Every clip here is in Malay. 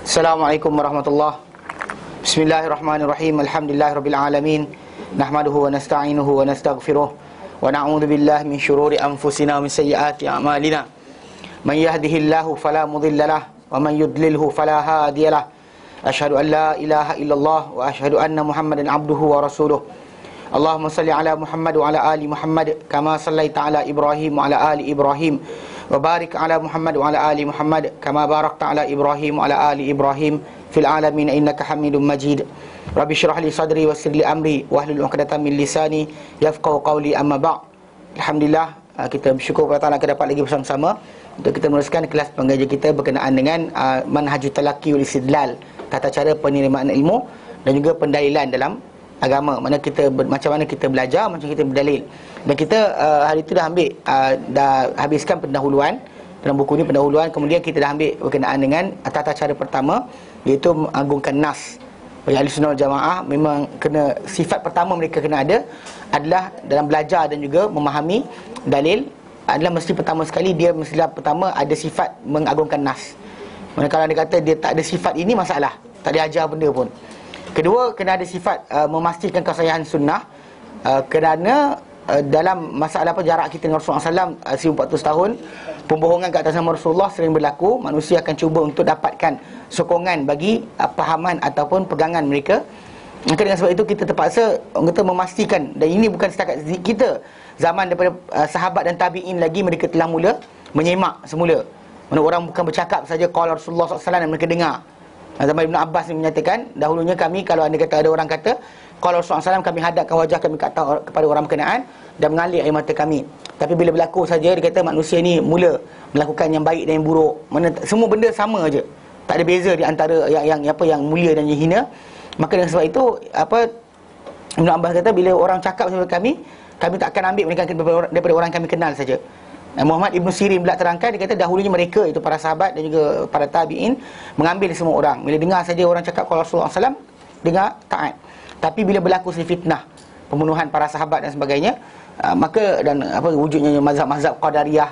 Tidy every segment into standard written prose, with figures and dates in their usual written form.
Assalamualaikum warahmatullahi. Bismillahirrahmanirrahim. Alhamdulillahirabbil alamin. Nahmaduhu wa nasta'inuhu wa nastaghfiruh wa na'udzu billahi min syururi anfusina wa min sayyiati a'malina. Man yahdihillahu fala mudhillalah wa man yudlilhu fala hadiyalah. Asyhadu an la ilaha illallah wa asyhadu anna Muhammadan abduhu wa rasuluh. Allahumma salli ala Muhammad wa ala ali Muhammad kama sallaita ala Ibrahim wa ala ali Ibrahim wa barik ala Muhammad wa ala ali Muhammad kama barakta ala Ibrahim wa ala ali Ibrahim fil alamin innaka Hamidum Majid. Rabbi shrah li sadri wa yassir li amri wa hlul 'uqdatam min lisani yafqahu qawli, amma ba'd. Alhamdulillah, kita bersyukur kepada Allah kita dapat lagi bersama-sama untuk kita meneruskan kelas pengajian kita berkenaan dengan manhajut talaqi wal istidlal, tata cara penerimaan ilmu dan juga pendalilan dalam agama. Macam mana kita belajar, macam kita berdalil. Dan kita hari itu dah habiskan pendahuluan dalam buku ni, pendahuluan. Kemudian kita dah ambil berkenaan dengan tata cara pertama, iaitu mengagungkan nas. Bagi ahli sunnah wal jamaah, memang kena, sifat pertama mereka kena ada adalah dalam belajar dan juga memahami dalil adalah mesti pertama sekali dia mestilah pertama ada sifat mengagungkan nas. Mana kalau dia kata dia tak ada sifat ini, masalah, tak diajar benda pun. Kedua, kena ada sifat memastikan kesahihan sunnah, kerana dalam masalah jarak kita dengan Rasulullah SAW 1400 tahun, pembohongan ke atas nama Rasulullah sering berlaku. Manusia akan cuba untuk dapatkan sokongan bagi pahaman ataupun pegangan mereka. Maka dengan sebab itu kita terpaksa memastikan, dan ini bukan setakat kita, zaman daripada sahabat dan tabi'in lagi mereka telah mula menyemak semula. Mana orang bukan bercakap saja qala Rasulullah SAW dan mereka dengar. Zaman Ibn Abbas ni menyatakan, dahulunya kami, kalau anda kata ada orang kata qala Rasulullah SAW, kami hadapkan wajah kami kepada orang berkenaan dan mengalir air mata kami. Tapi bila berlaku saja, dia kata manusia ni mula melakukan yang baik dan yang buruk. Mana semua benda sama aja, tak ada beza di antara yang mulia dan yang hina. Maka dengan sebab itu Ibn Abbas kata, bila orang cakap sama kami tak akan ambil mereka daripada orang kami kenal saja. Muhammad Ibn Sirin pula terangkan, dia kata dahulunya mereka, itu para sahabat dan juga para tabi'in, mengambil semua orang. Bila dengar saja orang cakap kalau Rasulullah SAW, dengar, taat. Tapi bila berlaku fitnah, pembunuhan para sahabat dan sebagainya, maka dan wujudnya mazhab-mazhab Qadariyah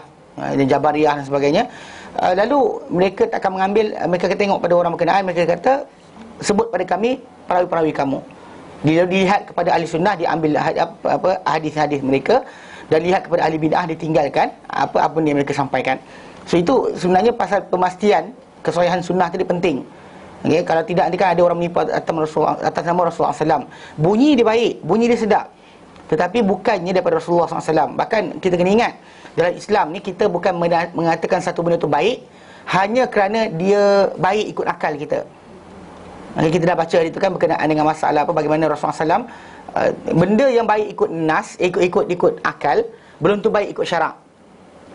dan Jabariyah dan sebagainya, lalu mereka tak akan mengambil, mereka tengok pada orang berkenaan, mereka kata sebut pada kami perawi-perawi kamu. Dia dilihat kepada ahli sunnah, dia ambil hadis-hadis mereka, dan lihat kepada ahli bid'ah, ditinggalkan apa yang mereka sampaikan. So itu sebenarnya pasal pemastian kesahihan sunnah tadi penting. Okay? Kalau tidak, nanti kan ada orang menipu atas nama Rasulullah SAW. Bunyi dia baik, bunyi dia sedap, tetapi bukannya daripada Rasulullah SAW. Bahkan kita kena ingat, dalam Islam ni kita bukan mengatakan satu benda tu baik hanya kerana dia baik ikut akal kita. Okay, kita dah baca itu kan berkenaan dengan masalah bagaimana Rasulullah SAW, benda yang baik ikut nas, ikut akal, belum tu baik ikut syarak.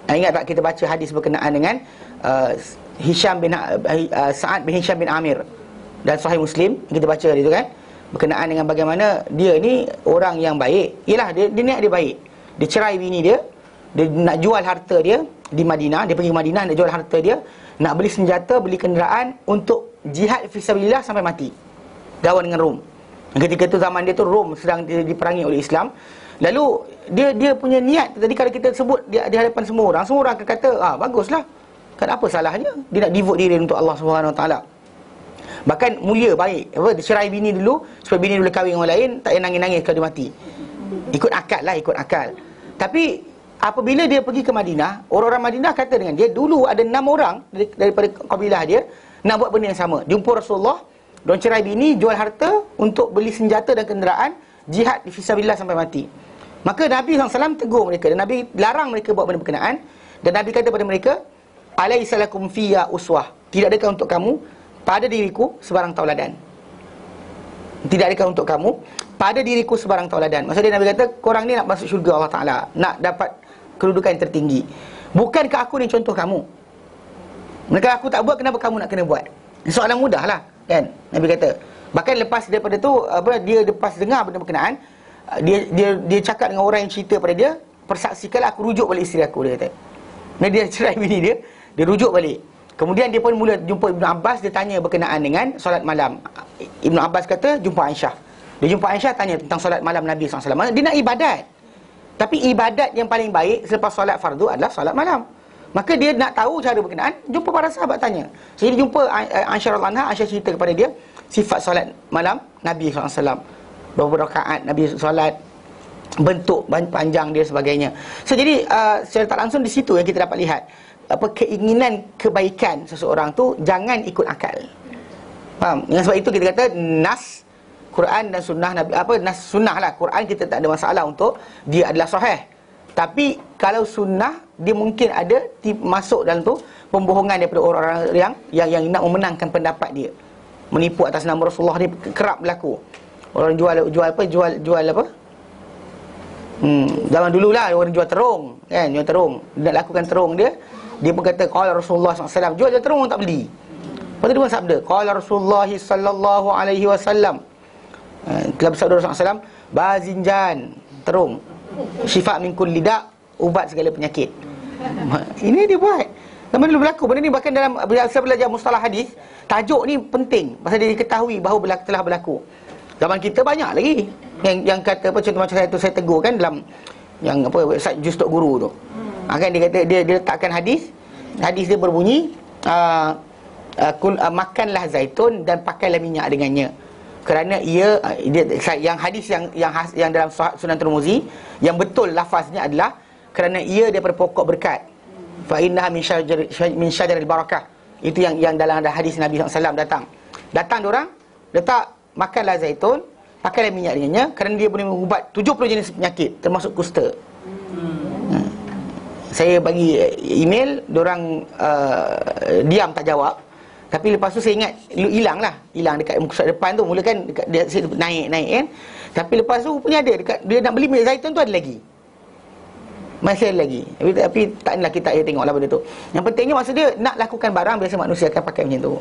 Ingat tak kita baca hadis berkenaan dengan Sa'ad bin Hisham bin Amir dan Sahih Muslim, kita baca itu kan, berkenaan dengan bagaimana dia ni orang yang baik. Yalah, dia niat dia baik, dia cerai bini dia nak jual harta dia di Madinah, dia pergi ke Madinah nak jual harta dia, nak beli senjata, beli kenderaan untuk jihad fisabilillah sampai mati, lawan dengan Rom. Ketika itu zaman dia tu Rom sedang diperangi oleh Islam. Lalu dia punya niat tadi, kalau kita sebut di hadapan semua orang akan kata, baguslah, kan apa salahnya dia nak devote diri untuk Allah Subhanahu Wa Taala. Bahkan mulia, baik, dia cerai bini dulu supaya bini boleh kahwin dengan orang lain, tak payah nangis-nangis kalau dia mati. Ikut akal. Tapi apabila dia pergi ke Madinah, orang-orang Madinah kata dengan dia, dulu ada 6 orang daripada kabilah dia nak buat benda yang sama. Jumpa Rasulullah, diorang cerai bini, jual harta untuk beli senjata dan kenderaan, jihad fisabilillah sampai mati. Maka Nabi SAW tegur mereka, dan Nabi larang mereka buat benda berkenaan. Dan Nabi kata pada mereka, alaisa lakum fiyya uswah, tidak adakah untuk kamu pada diriku sebarang tauladan. Tidak adakah untuk kamu pada diriku sebarang tauladan. Maksudnya Nabi kata, korang ni nak masuk syurga Allah Ta'ala, nak dapat kedudukan yang tertinggi, bukankah aku ni contoh kamu? Mereka aku tak buat, kenapa kamu nak kena buat? Soalan mudah lah kan, Nabi kata. Bahkan lepas daripada tu, dia lepas dengar benda berkenaan, dia cakap dengan orang yang cerita pada dia, persaksikanlah aku rujuk balik isteri aku, dia kata. Dia cerai bini dia rujuk balik. Kemudian dia pun mula jumpa Ibn Abbas, dia tanya berkenaan dengan solat malam. Ibn Abbas kata jumpa Aisyah. Dia jumpa Aisyah, tanya tentang solat malam Nabi SAW. Dia nak ibadat, tapi ibadat yang paling baik selepas solat fardu adalah solat malam. Maka dia nak tahu cara berkenaan, jumpa para sahabat tanya. So dia jumpa Aisyah radhiyallahu anha, Aisyah cerita kepada dia sifat solat malam Nabi SAW, berapa rakaat Nabi solat, bentuk panjang dia sebagainya. So jadi secara tak langsung di situ yang kita dapat lihat keinginan kebaikan seseorang tu jangan ikut akal. Faham? Dengan sebab itu kita kata nas Quran dan sunnah Nabi, nas sunnah lah. Quran kita tak ada masalah untuk dia adalah sahih. Tapi kalau sunnah dia mungkin ada masuk dalam tu pembohongan daripada orang-orang yang nak memenangkan pendapat dia. Menipu atas nama Rasulullah ni kerap berlaku. Orang jual apa? Zaman dululah orang jual terung, kan? Jual terung. Nak lakukan terung dia pun kata qala Rasulullah SAW. Jual terung orang tak beli. Lepas tu dia pun sabda qala Rasulullah sallallahu alaihi wasallam. Dalam sabda Rasulullah SAW, bazinjan, terung, syifa min kulli da', ubat segala penyakit. Ini dia buat. Zaman dulu berlaku benda ni, bahkan dalam saya belajar mustalah hadis, tajuk ni penting pasal dia diketahui bahawa telah berlaku. Zaman kita banyak lagi yang kata apa, contoh macam saya tegur kan dalam yang apa website Juz.guru tu. Kan dia kata dia letakkan hadis dia berbunyi makanlah zaitun dan pakailah minyak dengannya. Kerana dia yang hadis yang dalam Sunan Tirmizi yang betul lafaznya adalah kerana ia daripada pokok berkat. Fa innaha min syajaril barakah. Itu yang dalam hadis Nabi SAW datang diorang letak makanlah zaitun, pakailah minyak dengannya kerana dia boleh mengubat 70 jenis penyakit termasuk kusta. Saya bagi email, diorang diam tak jawab. Tapi lepas tu saya ingat hilang dekat muka depan tu. Mula kan dekat dia naik kan. Tapi lepas tu punya ada dekat dia nak beli minyak zaitun tu ada lagi. Masih ada lagi. Tapi tak adalah kita tengoklah benda tu. Yang pentingnya maksud dia nak lakukan barang biasa manusia akan pakai macam tu.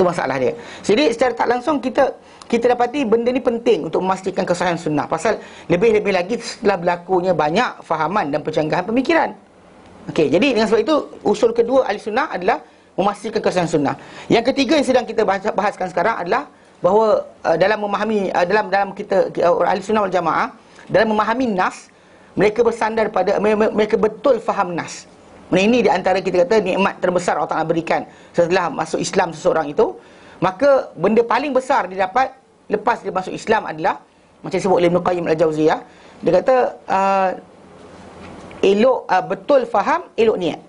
Tu masalah dia. Jadi secara tak langsung kita dapati benda ni penting untuk memastikan kesahihan sunnah. Pasal lebih-lebih lagi setelah berlakunya banyak fahaman dan pencanggahan pemikiran. Okey, jadi dengan sebab itu usul kedua ahli sunnah adalah memastikan kesahihan sunnah. Yang ketiga yang sedang kita bahaskan sekarang adalah bahawa dalam memahami dalam kita ahli sunnah wal jamaah, dalam memahami nas, mereka bersandar pada mereka betul faham nas. Ini di antara kita kata nikmat terbesar Allah Ta'ala berikan setelah masuk Islam seseorang itu. Maka benda paling besar dia dapat lepas dia masuk Islam adalah macam disebut oleh Ibn Qayyim Al-Jauziyah, dia kata betul faham, elok niat.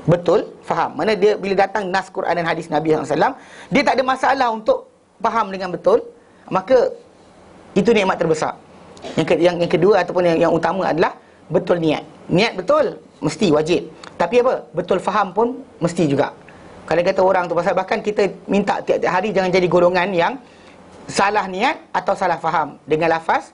Betul faham. Mana dia bila datang nas Quran dan hadis Nabi SAW, dia tak ada masalah untuk faham dengan betul. Maka itu nikmat terbesar. Yang kedua ataupun yang utama adalah betul niat. Niat betul mesti wajib. Tapi apa? Betul faham pun mesti juga. Kalau kata orang tu pasal bahkan kita minta tiap-tiap hari jangan jadi golongan yang salah niat atau salah faham dengan lafaz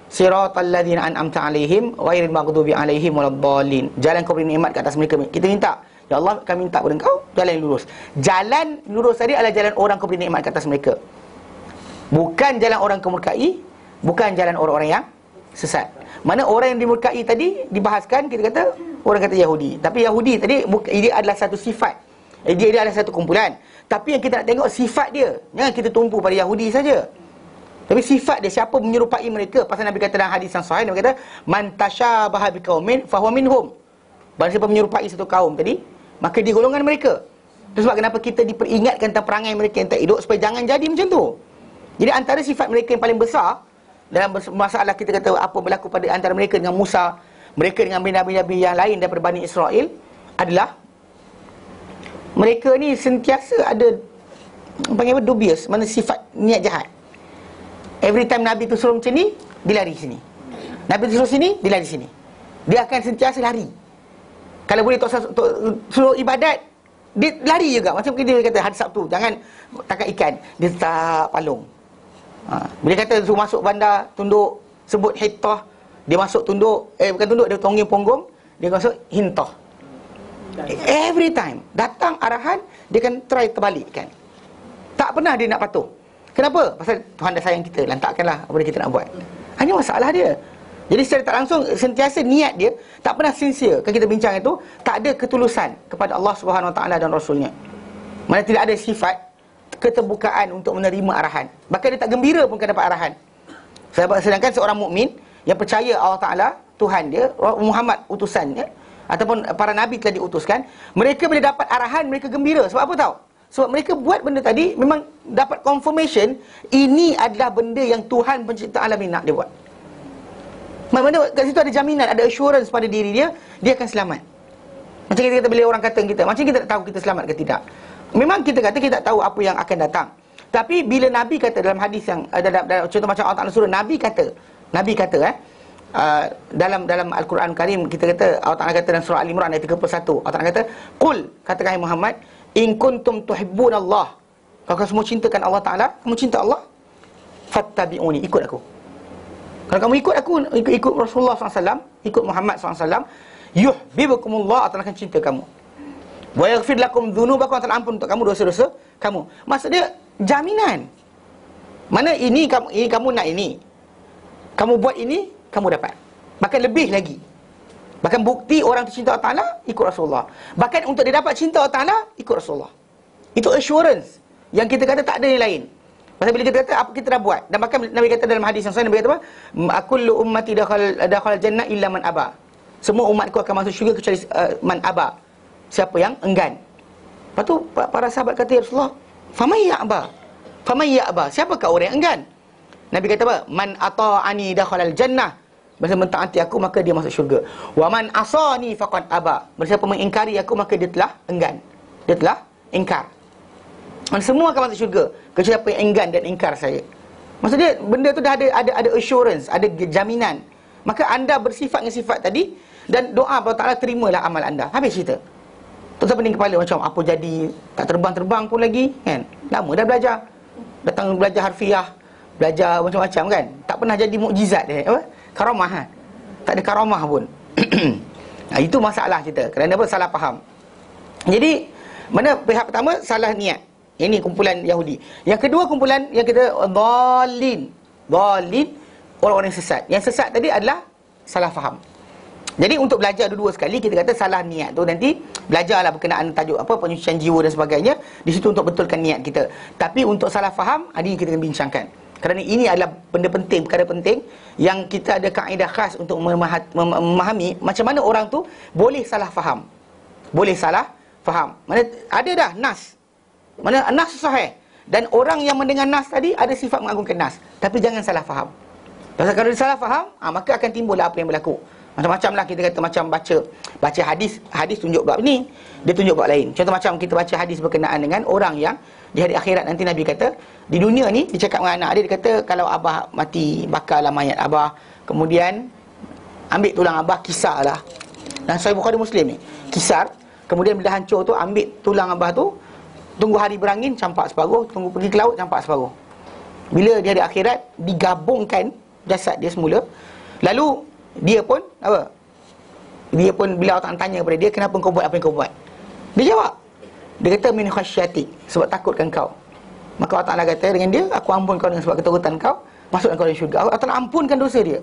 siratal ladzina an'amta 'alaihim ghairil maghdubi 'alaihim waladdallin. Jalan kau beri nikmat ke atas mereka. Kita minta, ya Allah, kami minta kepada Engkau jalan yang lurus. Jalan lurus tadi adalah jalan orang kau beri nikmat ke atas mereka. Bukan jalan orang kemurkai, bukan jalan orang-orang yang sesat. Mana orang yang dimurkai tadi dibahaskan, kita kata orang kata Yahudi. Tapi Yahudi tadi dia adalah satu sifat. Dia adalah satu kumpulan. Tapi yang kita nak tengok sifat dia. Jangan kita tumpu pada Yahudi saja. Tapi sifat dia, siapa menyerupai mereka. Pasal Nabi kata dalam hadis yang sahih, Nabi kata man tasyabaha biqaumin fahuwa minhum. Barang siapa menyerupai satu kaum tadi, maka dia golongan mereka. Itu sebab kenapa kita diperingatkan tentang perangai mereka yang tak hidup, supaya jangan jadi macam tu. Jadi antara sifat mereka yang paling besar dalam masalah kita kata apa berlaku pada antara mereka dengan Musa, mereka dengan nabi-nabi yang lain daripada Bani Israel, adalah mereka ni sentiasa ada panggil apa, dubious, mana sifat niat jahat. Every time Nabi tu suruh macam ni, dia lari sini. Nabi tu suruh sini, dia lari sini. Dia akan sentiasa lari. Kalau boleh suruh ibadat, dia lari juga. Macam dia kata hari Sabtu, jangan tangkap ikan, dia tak palung. Bila kata suruh masuk bandar, tunduk, sebut hittah, dia masuk tunduk, bukan tunduk, dia tongging punggung, dia masuk hintah. Every time datang arahan, dia akan try terbalikkan. Tak pernah dia nak patuh. Kenapa? Pasal Tuhan dah sayang kita, lantakkanlah apa yang kita nak buat. Hanya masalah dia. Jadi secara tak langsung sentiasa niat dia tak pernah sincere. Kan kita bincang itu, tak ada ketulusan kepada Allah Subhanahu Wa Taala dan Rasulnya. Mana tidak ada sifat keterbukaan untuk menerima arahan. Bahkan dia tak gembira pun kan dapat arahan. Sedangkan seorang mukmin yang percaya Allah Taala Tuhan dia, Muhammad utusannya, ataupun para nabi telah diutuskan, mereka bila dapat arahan, mereka gembira. Sebab apa tahu? Sebab mereka buat benda tadi memang dapat confirmation ini adalah benda yang Tuhan pencipta alam ini nak dia buat. Mana kat situ ada jaminan, ada assurance pada diri dia, dia akan selamat. Macam kita kata bila orang kata kita, macam kita tak tahu kita selamat ke tidak. Memang kita kata kita tak tahu apa yang akan datang. Tapi bila Nabi kata dalam hadis yang dalam contoh macam Allah Ta'ala surah, Nabi kata dalam Al-Quran Karim, kita kata Allah Ta'ala kata dalam surah Al-Imran ayat 31, Allah Ta'ala kata, "Qul," katakan Muhammad, "in kuntum tuhibbunallah." Kalau semua cintakan Allah Ta'ala, kamu cinta Allah, fattabi'uni, ikut aku. Kalau kamu ikut aku, ikut Rasulullah SAW, ikut Muhammad SAW, yuhibbukumullah, Allah Ta'ala akan cinta kamu. Wa yaghfir lakum dhunubakum, Allah Ta'ala ampun untuk kamu dosa-dosa kamu. Maksud dia jaminan. Mana ini kamu nak ini, kamu buat ini, kamu dapat. Bahkan lebih lagi. Bahkan bukti orang tu cinta Allah Ta'ala, ikut Rasulullah. Bahkan untuk dia dapat cinta Allah Ta'ala, ikut Rasulullah. Itu assurance yang kita kata tak ada yang lain. Pasal bila kita kata apa kita dah buat. Dan bahkan Nabi kata dalam hadis yang sahih, Nabi kata apa? "Kullu ummati dakhal jannah illa man aba." Semua umatku akan masuk syurga kecuali man aba. Siapa yang enggan. Lepas tu para sahabat kata, "Ya Rasulullah, faman ya'ba?" Faman ya'ba, siapakah orang yang enggan? Nabi kata apa? "Man ata'ani dakhalal jannah." Bersiapa mentaati aku maka dia masuk syurga. "Wa man asani faqad aba." Bersiapa mengingkari aku maka dia telah enggan. Dia telah ingkar. Dan semua akan masuk syurga kecuali siapa yang enggan dan ingkar saya. Maksudnya benda tu dah ada assurance, ada jaminan. Maka anda bersifat dengan sifat tadi, dan doa Allah Ta'ala terimalah amal anda. Habis cerita. Tak usah pening kepala macam apa jadi, tak terbang-terbang pun lagi kan. Lama dah belajar. Datang belajar harfiah, belajar macam-macam kan. Tak pernah jadi mukjizat dia. Apa? Karamah ha? Tak ada karamah pun. Itu masalah kita. Kerana apa? Salah faham. Jadi mana pihak pertama salah niat. Ini kumpulan Yahudi. Yang kedua kumpulan yang kita dhalin. Dhalin, orang-orang yang sesat. Yang sesat tadi adalah salah faham. Jadi untuk belajar dua-dua sekali, kita kata salah niat tu nanti belajarlah berkenaan tajuk apa, penyucian jiwa dan sebagainya. Di situ untuk betulkan niat kita. Tapi untuk salah faham, ini kita akan bincangkan. Kerana ini adalah benda penting, perkara penting yang kita ada kaedah khas untuk memahami macam mana orang tu boleh salah faham. Boleh salah faham. Mana ada dah nas. Mana nas sahih. Dan orang yang mendengar nas tadi ada sifat mengagungkan nas. Tapi jangan salah faham. Pasal kalau dia salah faham, maka akan timbullah apa yang berlaku. Macam-macam lah kita kata, macam baca hadis tunjuk bab ni, dia tunjuk bab lain. Contoh macam kita baca hadis berkenaan dengan orang yang di hari akhirat nanti, Nabi kata di dunia ni, dia cakap dengan anak dia, dia kata kalau abah mati, bakarlah mayat abah, kemudian ambil tulang abah, kisarlah. Dan Sahih Bukhari Muslim ni, kisar, kemudian bila hancur tu ambil tulang abah tu, tunggu hari berangin campak separuh, tunggu pergi ke laut campak separuh. Bila di hari akhirat digabungkan jasad dia semula, lalu dia pun apa? Dia pun bila Allah tanya kepada dia, kenapa kau buat apa yang kau buat? Dia jawab. Dia kata min khasyatik, sebab takutkan kau. Maka Allah Ta'ala kata dengan dia, aku ampun kau dengan sebab ketakutan kau, masukkan kau dalam syurga. Allah Ta'ala ampunkan dosa dia.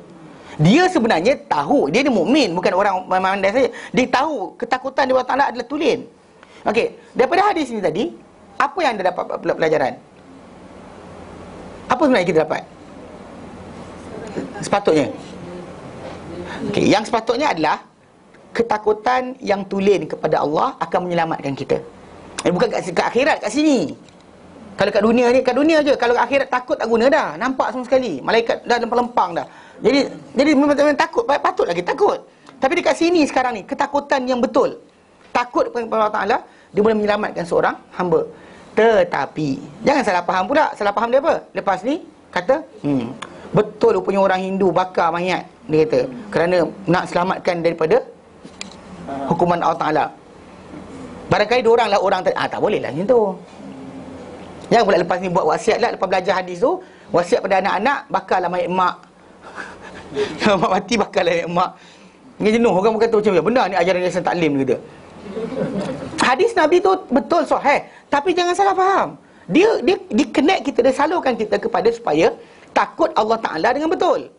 Dia sebenarnya tahu, dia ni mukmin, bukan orang memandai saja. Dia tahu ketakutan dia Allah Ta'ala adalah tulen. Okey, daripada hadis ini tadi, apa yang anda dapat pelajaran? Apa sebenarnya kita dapat? Sepatutnya. Okay, yang sepatutnya adalah ketakutan yang tulen kepada Allah akan menyelamatkan kita. Bukan kat akhirat, kat sini. Kalau kat dunia ni, kat dunia je. Kalau kat akhirat takut tak guna dah. Nampak semua sekali. Malaikat dah lempang-lempang dah. Jadi memang takut, patut lagi takut. Tapi dekat sini sekarang ni, ketakutan yang betul. Takut kepada Allah Ta'ala, dia boleh menyelamatkan seorang hamba. Tetapi jangan salah faham pula. Salah faham dia apa? Lepas ni kata, betul rupanya orang Hindu bakar mayat. Dia kata kerana nak selamatkan daripada hukuman Allah Ta'ala. Barangkali diorang lah orang tak boleh lah macam tu. Jangan pula lepas ni buat wasiat lah. Lepas belajar hadis tu, wasiat pada anak-anak, bakarlah mayat mak. Kalau mak mati, bakarlah mayat mak. Ni jenuh orang berkata macam tu. Benar ni ajaran Yayasan Taklim kata. Hadis Nabi tu betul sahih, tapi jangan salah faham. Dia connect kita, dia salurkan kita kepada supaya takut Allah Ta'ala dengan betul.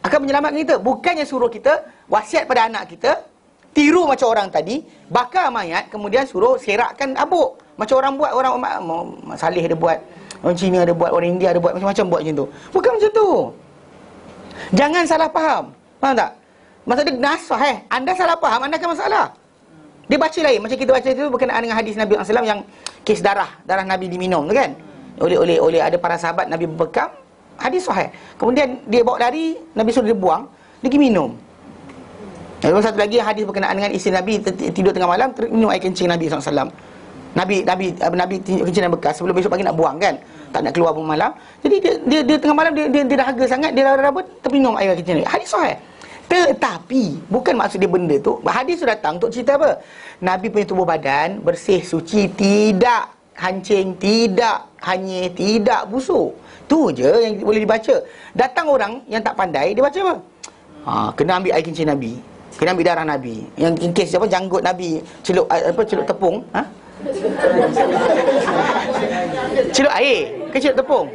Akan menyelamatkan kita. Bukannya suruh kita wasiat pada anak kita, tiru macam orang tadi, bakar mayat, kemudian suruh serakkan abuk. Macam orang buat, orang Saleh ada buat, orang Cina ada buat, orang India ada buat, macam-macam buat macam tu. Bukan macam tu. Jangan salah faham. Faham tak? Maksud dia nasah anda salah faham, anda kan masalah. Dia baca lain, macam kita baca itu berkenaan dengan hadis Nabi SAW yang kes darah Nabi diminum tu kan. Oleh ada para sahabat Nabi berbekam, hadis sahih. Kemudian dia bawa lari, Nabi suruh dia buang, dia pergi minum. Lalu satu lagi hadis berkenaan dengan isteri Nabi tidur tengah malam, minum air kencing Nabi SAW. Nabi kencing yang bekas sebelum besok pagi nak buang kan. Tak nak keluar pun malam. Jadi dia tengah malam dia dahaga sangat, dia dah terminum air kencing. Hadis sahih. Tetapi bukan maksud dia benda tu. Hadis tu datang untuk cerita apa? Nabi punya tubuh badan bersih, suci, tidak hancing, tidak hanyir, tidak busuk. Tu je yang boleh dibaca. Datang orang yang tak pandai, dia baca apa? Kena ambil air kencing Nabi, kena ambil darah Nabi. Yang kes apa, janggut Nabi celup tepung, celup air ke celup tepung?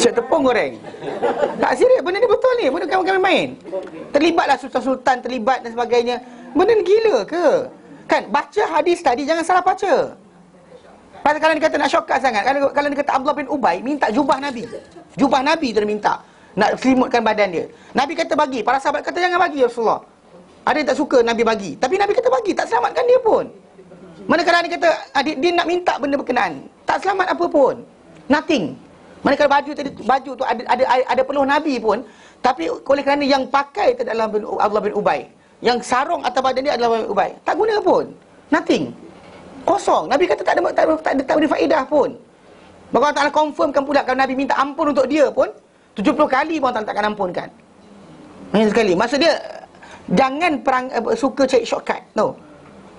Celup tepung goreng. Tak serius, benda ni betul ni. Benda kami main. Terlibatlah sultan-sultan, terlibat dan sebagainya. Benda ni gila ke? Kan, baca hadis tadi jangan salah baca. Pasal kalau dia kata nak shortcut sangat, kalau dia kata Abdullah bin Ubay minta jubah Nabi. Jubah Nabi tu dia minta, nak selimutkan badan dia. Nabi kata bagi, para sahabat kata jangan bagi ya Rasulullah. Ada yang tak suka Nabi bagi, tapi Nabi kata bagi, tak selamatkan dia pun. Manakala dia kata dia nak minta benda berkenaan, tak selamat apa pun. Nothing. Manakala baju tu ada peluh Nabi pun, tapi oleh kerana yang pakai itu adalah Abdullah bin Ubay, yang sarung atas badan dia adalah Abdullah bin Ubay, tak guna pun. Nothing. Kosong. Nabi kata tak ada faedah pun. Maka Allah Ta'ala confirmkan pula kalau Nabi minta ampun untuk dia pun 70 kali pun Allah takkan ampunkan. Banyak sekali. Maksud dia jangan suka cari shortcut. No.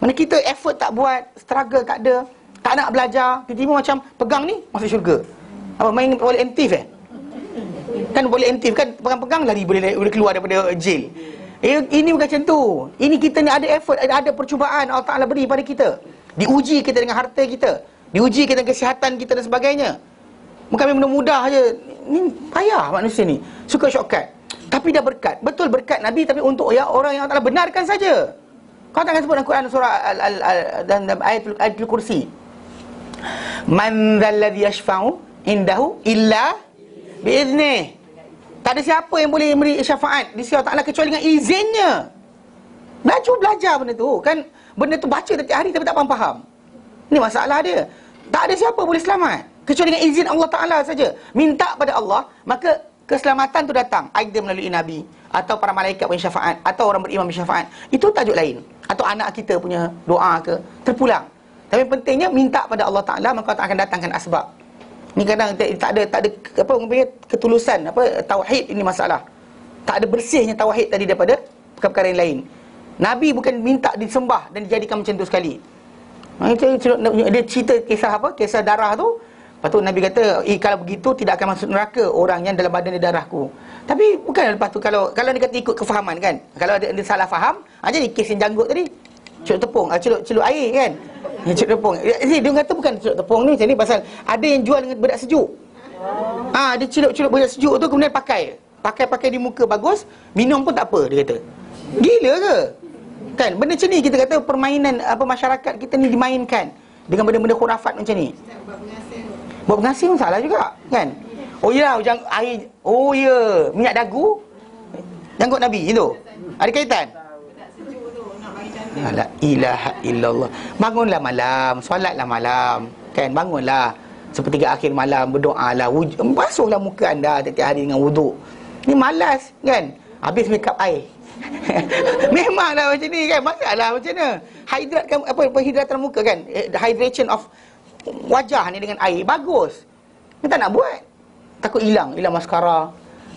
Mana kita effort tak buat, struggle tak ada, tak nak belajar, tiba-tiba macam pegang ni masuk syurga. Apa main boleh entif kan boleh entif kan, pegang-pegang lari boleh keluar daripada jail. Ini bukan macam tu. Ini kita ni ada effort, ada percubaan Allah Ta'ala beri pada kita. Diuji kita dengan harta kita, diuji kita dengan kesihatan kita dan sebagainya. Bukan benda mudah je. Ni payah manusia ni, suka shortcut. Tapi dah berkat, betul berkat Nabi, tapi untuk orang yang Allah Ta'ala benarkan saja. Kau takkan sebut dalam Quran surah dan ayatul kursi, man dzalladzi yashfa'u indahu illa biiznih. Tak ada siapa yang boleh memberi syafaat di sisi Allah Ta'ala kecuali dengan izinnya. Belajar benda tu kan. Benda tu baca setiap hari tapi tak faham. Ini masalah dia. Tak ada siapa boleh selamat kecuali dengan izin Allah Ta'ala saja. Minta pada Allah, maka keselamatan tu datang either melalui Nabi, atau para malaikat punya syafaat, atau orang beriman punya syafaat. Itu tajuk lain. Atau anak kita punya doa ke, terpulang. Tapi pentingnya minta pada Allah Ta'ala, maka Allah akan datangkan asbab. Ni kadang tak ada apa ketulusan, tauhid ini masalah. Tak ada bersihnya tauhid tadi daripada perkara yang lain. Nabi bukan minta disembah dan dijadikan macam tu sekali. Dia cerita kisah kisah darah tu. Lepas tu Nabi kata, kalau begitu tidak akan masuk neraka orang yang dalam badan dia darahku. Tapi bukan lepas tu kalau dia kata ikut kefahaman kan. Kalau dia salah faham, jadi kes yang janggut tadi, celup tepung, celup air kan. Celup tepung. Dia kata bukan celup tepung ni macam ni pasal ada yang jual dengan bedak sejuk. Dia celup bedak sejuk tu kemudian pakai di muka bagus, minum pun tak apa dia kata. Gila ke? Kan benda macam ni kita kata permainan masyarakat kita ni dimainkan dengan benda-benda khurafat macam ni. Buat pengasih salah juga kan. Oh ya, air, oh ya, minyak dagu janggut Nabi itu ada kaitan. La ilaha illallah. Bangunlah malam, solatlah malam kan, bangunlah sepertiga akhir malam, berdoalah, basuhlah muka anda setiap hari dengan wuduk. Ni malas kan, habis make up air. Memanglah macam ni kan, masalah macam mana? Hidratkan penghidratkan muka kan, hydration of wajah ni dengan air bagus. Kita nak buat, takut hilang maskara,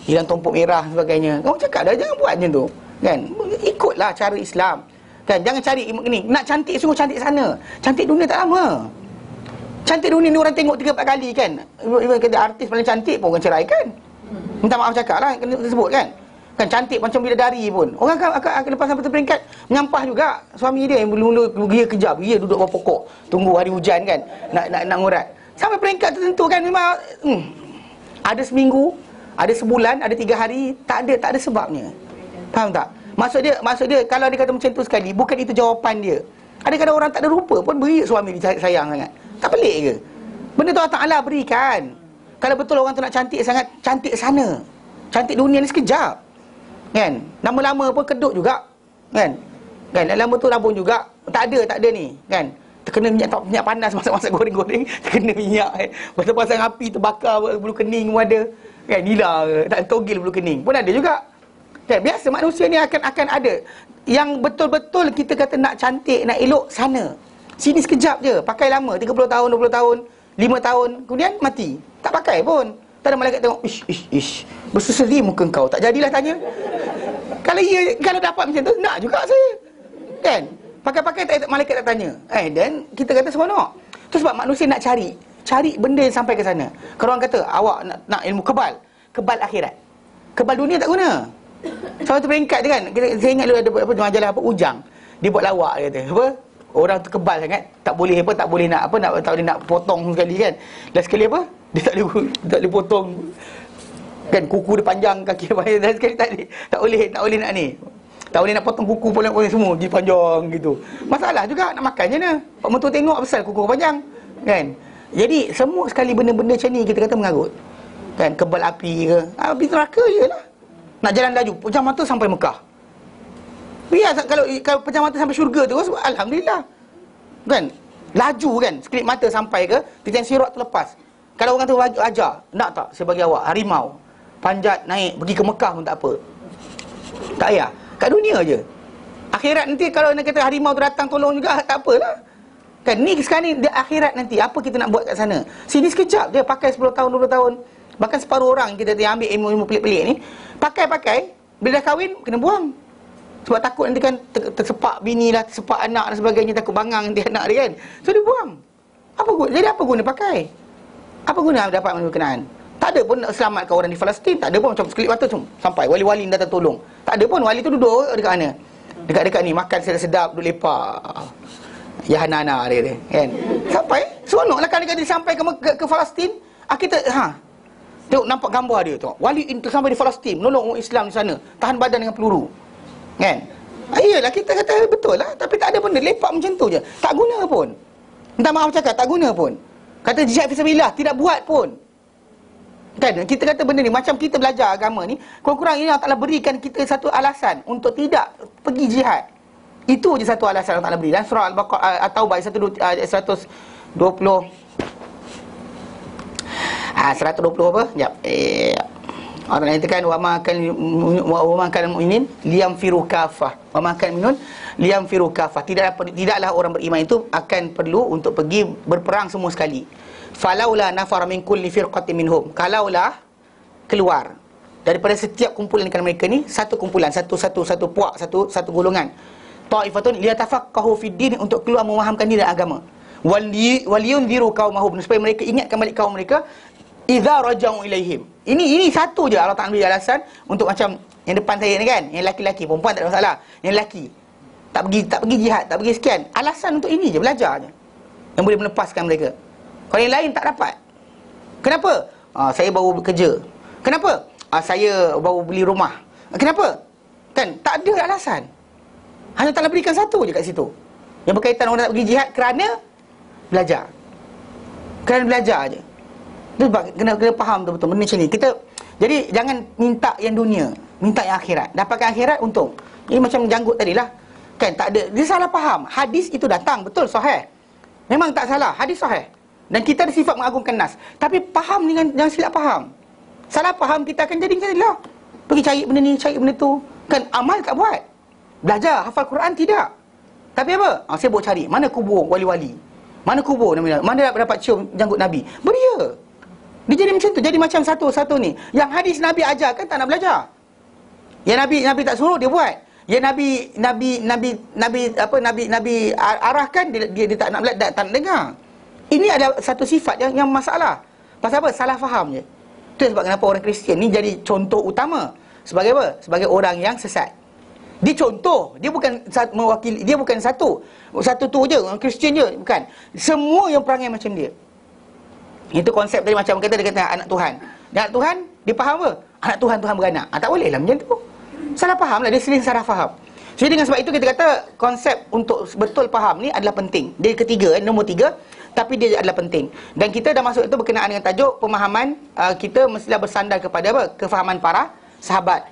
hilang tumpuk merah sebagainya. Kau cakap dah jangan buat macam tu kan. Ikutlah cara Islam kan, jangan cari ni nak cantik sungguh cantik sana. Cantik dunia tak lama. Cantik dunia ni orang tengok 3-4 kali kan. Even kata artis paling cantik pun orang ceraikan. Minta maaf cakap lah, kena sebut kan. Kan cantik macam bidadari pun orang akan lepas sampai peringkat menyampah juga suami dia yang mula-mula dia kejap, dia duduk bawah pokok tunggu hari hujan kan, nak ngurat sampai peringkat tertentu kan. Memang ada seminggu, ada sebulan, ada 3 hari, tak ada sebabnya. Faham tak? Maksud dia kalau dia kata macam tu sekali, bukan itu jawapan dia. Ada kadang orang tak ada rupa pun beri suami dia sayang sangat. Tak pelik ke? Benda tu Allah Ta'ala berikan. Kalau betul orang tu nak cantik sangat, cantik sana. Cantik dunia ni sekejap. Kan? Lama-lama pun kedut juga. Kan? Kan? Lama tu rabun juga. Tak ada ni. Kan? Terkena minyak panas masak-masak goreng-goreng, terkena minyak. Pasang api terbakar bulu kening pun ada. Kan? Nila ke, tak togel bulu kening pun ada juga. Kan? Biasa manusia ni akan ada. Yang betul-betul kita kata nak cantik, nak elok, sana. Sini sekejap je, pakai lama, 30 tahun, 20 tahun, 5 tahun, kemudian mati. Tak pakai pun. Tak ada malaikat tengok, ish, berseri muka kau, tak jadilah tanya. Kalau dapat macam tu, nak juga saya. Kan? Pakai-pakai malaikat tak tanya. Dan kita kata seronok. Tu sebab manusia nak cari benda yang sampai ke sana. Kalau orang kata awak nak ilmu kebal akhirat. Kebal dunia tak guna. Satu peringkat je kan. Saya ingat dulu ada majalah Ujang. Dia buat lawak, dia kata. Apa? Orang tu kebal sangat, tak boleh nak potong sekali kan. Dan sekali apa? Dia tak boleh potong. Kan kuku dia panjang, kaki dia panjang, dan sekali tak boleh nak ni. Tak boleh nak potong kuku pun semua, dia panjang gitu. Masalah juga nak makan je mana. Pak mentua tengok pasal kuku panjang. Kan? Jadi semua sekali benda-benda macam ni kita kata mengarut. Kan? Kebal api ke? Api neraka je lah. Nak jalan laju, pejam mata sampai Mekah. Biar kalau pejam mata sampai syurga terus, alhamdulillah. Kan? Laju kan, sekelip mata sampai ke titian sirat terlepas. Kalau orang tu ajar, nak tak saya bagi awak harimau, panjat naik pergi ke Mekah pun tak apa. Tak payah. Kat dunia je. Akhirat nanti kalau nak kata harimau tu datang tolong juga, tak apalah. Kan ni sekarang ni dia akhirat nanti, apa kita nak buat kat sana? Sini sekejap je, pakai 10 tahun 20 tahun. Bahkan separuh orang kita yang ambil ilmu-ilmu pelik-pelik ni, pakai bila dah kahwin kena buang. Sebab takut nanti kan tersepak bini lah, tersepak anak dan sebagainya, takut bangang nanti anak dia kan. So dia buang. Jadi apa guna pakai? Apa guna dapat berkenaan? Tak ada pun nak selamatkan orang di Palestin. Tak ada pun macam sekelip mata tu sampai wali-wali datang tolong. Tak ada pun, wali tu duduk dekat mana? Dekat ni makan sedap-sedap, duduk lepak. Ya Hanana dia kata, kan? Sampai seronoklah kalau dia sampai ke Palestin, kita tengok nampak gambar dia tu. Wali itu sampai di Palestin, menolong orang Islam di sana, tahan badan dengan peluru. Kan? Iyalah kita kata betul lah, tapi tak ada benda lepak macam tu je. Tak guna pun. Minta maaf cakap tak guna pun. Kata jihad fisabilillah tidak buat pun. Kan? Kita kata benda ni macam kita belajar agama ni, kurang-kurang ini Allah Taala berikan kita satu alasan untuk tidak pergi jihad. Itu je satu alasan Allah Taala beri. Dan surah Al-Baqarah At-Taubah 120 120 apa? Jap. Allah nyatakan wa ma kan mu'minin liyamfiru kafah. Wa ma kan mu'minun liyamfiru kafah. Tidaklah orang beriman itu akan perlu untuk pergi berperang semua sekali. Falaula nafara min kulli firqatin minhum. Kalaulah keluar daripada setiap kumpulan mereka ni satu kumpulan, satu puak, satu golongan. Ta'ifatun liyatafaqahu fid din, untuk keluar memahamkan diri dan agama. Waliyunziru qaumahum, supaya mereka ingatkan balik kaum mereka idza raja'u ilaihim. Ini satu je Allah Taala beri alasan untuk macam yang depan saya ni kan, yang laki-laki, perempuan tak ada masalah. Yang lelaki tak pergi jihad, tak pergi sekian. Alasan untuk ini je, belajar je, yang boleh melepaskan mereka. Kalau yang lain tak dapat. Kenapa? Saya baru bekerja. Kenapa? Saya baru beli rumah. Kenapa? Kan tak ada alasan. Hanya tak berikan satu je kat situ, yang berkaitan orang nak pergi jihad kerana belajar. Kerana belajar je. Itu sebab kena faham betul-betul benda macam ni. Jadi jangan minta yang dunia, minta yang akhirat. Dapatkan akhirat untung. Ini macam janggut tadi lah. Kan tak ada, dia salah faham. Hadis itu datang betul sahih. Memang tak salah, hadis sahih. Dan kita ada sifat mengagungkan nas. Tapi faham dengan jangan silap faham. Salah faham kita akan jadi macam ni lah. Pergi cari benda ni, cari benda tu. Kan amal tak buat. Belajar, hafal Quran tidak. Tapi apa? Saya buat cari, mana kubur wali-wali? Mana kubur Nabi? Mana dapat cium janggut Nabi? Beria. Dia jadi macam tu, jadi macam satu ni. Yang hadis Nabi ajar kan tak nak belajar. Yang Nabi tak suruh dia buat. Yang Nabi arahkan dia tak nak belajar, tak nak dengar. Ini ada satu sifat yang masalah. Pasal apa? Salah faham je. Itu sebab kenapa orang Kristian ni jadi contoh utama. Sebagai apa? Sebagai orang yang sesat. Dia contoh, dia bukan mewakili, dia bukan satu tu je, orang Kristian je, bukan. Semua yang perangai macam dia. Itu konsep tadi macam dia kata anak Tuhan. Anak Tuhan, dia faham apa? Anak Tuhan beranak. Tak boleh lah macam tu. Salah faham lah, dia sering salah faham. Jadi dengan sebab itu kita kata konsep untuk betul faham ni adalah penting. Dia ketiga, nombor 3, tapi dia adalah penting. Dan kita dah masuk itu berkenaan dengan tajuk pemahaman, kita mestilah bersandar kepada apa? Kefahaman para sahabat.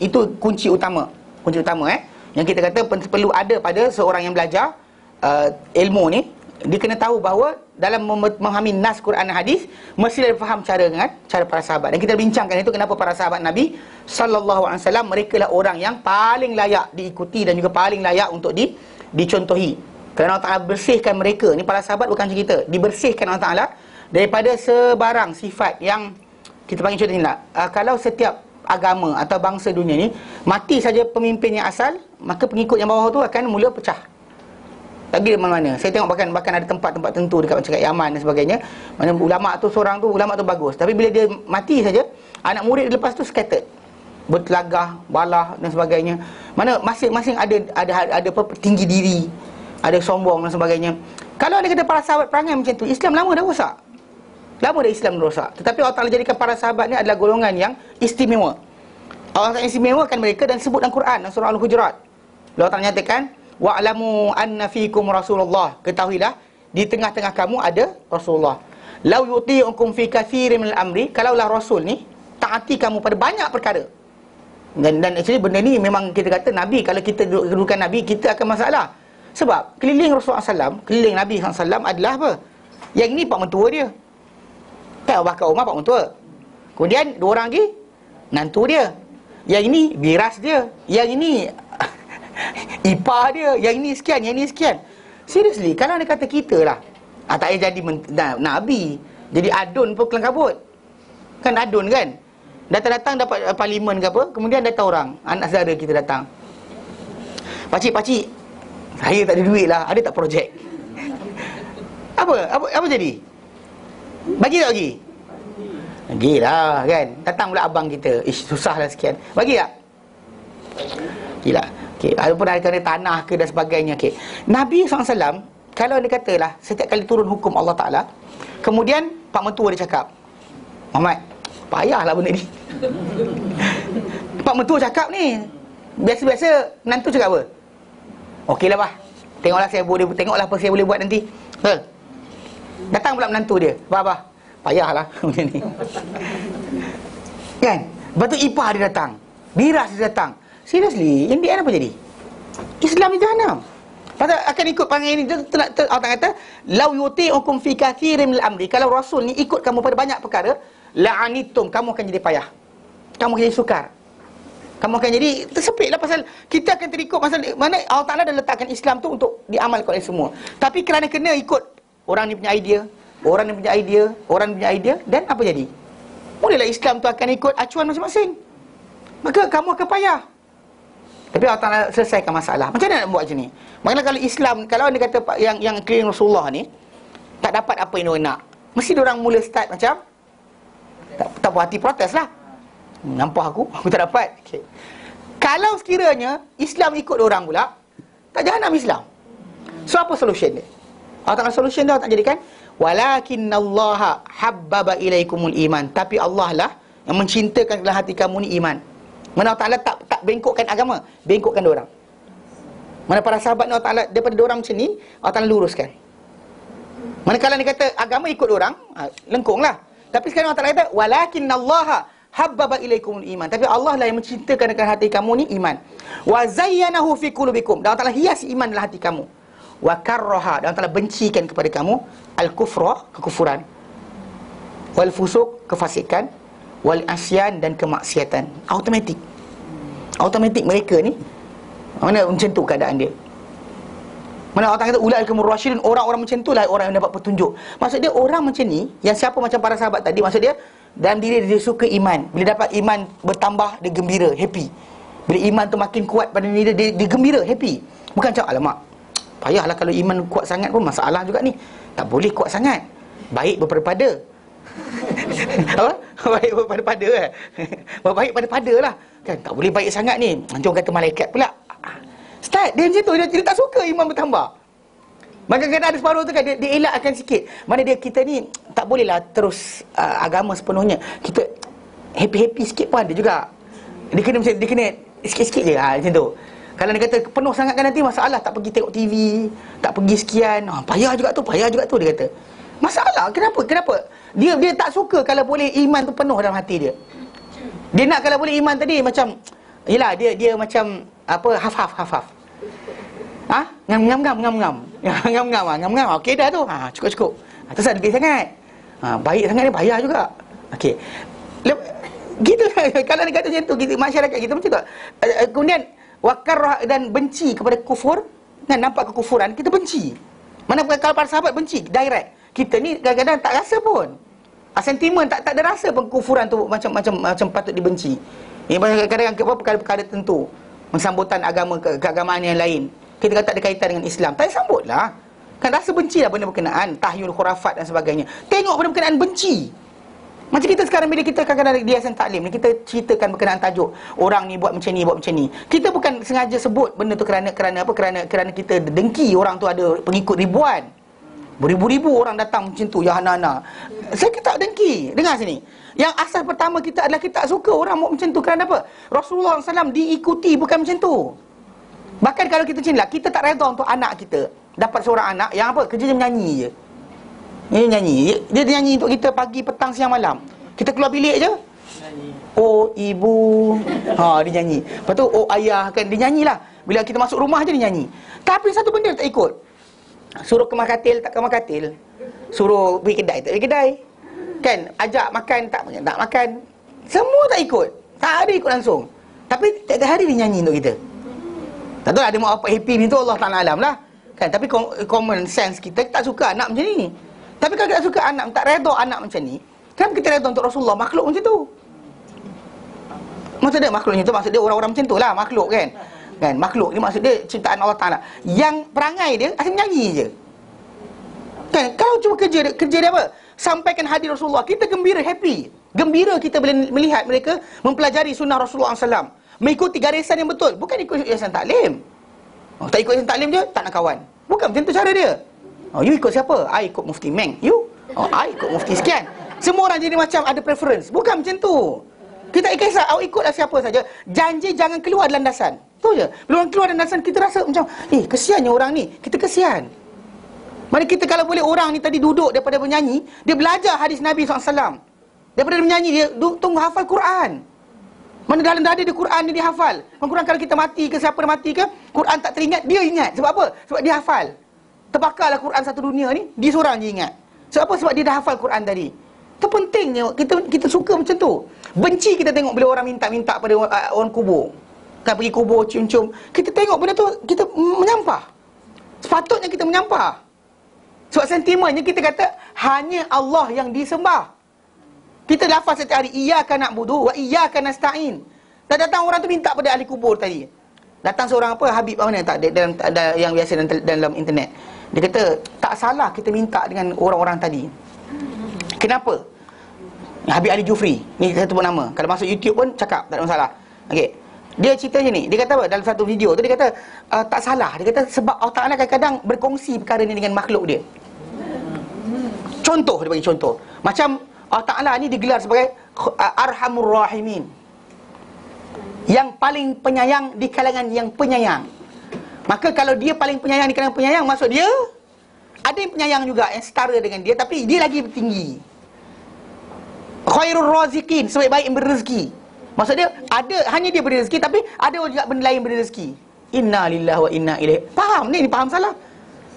Itu kunci utama. Kunci utama yang kita kata perlu ada pada seorang yang belajar ilmu ni. Dia kena tahu bahawa dalam memahami nas Quran dan hadis mesti dia faham cara para sahabat. Dan kita bincangkan itu kenapa para sahabat Nabi sallallahu alaihi wasallam mereka lah orang yang paling layak diikuti dan juga paling layak untuk dicontohi. Kerana Allah Ta'ala bersihkan mereka. Ni para sahabat bukan macam kita. Dibersihkan Allah Ta'ala daripada sebarang sifat yang kita panggil contoh ni lah. Kalau setiap agama atau bangsa dunia ni mati saja pemimpin yang asal, maka pengikut yang bawah tu akan mula pecah. Tak kira mana-mana. Saya tengok bahkan ada tempat-tempat tertentu dekat macam kat Yaman dan sebagainya, mana ulama' tu seorang tu, ulama' tu bagus, tapi bila dia mati saja, anak murid dia lepas tu scattered, bertelagah, balah dan sebagainya. Mana masing-masing ada tinggi diri, ada sombong dan sebagainya. Kalau dia kata para sahabat perangai macam tu, Islam lama dah rosak. Lama dah Islam rosak. Tetapi Allah Ta'ala jadikan para sahabat ni adalah golongan yang istimewa. Allah Ta'ala istimewakan mereka dan sebut dalam Quran, dalam surah Al-Hujurat. Allah Ta'ala nyatakan, wa'lamu anna fikum Rasulullah. Ketahuilah di tengah-tengah kamu ada Rasulullah. Lau yuti'ukum fi katsirin minal amri. Kalaulah Rasul ni taati kamu pada banyak perkara. Dan actually benda ni memang kita kata Nabi, kalau kita dudukan Nabi, kita akan masalah. Sebab keliling Rasulullah SAW, keliling Nabi SAW adalah apa? Yang ni pak mentua dia. Tak, Abu Bakar Umar pak mentua. Kemudian dua orang lagi nantu dia. Yang ini biras dia. Yang ini ipar dia. Yang ini sekian, yang ini sekian. Seriously, kalau dia kata kita lah, tak payah jadi Nabi, jadi adun pun kelang kabut. Kan adun kan? Datang-datang dapat parlimen ke apa, kemudian datang orang, anak saudara kita datang. Pakcik, saya tak ada duit lah, ada tak projek? Apa jadi? Bagi tak bagi? Bagilah kan. Datang pula abang kita, susah lah sekian. Bagi tak? Gila. Okay. Walaupun ada kena tanah ke dan sebagainya. Okay. Nabi SAW, kalau dia katalah setiap kali turun hukum Allah Ta'ala, kemudian pak mentua dia cakap, Muhammad, payahlah benda ni. Pak mentua cakap ni, biasa-biasa menantu cakap apa? Okeylah bah, tengoklah apa saya boleh buat nanti. Datang pula menantu dia, bah, payahlah benda ni. Kan? Lepas tu ipar dia datang, biras dia datang. Seriously, in the end apa jadi? Islam ni jahannam. Pasal akan ikut panggil ini. Allah kata, lau yuti'ukum fi katsirin minal amri. Kalau Rasul ni ikut kamu pada banyak perkara, la'anitum, kamu akan jadi payah, kamu akan jadi sukar, kamu akan jadi tersepit lah. Pasal kita akan terikut pasal mana Allah Ta'ala dah letakkan Islam tu untuk diamalkan oleh semua. Tapi kerana kena ikut orang ni punya idea, orang ni punya idea, orang ni punya idea, dan apa jadi? Mulalah Islam tu akan ikut acuan masing-masing, maka kamu akan payah. Tapi Allah Ta'ala selesaikan masalah. Macam mana nak buat macam ni? Maknanya kalau Islam, kalau dia kata yang keliling Rasulullah ni tak dapat apa yang dia nak, mesti dia orang mula start macam tak puas hati, protes lah. Nampak aku tak dapat. Okay. Kalau sekiranya Islam ikut orang pula, tak jahanam Islam. So apa solution dia? Allah Ta'ala solution dia, Allah tak jadikan walakinnallaha habbaba ilaikumul iman. Tapi Allah lah yang mencintakan dalam hati kamu ni iman. Mana Allah Ta'ala tak bengkokkan agama, bengkokkan diorang. Mana para sahabat Allah Ta'ala daripada diorang macam ni, Allah Ta'ala luruskan. Mana kalau dia kata agama ikut diorang, lengkunglah. Tapi sekarang Allah Ta'ala kata walakinnallaha habbaba ilaikumul iman. Tapi Allah lah yang mencintakan dekat hati kamu ni iman. Wa zayyanahu fi qulubikum. Dan Allah Ta'ala hias iman dalam hati kamu. Wa karraha, dan Allah Ta'ala bencikan kepada kamu al-kufra, kekufuran, wal fusuq, kefasikan, wal asyan, dan kemaksiatan. Automatik mereka ni mana macam tu keadaan dia. Mana Allah kata ulaika murrasyidun, orang-orang macam itulah orang yang dapat petunjuk. Maksud dia orang macam ni, yang siapa macam para sahabat tadi, maksud dia dalam diri dia suka iman. Bila dapat iman bertambah, dia gembira, happy. Bila iman tu makin kuat pada diri dia gembira, happy. Bukan macam alamak, payahlah kalau iman kuat sangat pun masalah juga ni. Tak boleh kuat sangat, baik berpada-pada. Apa? Baik berpada-pada kan? Baik pada-pada lah kan? Tak boleh baik sangat ni, nanti orang kata malaikat pula. Start dia macam tu, dia tak suka iman bertambah. Maka kadang ada separuh tu kan, dia elakkan sikit. Mana kita ni tak bolehlah terus agama sepenuhnya. Kita happy-happy sikit pun ada juga. Dia kena sikit-sikit je macam tu. Kalau dia kata penuh sangat kan nanti masalah, tak pergi tengok TV, tak pergi sekian, payah juga tu dia kata. Masalah, kenapa? Dia tak suka kalau boleh iman tu penuh dalam hati dia. Dia nak kalau boleh iman tadi macam, yelah, dia macam apa, haf-haf. Ngam-ngam. Okey dah tu. Cukup. Terus ada lebih sangat. Baik sangat ni bayar juga. Okey. Gitu kalau dia kata macam tu, kita masyarakat kita macam tu. Kemudian wakarah dan benci kepada kufur, kan, nampak kekufuran kita benci. Mana kalau para sahabat benci direct. Kita ni kadang-kadang tak rasa pun. Sentimen tak ada rasa pun kekufuran tu macam patut dibenci. Ini kadang-kadang perkara-perkara tertentu, mensambutan agama keagamaan yang lain, kita kata tak ada kaitan dengan Islam, tak sambutlah. Kan rasa bencilah benda berkenaan tahyul khurafat dan sebagainya. Tengok benda berkenaan benci. Macam kita sekarang bila kita kadang-kadang di Yayasan Taklim ni, kita ceritakan berkenaan tajuk orang ni buat macam ni. Kita bukan sengaja sebut benda tu kerana kita dengki orang tu ada pengikut ribuan. Beribu-ribu orang datang macam tu, ya hana-hana. Saya tak dengki. Dengar sini. Yang asas pertama kita adalah kita tak suka orang buat macam tu. Kerana apa? Rasulullah SAW diikuti bukan macam tu. Bahkan kalau kita macam ni lah, kita tak reda untuk anak kita dapat seorang anak yang apa? Kerjanya menyanyi je. Dia nyanyi. Dia nyanyi untuk kita pagi, petang, siang, malam. Kita keluar bilik je, oh ibu, dia nyanyi. Lepas tu oh ayah, kan, dia nyanyilah. Bila kita masuk rumah je dia nyanyi. Tapi satu benda dia tak ikut. Suruh kemah katil, tak kemah katil. Suruh pergi kedai, tak pergi kedai. Kan, ajak makan, tak makan. Semua tak ikut. Tak ada ikut langsung. Tapi tiap hari dia nyanyi untuk kita. Tak tahu ada mak apa happy ni tu, Allah Ta'ala alam lah. Kan, tapi common sense kita tak suka anak macam ni. Tapi kalau kita suka anak, tak redha anak macam ni, kan kita redha untuk Rasulullah, makhluk macam tu. Maksud dia makhluknya tu, maksud dia orang-orang macam tu lah, makhluk kan. Kan, makhluk ni maksud dia ciptaan Allah Ta'ala. Yang perangai dia asyik nyanyi je. Kan, kalau cuma kerja dia apa? Sampaikan hadis Rasulullah, kita gembira, happy. Gembira kita boleh melihat mereka mempelajari sunnah Rasulullah SAW, mengikuti garisan yang betul. Bukan ikut Yayasan Taklim. Tak ikut Yayasan Taklim je, tak nak kawan. Bukan macam tu cara dia. You ikut siapa? I ikut Mufti Meng. You? I ikut Mufti sekian. Semua orang jadi macam ada preference. Bukan macam tu. Kita kisah, awak ikutlah siapa saja. Janji jangan keluar dalam landasan. Tu je. Bila orang keluar dalam landasan, kita rasa macam, kesiannya orang ni. Kita kesian. Mana kita kalau boleh orang ni tadi duduk daripada menyanyi, dia belajar hadis Nabi SAW. Daripada dia menyanyi, dia tunggu hafal Quran. Mana dalam dada dia Quran ni dia hafal. Quran kalau kita mati ke, siapa dah mati ke, Quran tak teringat, dia ingat. Sebab apa? Sebab dia hafal. Terbakarlah Quran satu dunia ni, dia seorang je ingat. Sebab apa? Sebab dia dah hafal Quran tadi. Itu pentingnya kita suka macam tu. Benci kita tengok bila orang minta-minta pada orang kubur. Kan pergi kubur cium-cium. Kita tengok benda tu, kita menyampah. Sepatutnya kita menyampah. Sebab sentimennya kita kata hanya Allah yang disembah. Kita lafaz setiap hari, iyyaka na'budu wa iyyaka nasta'in. Dan datang orang tu minta pada ahli kubur tadi. Datang seorang apa, Habib mana tak dalam yang biasa dalam internet. Dia kata tak salah kita minta dengan orang-orang tadi. Kenapa? Habib Ali Jufri, ni saya sebut nama. Kalau masuk YouTube pun cakap, tak ada masalah. Okey. Dia cerita macam ni. Dia kata apa? Dalam satu video tu dia kata tak salah. Dia kata sebab Allah Ta'ala kadang-kadang berkongsi perkara ni dengan makhluk dia. Contoh, dia bagi contoh. Macam Allah Ta'ala ni digelar sebagai Arhamur Rahimin, yang paling penyayang di kalangan yang penyayang. Maka kalau dia paling penyayang di kalangan penyayang, maksud dia ada yang penyayang juga yang setara dengan dia, tapi dia lagi tinggi. Khairul Raziqin, sebaik-baik yang berrezeki. Maksud dia ada hanya dia beri rezeki, tapi ada juga benda lain beri rezeki. Inna lillahi wa inna ilaihi. Faham ni faham salah.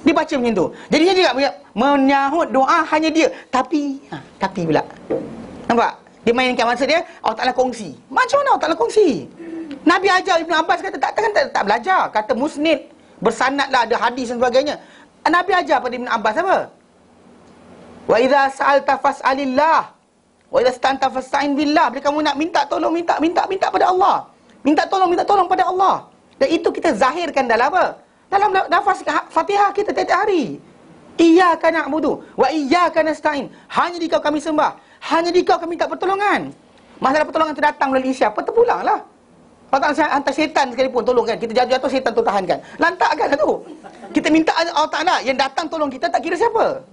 Dia baca macam tu. Jadi dia juga menyahut doa hanya dia, tapi pula. Nampak? Dia mainkan, maksud dia Allah Ta'ala kongsi. Macam mana Allah Ta'ala kongsi? Nabi ajar, Ibn Abbas kata tak belajar. Kata musnid, bersanadlah, ada hadis dan sebagainya. Nabi ajar pada Ibn Abbas apa? Wa idza sa'alta fas'alillah wa idza sta'anta fasta'in billah. Bila kamu nak minta tolong, minta pada Allah. Minta tolong pada Allah. Dan itu kita zahirkan dalam apa? Dalam lafaz Fatihah kita tiap hari. Iyyaka na'budu wa iyyaka nasta'in. Hanya di Kau kami sembah, hanya di Kau kami minta pertolongan. Masalah pertolongan itu datang melalui siapa, terpulanglah. Kalau tak hantar syaitan sekalipun tolong kan. Kita jatuh syaitan tu tahankan. Lantakkan tu. Kita minta Allah Ta'ala yang datang tolong kita, tak kira siapa.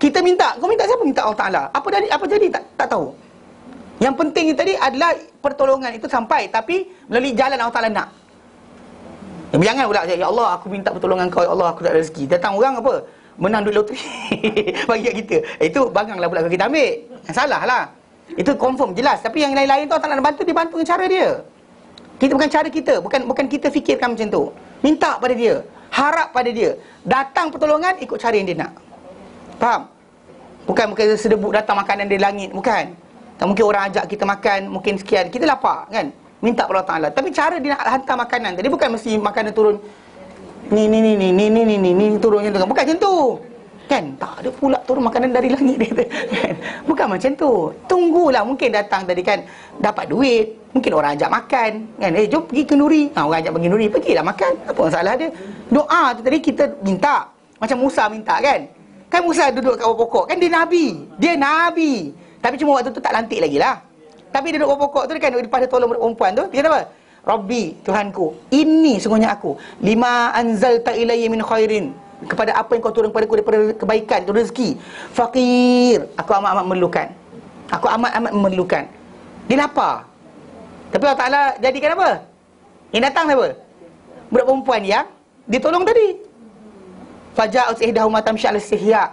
Kita minta, kau minta siapa? Minta Allah Ta'ala. Apa jadi tak tahu. Yang penting tadi adalah pertolongan itu sampai, tapi melalui jalan Allah Ta'ala nak. Jangan pula, ya Allah aku minta pertolongan Kau, ya Allah aku tak ada rezeki. Datang orang apa? Menang duit loteri bagi kat kita. Itu banganglah pula kita ambil. Salah lah. Itu confirm, jelas. Tapi yang lain-lain tu Allah Ta'ala nak bantu, dia bantu dengan cara dia. Kita bukan cara kita, bukan kita fikirkan macam tu. Minta pada dia, harap pada dia. Datang pertolongan, ikut cara yang dia nak. Faham? Bukan sedebuk datang makanan dari langit, bukan. Tak mungkin orang ajak kita makan, mungkin sekian, kita lapar kan, minta pada Allah Ta'ala. Tapi cara dia nak hantar makanan tadi bukan mesti makanan turun ni turun macam tu kan. Bukan macam tu kan, tak ada pula turun makanan dari langit dia kata, kan? Bukan macam tu. Tunggulah, mungkin datang tadi kan, dapat duit, mungkin orang ajak makan kan, jom pergi kenduri, orang ajak pergi kenduri, pergilah makan, apa masalah dia. Doa tu tadi kita minta, macam Musa minta kan Musa duduk kat bawah pokok, kan dia Nabi, tapi cuma waktu tu tak lantik lagi lah. Tapi dia duduk bawah pokok tu, dia kan lepas dia tolong perempuan tu, dia kata apa? Rabbi, Tuhanku, ini sungguhnya aku, lima anzalta ilayya min khairin, kepada apa yang kau turun kepadaku daripada kebaikan, itu rezeki. Fakir, aku amat-amat memerlukan. Aku amat-amat memerlukan. Dia lapar. Tapi Allah Ta'ala jadikan apa? Yang datang siapa? Budak perempuan yang ditolong tadi. Faja'at ihdahuma tamshi 'ala istihya.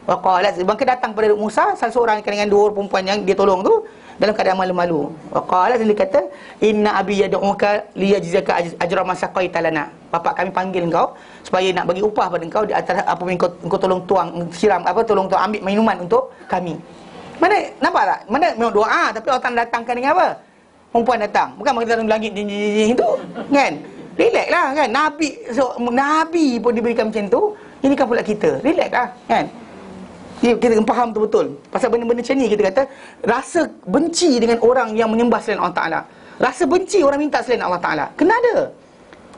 Wa qalat, maka datang pada Musa salah seorang dengan dua perempuan yang dia tolong tu dalam keadaan malu-malu. Wa qalat, dia kata, inna abi yad'uka liyajzaka ajra ma saqaita lana. Bapa kami panggil engkau supaya nak bagi upah pada engkau di atas apa yang engkau tolong tuang, siram tolong tuang ambil minuman untuk kami. Mana nampak tak? Mana memang doa, tapi Allah Ta'ala datangkan dengan apa? Perempuan datang. Bukan bagi dalam langit itu, kan? Relax lah kan. Nabi pun diberikan macam tu. Ini kan pula kita. Relax lah kan. Kita faham tu betul. Pasal benda-benda macam ni kita kata, rasa benci dengan orang yang menyembah selain Allah Ta'ala. Rasa benci orang minta selain Allah Ta'ala. Kena ada.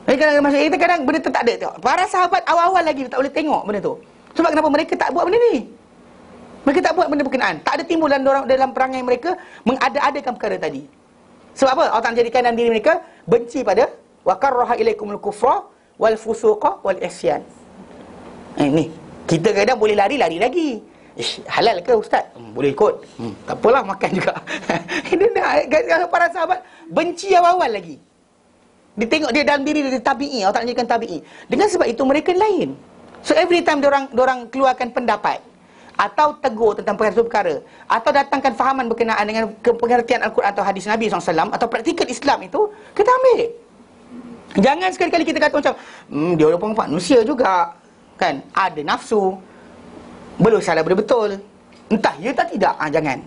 Kita kadang benda tu tak ada. Para sahabat awal-awal lagi tak boleh tengok benda tu. Sebab kenapa mereka tak buat benda ni? Mereka tak buat benda berkenaan. Tak ada timbul dalam perangai mereka mengada-adakan perkara tadi. Sebab apa? Allah Ta'ala jadikan dalam diri mereka benci pada wa karraha ilaikumul kufra wal fusuqa wal isyan. Ni kita kadang boleh lari lagi. Halal ke ustaz? Boleh ikut. Tak apalah, makan juga. Dia para sahabat benci awal-awal lagi. Dia tengok dia dalam diri dia tabi'i, Allah Ta'ala jadikan tabi'i. Dengan sebab itu mereka lain. So every time diorang keluarkan pendapat atau tegur tentang perkara-perkara, atau datangkan fahaman berkenaan dengan pengertian Al-Quran atau hadis Nabi SAW, atau praktikal Islam itu, kita ambil. Jangan sekali-kali kita kata macam dia orang perempuan manusia juga kan, ada nafsu, belum salah betul-betul, entah ya tak tidak. Jangan.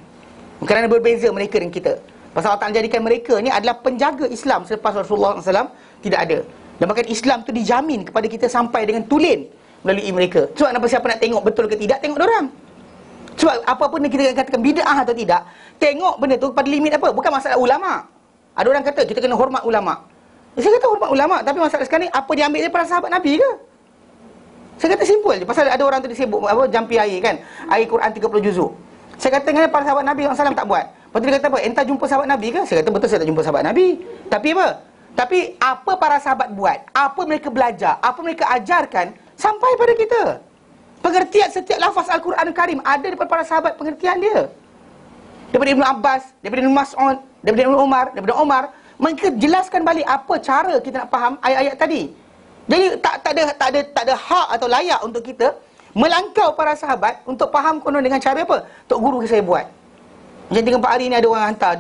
Kerana berbeza mereka dengan kita. Pasal Allah Ta'ala jadikan mereka ni adalah penjaga Islam selepas Rasulullah SAW tidak ada. Dan bahkan Islam tu dijamin kepada kita sampai dengan tulen melalui mereka. Sebab kenapa siapa nak tengok betul ke tidak, tengok dorang. Sebab apa pun kita katakan bid'ah atau tidak, tengok benda tu pada limit apa. Bukan masalah ulama. Ada orang kata kita kena hormat ulama. Saya kata hormat ulama, tapi masalah sekarang ni apa diambil dari para sahabat Nabi ke? Saya kata simple je. Pasal ada orang tu disebut jampi air kan, air Quran 30 juzuk. Saya kata dengan para sahabat Nabi SAW tak buat. Lepas tu dia kata apa? Entah jumpa sahabat Nabi ke? Saya kata betul, saya tak jumpa sahabat Nabi. Tapi apa? Tapi apa para sahabat buat, apa mereka belajar, apa mereka ajarkan, sampai pada kita. Pengertian setiap lafaz Al-Quran Karim ada daripada para sahabat, pengertian dia. Daripada Ibn Abbas, daripada Ibn Mas'ud, daripada Ibn Umar, daripada Umar, mereka jelaskan balik apa cara kita nak faham ayat-ayat tadi. Jadi tak ada hak atau layak untuk kita melangkau para sahabat untuk faham konon dengan cara apa tok guru saya buat. Macam 3-4 hari ni ada orang hantar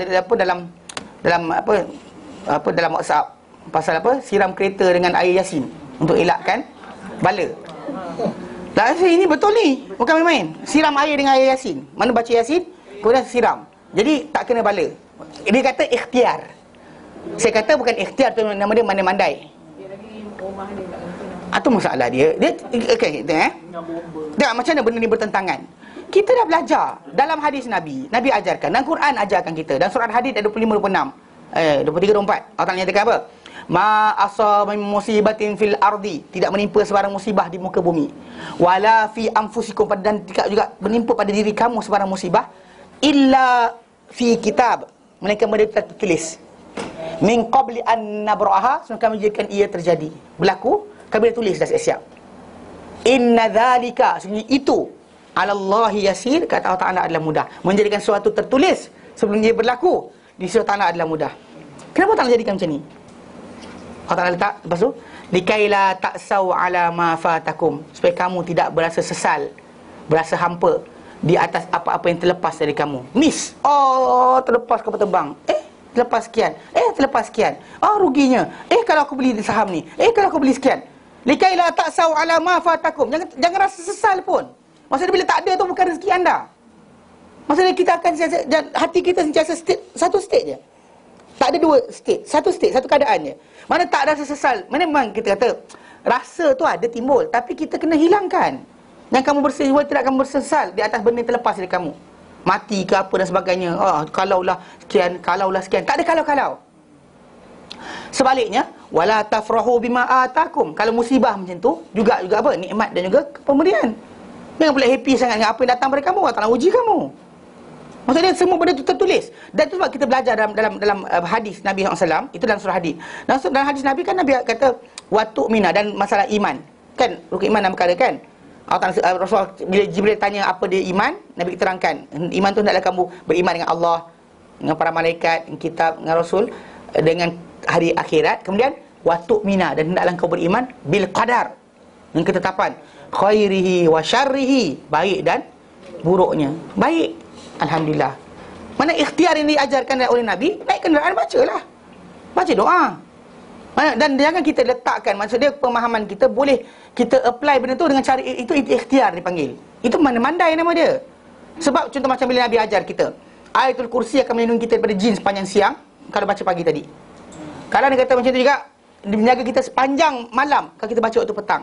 dalam WhatsApp pasal apa, siram kereta dengan air Yasin untuk elakkan bala. Lah ini betul ni, bukan main-main. Siram air dengan air Yasin. Mana baca Yasin, kemudian siram. Jadi tak kena bala. Dia kata ikhtiar. Saya kata bukan ikhtiar tu, nama dia mandai-mandai. Dia lagi rumah dia tak kena. Itu masalah dia. Okey, tengok macam mana benda ni bertentangan. Kita dah belajar dalam hadis Nabi ajarkan, dan Quran ajarkan kita. Dan surah Hadid 25-26, 23-24, Allah Ta'ala nyatakan apa? Ma asaba min musibatin fil ardi, tidak menimpa sebarang musibah di muka bumi. Wala fi anfusikum, dan tidak juga menimpa pada diri kamu sebarang musibah, illa fi kitab, melainkan benda tertulis. Min qabli an nabraha, sebelum kami jadikan ia terjadi, berlaku, kami dah tulis dah siap-siap. Inna dhalika, sebenarnya itu, alallahi yasir, kata Allah Ta'ala adalah mudah. Menjadikan sesuatu tertulis sebelum dia berlaku, di sisi Allah Ta'ala adalah mudah. Kenapa Allah Ta'ala jadikan macam ni? Allah Ta'ala letak lepas tu, likaila ta'sau ala ma fatakum, supaya kamu tidak berasa sesal, berasa hampa di atas apa-apa yang terlepas dari kamu. Miss. Oh, terlepas kapal terbang. Terlepas sekian. Terlepas sekian. Ruginya. Kalau aku beli saham ni. Kalau aku beli sekian. Likai la ta'sau ala ma fatakum. Jangan rasa sesal pun. Maksudnya bila tak ada tu bukan rezeki anda. Maksudnya kita akan hati kita sentiasa satu state je. Tak ada dua state. Satu state, satu keadaan je. Mana tak rasa sesal. Mana memang kita kata rasa tu ada timbul, tapi kita kena hilangkan. Yang kamu bersedia tidak akan bersesal di atas benda yang terlepas dari kamu. Mati ke apa dan sebagainya. Kalaulah sekian. Tak ada kalau-kalau. Sebaliknya, wala tafrahu bima atakum. Kalau musibah macam tu, juga apa? Nikmat dan juga pemberian. Jangan pula happy sangat dengan apa yang datang pada kamu. Allah Ta'ala uji kamu. Maksudnya semua benda itu tertulis. Dan itu sebab kita belajar dalam hadis Nabi SAW. Itu dalam surah hadis. Dalam hadis Nabi kan Nabi kata watu mina dan masalah iman. Kan rukun iman dan perkara kan. Rasulullah bila Jibril tanya apa dia iman, Nabi terangkan iman tu hendaklah kamu beriman dengan Allah, dengan para malaikat, dengan kitab, dengan Rasul, dengan hari akhirat. Kemudian watu mina dan hendaklah kau beriman bil qadar, dengan ketetapan khairihi wa syarrihi, baik dan buruknya. Baik, alhamdulillah. Mana ikhtiar yang diajarkan oleh Nabi, naik kenderaan bacalah. Baca doa. Dan jangan kita letakkan, maksudnya pemahaman kita boleh kita apply benda tu dengan cara itu ikhtiar dipanggil. Itu mandai nama dia. Sebab contoh macam bila Nabi ajar kita, Ayatul Kursi akan melindungi kita daripada jin sepanjang siang kalau baca pagi tadi. Kalau dia kata macam tu juga, dia menjaga kita sepanjang malam kalau kita baca waktu petang.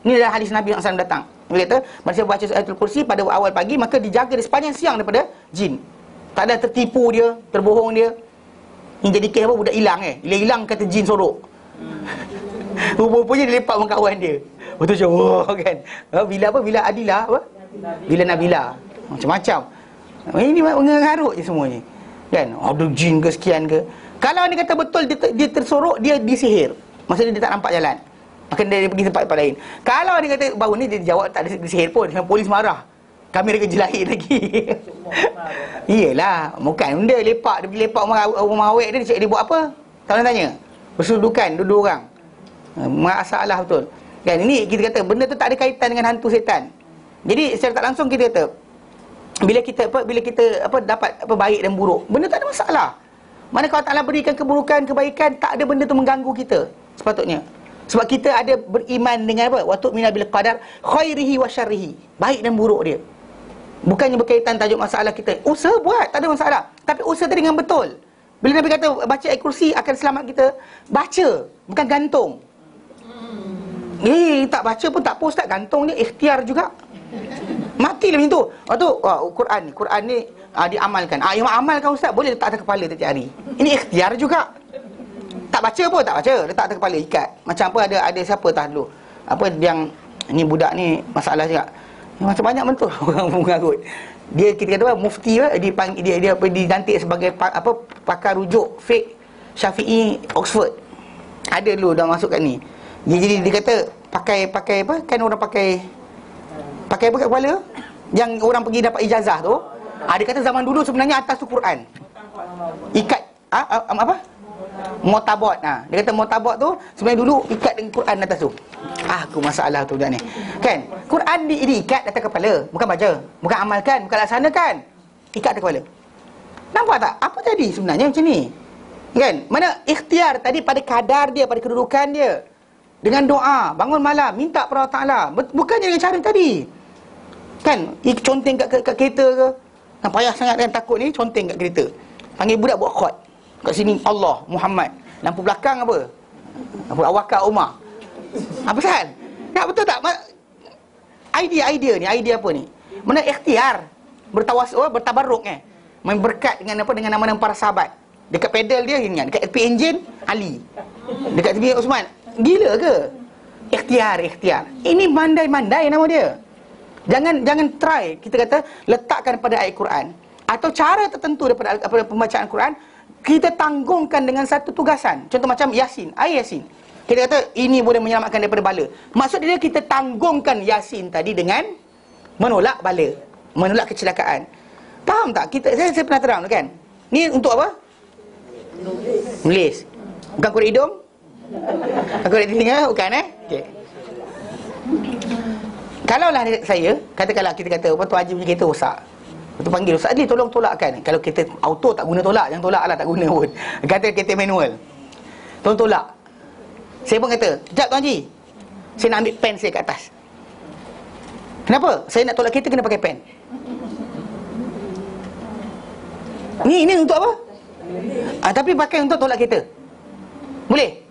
Ini adalah hadis Nabi yang SAW datang. Dia kata, manusia baca Ayatul Kursi pada awal pagi, maka dijaga di sepanjang siang daripada jin. Tak ada tertipu dia, terbohong dia. Ini jadi kes apa, budak hilang hilang kata jin sorok. Rupa-rupanya dia lepak dengan kawan dia. Betul macam, kan. Bila Adilah apa? Bila Nabila. Macam-macam. Ini mengarut je semuanya. Kan? Ada jin ke sekian ke. Kalau dia kata betul dia tersorok, dia disihir. Maksudnya dia tak nampak jalan. Maka dia pergi tempat lain. Kalau dia kata baru ni dia jawab tak ada disihir pun, dengan polis marah. Kami ada kerja lain lagi. Iyalah, bukan dia lepak, dia pergi lepak rumah awek dia buat apa? Tak nak tanya. Bersedudukan dua orang. Masalah betul. Kan ini kita kata benda tu tak ada kaitan dengan hantu setan. Jadi secara tak langsung kita kata bila kita dapat baik dan buruk, benda tak ada masalah. Mana kalau Allah berikan keburukan, kebaikan, tak ada benda tu mengganggu kita sepatutnya. Sebab kita ada beriman dengan apa? Wa tu'mina bil qadar khairihi wa syarrihi. Baik dan buruk dia. Bukannya berkaitan tajuk masalah kita. Usaha buat, tak ada masalah. Tapi usaha tadi dengan betul. Bila Nabi kata baca ayat kursi akan selamat kita, baca, bukan gantung. Tak baca pun tak apa ustaz, gantung ni ikhtiar juga. Matilah macam tu. Quran ni diamalkan. Yang amalkan ustaz boleh letak atas kepala setiap hari. Ini ikhtiar juga. Tak baca pun tak baca, letak atas kepala ikat. Macam apa ada siapa tah dulu. Apa yang ni budak ni masalah juga. Macam banyak betul orang mengarut. Dia kita kata apa mufti dia dilantik sebagai pakar rujuk fiqh Syafi'i Oxford. Ada dulu dah masuk kat ni. Jadi dia kata pakai apa? Kan orang pakai apa kat kepala? Yang orang pergi dapat ijazah tu. Dia kata zaman dulu sebenarnya atas tu Quran. Ikat apa? Motabot. Dia kata motabot tu sebenarnya dulu ikat dengan Quran atas tu. Aku masalah tu dah ni. Kan? Quran diikat atas kepala, bukan baca, bukan amalkan, bukan laksanakan. Ikat atas kepala. Nampak tak? Apa jadi sebenarnya macam ni? Kan? Mana ikhtiar tadi pada kadar dia, pada kedudukan dia. Dengan doa, bangun malam, minta pada Allah Ta'ala. Bukannya dengan cara tadi. Kan? Conteng kat kereta ke? Yang payah sangat kan takut ni, conteng kat kereta. Panggil budak buat khot. Kat sini Allah, Muhammad. Lampu belakang apa? Lampu awakar Umar. Apa pasal? Tak betul tak? Idea ni, idea apa ni? Mana ikhtiar bertabarruk main berkat dengan apa, dengan nama-nama para sahabat. Dekat pedal dia ingat, dekat tepi enjin Ali. Dekat tepi Osman. Gila ke? Ikhtiar. Ini mandai-mandai nama dia. Jangan try kita kata letakkan pada ayat Quran atau cara tertentu daripada pembacaan Quran, kita tanggungkan dengan satu tugasan. Contoh macam Yasin, ayat Yasin. Kita kata ini boleh menyelamatkan daripada bala. Maksud dia kita tanggungkan Yasin tadi dengan menolak bala, menolak kecelakaan. Faham tak? Saya pernah terang kan. Ni untuk apa? Menulis. Bukan korek hidung? Bukan korek telinga? Bukan okey. Kalaulah saya, katakanlah kita kata Tuan Haji punya kereta rosak, kita panggil Ustaz Adli tolong tolakkan. Kalau kita auto tak guna tolak, yang tolak lah tak guna pun. Kata kereta manual, tolong tolak. Saya pun kata, sekejap Tuan Haji, saya nak ambil pen saya kat atas. Kenapa? Saya nak tolak kereta kena pakai pen. Ni untuk apa? Tapi pakai untuk tolak kereta. Boleh?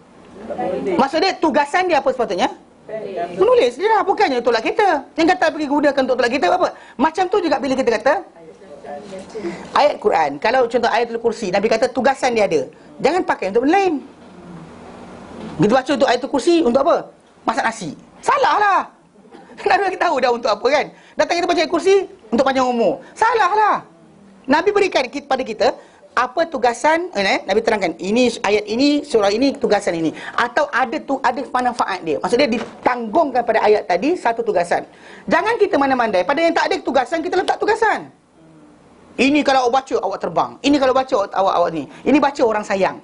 Maksud dia tugasan dia apa sepatutnya? Menulis dia lah, bukannya tolak kereta. Yang kata pergi gunakan untuk tolak kereta apa? Macam tu juga bila kita kata ayat Quran. Kalau contoh ayatul kursi, Nabi kata tugasan dia ada, jangan pakai untuk benda lain. Kita baca untuk ayatul kursi untuk apa? Masak nasi. Salah lah. Nabi kita tahu dah untuk apa kan. Datang kita baca ayat kursi untuk panjang umur. Salah lah. Nabi berikan pada kita apa tugasan, Nabi terangkan ini ayat ini, surah ini, tugasan ini, atau ada manfaat dia. Maksudnya ditanggungkan pada ayat tadi satu tugasan. Jangan kita mana-mandai pada yang tak ada tugasan, kita letak tugasan. Ini kalau awak baca awak terbang. Ini kalau baca awak ni. Ini baca orang sayang.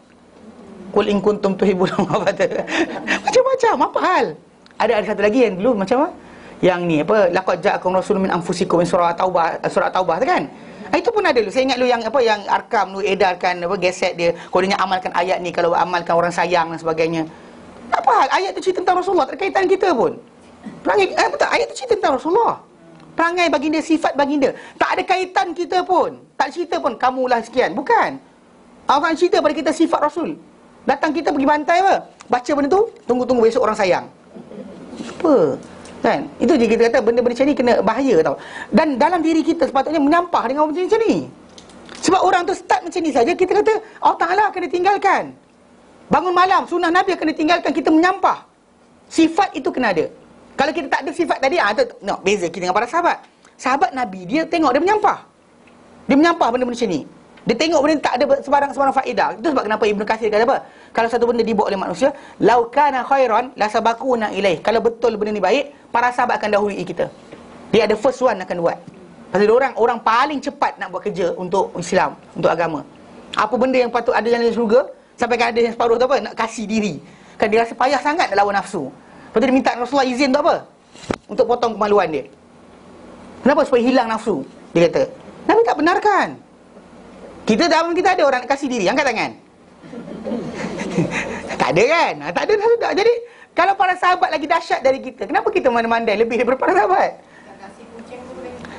Qul in kuntum tuhibbuna macam-macam apa hal. Ada satu lagi yang dulu macam apa? Yang ni apa? Laqad ja'akum rasulun min anfusikum, surah Taubah tu kan? Itu pun ada dulu. Saya ingat dulu yang apa, yang Arkam dulu edarkan apa, geset dia, kononnya amalkan ayat ni kalau amalkan orang sayang dan sebagainya. Apa hal? Ayat tu cerita tentang Rasulullah, tak ada kaitan kita pun. Perangai betul, ayat tu cerita tentang Rasulullah. Perangai baginda, sifat baginda, tak ada kaitan kita pun. Tak cerita pun kamulah sekian, bukan. Orang cerita pada kita sifat Rasul. Datang kita pergi bantai apa? Baca benda tu, tunggu-tunggu besok orang sayang. Apa? Kan? Itu je kita kata benda-benda macam ni kena bahaya tau. Dan dalam diri kita sepatutnya menyampah dengan benda macam ni. Sebab orang tu start macam ni saja, kita kata Allah Ta'ala kena tinggalkan. Bangun malam, sunnah Nabi kena tinggalkan, kita menyampah. Sifat itu kena ada. Kalau kita tak ada sifat tadi, no, beza kita dengan para sahabat. Sahabat Nabi, dia tengok dia menyampah. Dia menyampah benda-benda macam ni. Dia tengok benda tak ada sebarang faedah. Itu sebab kenapa Ibnu Katsir kata apa? Kalau satu benda dibuat oleh manusia, lau kana khairan la sabaquna ilaih. Kalau betul benda ni baik, para sahabat akan dahului kita. Dia ada first one akan buat. Pasal orang paling cepat nak buat kerja untuk Islam, untuk agama. Apa benda yang patut ada dalam syurga, sampai kan ada yang separuh tu apa? Nak kasih diri. Kan dia rasa payah sangat nak lawan nafsu. Lepas tu dia minta Rasulullah izin untuk apa? Untuk potong kemaluan dia. Kenapa? Supaya hilang nafsu. Dia kata, Nabi tak benarkan. Kita dalam kita ada orang nak kasih diri, angkat tangan. Tak ada kan? Tak ada dah. Jadi kalau para sahabat lagi dahsyat dari kita, kenapa kita mana-mandai lebih daripada para sahabat?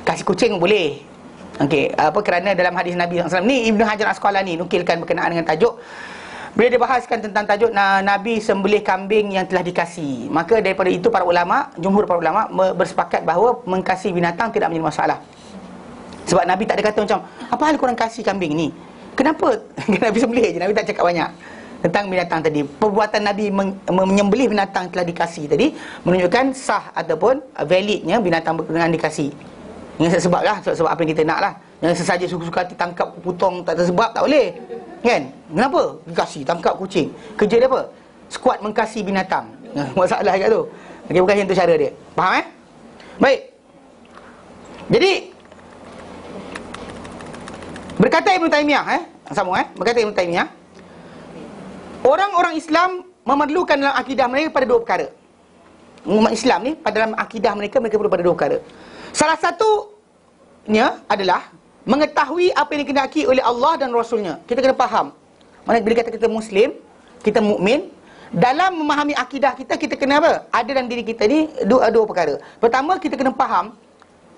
Kasih kucing boleh. Okey, apa kerana dalam hadis Nabi SAW ni, Ibnu Hajar Asqalani nukilkan berkenaan dengan tajuk. Bila dia bahaskan tentang tajuk Nabi sembelih kambing yang telah dikasih, maka daripada itu para ulama, jumhur para ulama bersepakat bahawa mengkasih binatang tidak menjadi masalah. Sebab Nabi tak ada kata macam, apa hal korang kasih kambing ni? Kenapa? Nabi sembelih je, Nabi tak cakap banyak tentang binatang tadi. Perbuatan Nabi menyembelih binatang telah dikasih tadi menunjukkan sah ataupun validnya binatang dengan dikasih. Dengan sebab lah, sebab apa yang kita nak lah. Jangan sesaja suka-suka hati tangkap potong tak ada sebab, tak boleh. Kan? Kenapa? Dikasih, tangkap kucing. Kerja dia apa? Skuad mengkasih binatang. Masalah kat tu. Okay, bukan yang tu cara dia. Faham Baik. Jadi berkata Ibn Taymiyah, sambung berkata Ibn Taymiyah, orang-orang Islam memerlukan dalam akidah mereka pada dua perkara. Umat Islam ni pada dalam akidah mereka perlu pada dua perkara. Salah satunya adalah mengetahui apa yang dikehendaki oleh Allah dan Rasulnya. Kita kena faham. Maksudnya bila kata kita Muslim, kita mukmin, dalam memahami akidah kita, kita kena apa? Ada dalam diri kita ni dua perkara. Pertama, kita kena faham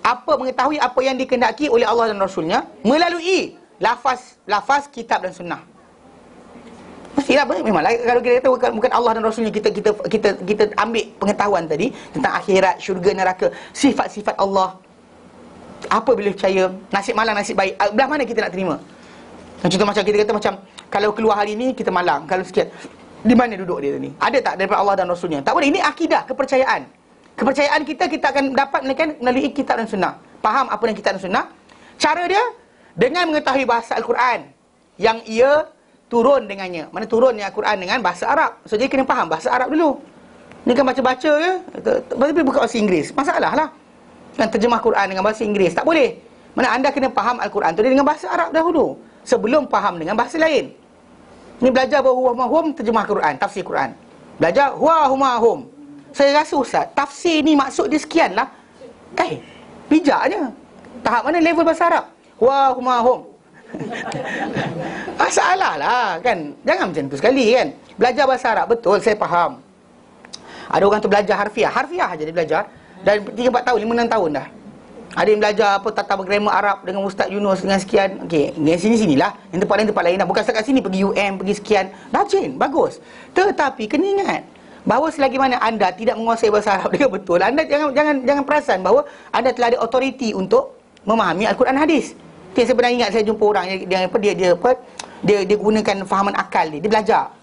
mengetahui apa yang dikehendaki oleh Allah dan Rasulnya melalui lafaz kitab dan sunnah. Mestilah memanglah kalau kita kata bukan Allah dan Rasulnya, kita ambil pengetahuan tadi tentang akhirat, syurga, neraka, sifat-sifat Allah. Apa boleh percaya, nasib malang, nasib baik, belah mana kita nak terima? Contoh macam kita kata macam kalau keluar hari ni kita malang, kalau sekian, di mana duduk dia ni? Ada tak daripada Allah dan Rasulnya? Tak boleh. Ini akidah, kepercayaan. Kepercayaan kita akan dapat melalui kitab dan sunnah. Faham apa yang kitab dan sunnah. Cara dia dengan mengetahui bahasa Al-Quran yang ia turun dengannya. Mana turunnya Al-Quran dengan bahasa Arab. So dia kena faham bahasa Arab dulu. Ni kan baca-baca je, tapi buka bahasa Inggeris, masalah lah. Kan terjemah Quran dengan bahasa Inggeris, tak boleh. Mana anda kena faham Al-Quran tu dengan bahasa Arab dahulu, sebelum faham dengan bahasa lain. Ni belajar huwa huma hum, terjemah Quran, tafsir Quran. Belajar huwa huma hum. Saya rasa ustaz, tafsir ni maksud dia sekian lah. Bijaknya. Tahap mana level bahasa Arab? Wa huma hum. Salah lah kan. Jangan macam tu sekali kan. Belajar bahasa Arab, betul, saya faham. Ada orang tu belajar harfiah aja dia belajar. Dan 3-4 tahun, 5-6 tahun dah. Ada yang belajar apa tata grammar Arab dengan Ustaz Yunus dengan sekian. Okey, sini-sinilah. Yang tempat lain dah. Bukan setakat sini, pergi UM, pergi sekian. Rajin, bagus. Tetapi kena ingat bahawa selagi mana anda tidak menguasai bahasa Arab dengan betul, anda jangan perasan bahawa anda telah ada autoriti untuk memahami Al-Quran hadis. Saya pernah ingat saya jumpa orang dia gunakan fahaman akal dia. Dia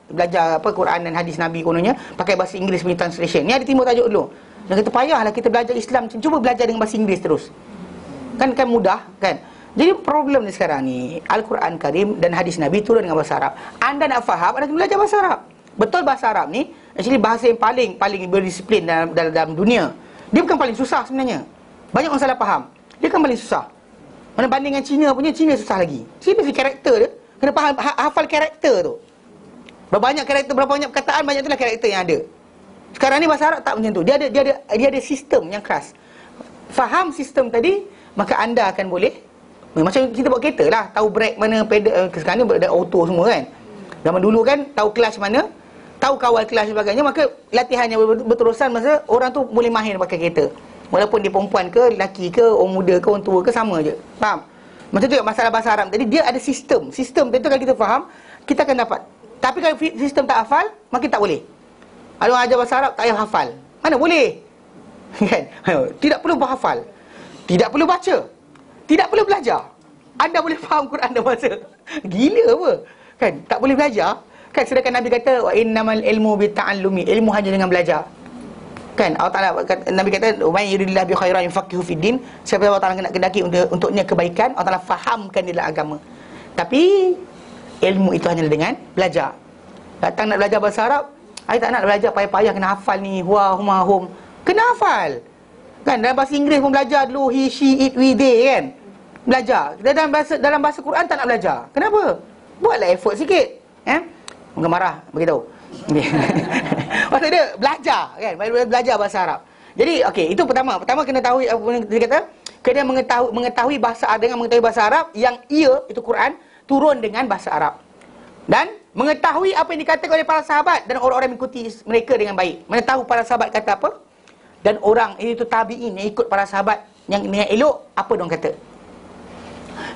belajar Quran dan hadis Nabi kononnya pakai bahasa Inggeris punya translation. Ni ada timbul tajuk dulu. Dia kata payahlah kita belajar Islam, cuba belajar dengan bahasa Inggeris terus. Kan mudah kan. Jadi problem ni sekarang ni, Al-Quran Karim dan hadis Nabi turun dengan bahasa Arab. Anda nak faham, anda kena belajar bahasa Arab. Betul, bahasa Arab ni actually bahasa yang paling berdisiplin dalam dunia. Dia bukan paling susah sebenarnya. Banyak orang salah faham. Dia kan paling susah. Mana bandingkan Cina punya, Cina susah lagi. Cina mesti karakter dia. Kena faham, hafal karakter tu. Berapa banyak perkataan, banyak itulah karakter yang ada. Sekarang ni bahasa Arab tak macam tu. Dia ada sistem yang keras. Faham sistem tadi, maka anda akan boleh. Macam kita bawa kereta lah, tahu brake mana, pedal. Sekarang ni ada auto semua kan. Zaman dulu kan, tahu kelas mana, tahu kawal kelas dan sebagainya. Maka latihannya berterusan, masa orang tu boleh mahir pakai kereta. Walaupun dia perempuan ke, lelaki ke, orang muda ke, orang tua ke, sama je. Faham? Macam tu masalah bahasa Arab tadi, dia ada sistem. Sistem tu kalau kita faham, kita akan dapat. Tapi kalau sistem tak hafal, maka tak boleh. Ada orang ajar bahasa Arab, tak payah hafal. Mana boleh? Kan? Tidak perlu berhafal, tidak perlu baca, tidak perlu belajar. Anda boleh faham Quran dan bahasa. Gila apa? Kan? Tak boleh belajar. Kan sedangkan Nabi kata, wa innamal ilmu bita'allumi. Ilmu hanya dengan belajar. Kan Allah Taala, Nabi kata, "May yuridillahu bi khairan yufaqihu fid din." Siapa Allah Taala nak kendaki untuknya kebaikan, Allah Taala fahamkan dia dalam agama. Tapi ilmu itu hanya dengan belajar. Datang nak belajar bahasa Arab, saya tak nak belajar payah-payah kena hafal ni, huwa huma hum. Kena hafal. Kan dalam bahasa Inggeris pun belajar dulu, he, she, it, we, they kan. Belajar. Dalam bahasa Quran tak nak belajar. Kenapa? Buatlah effort sikit. Muka marah beritahu. Maksud dia belajar kan, belajar bahasa Arab. Jadi okey, itu pertama kena tahu apa yang dia kata, kena mengetahui bahasa Arab. Dengan mengetahui bahasa Arab yang itu Quran turun dengan bahasa Arab. Dan mengetahui apa yang dikatakan oleh para sahabat dan orang-orang yang mengikuti mereka dengan baik. Mana tahu para sahabat kata apa, dan orang itu tabi'in yang ikut para sahabat yang dengan elok apa diorang kata.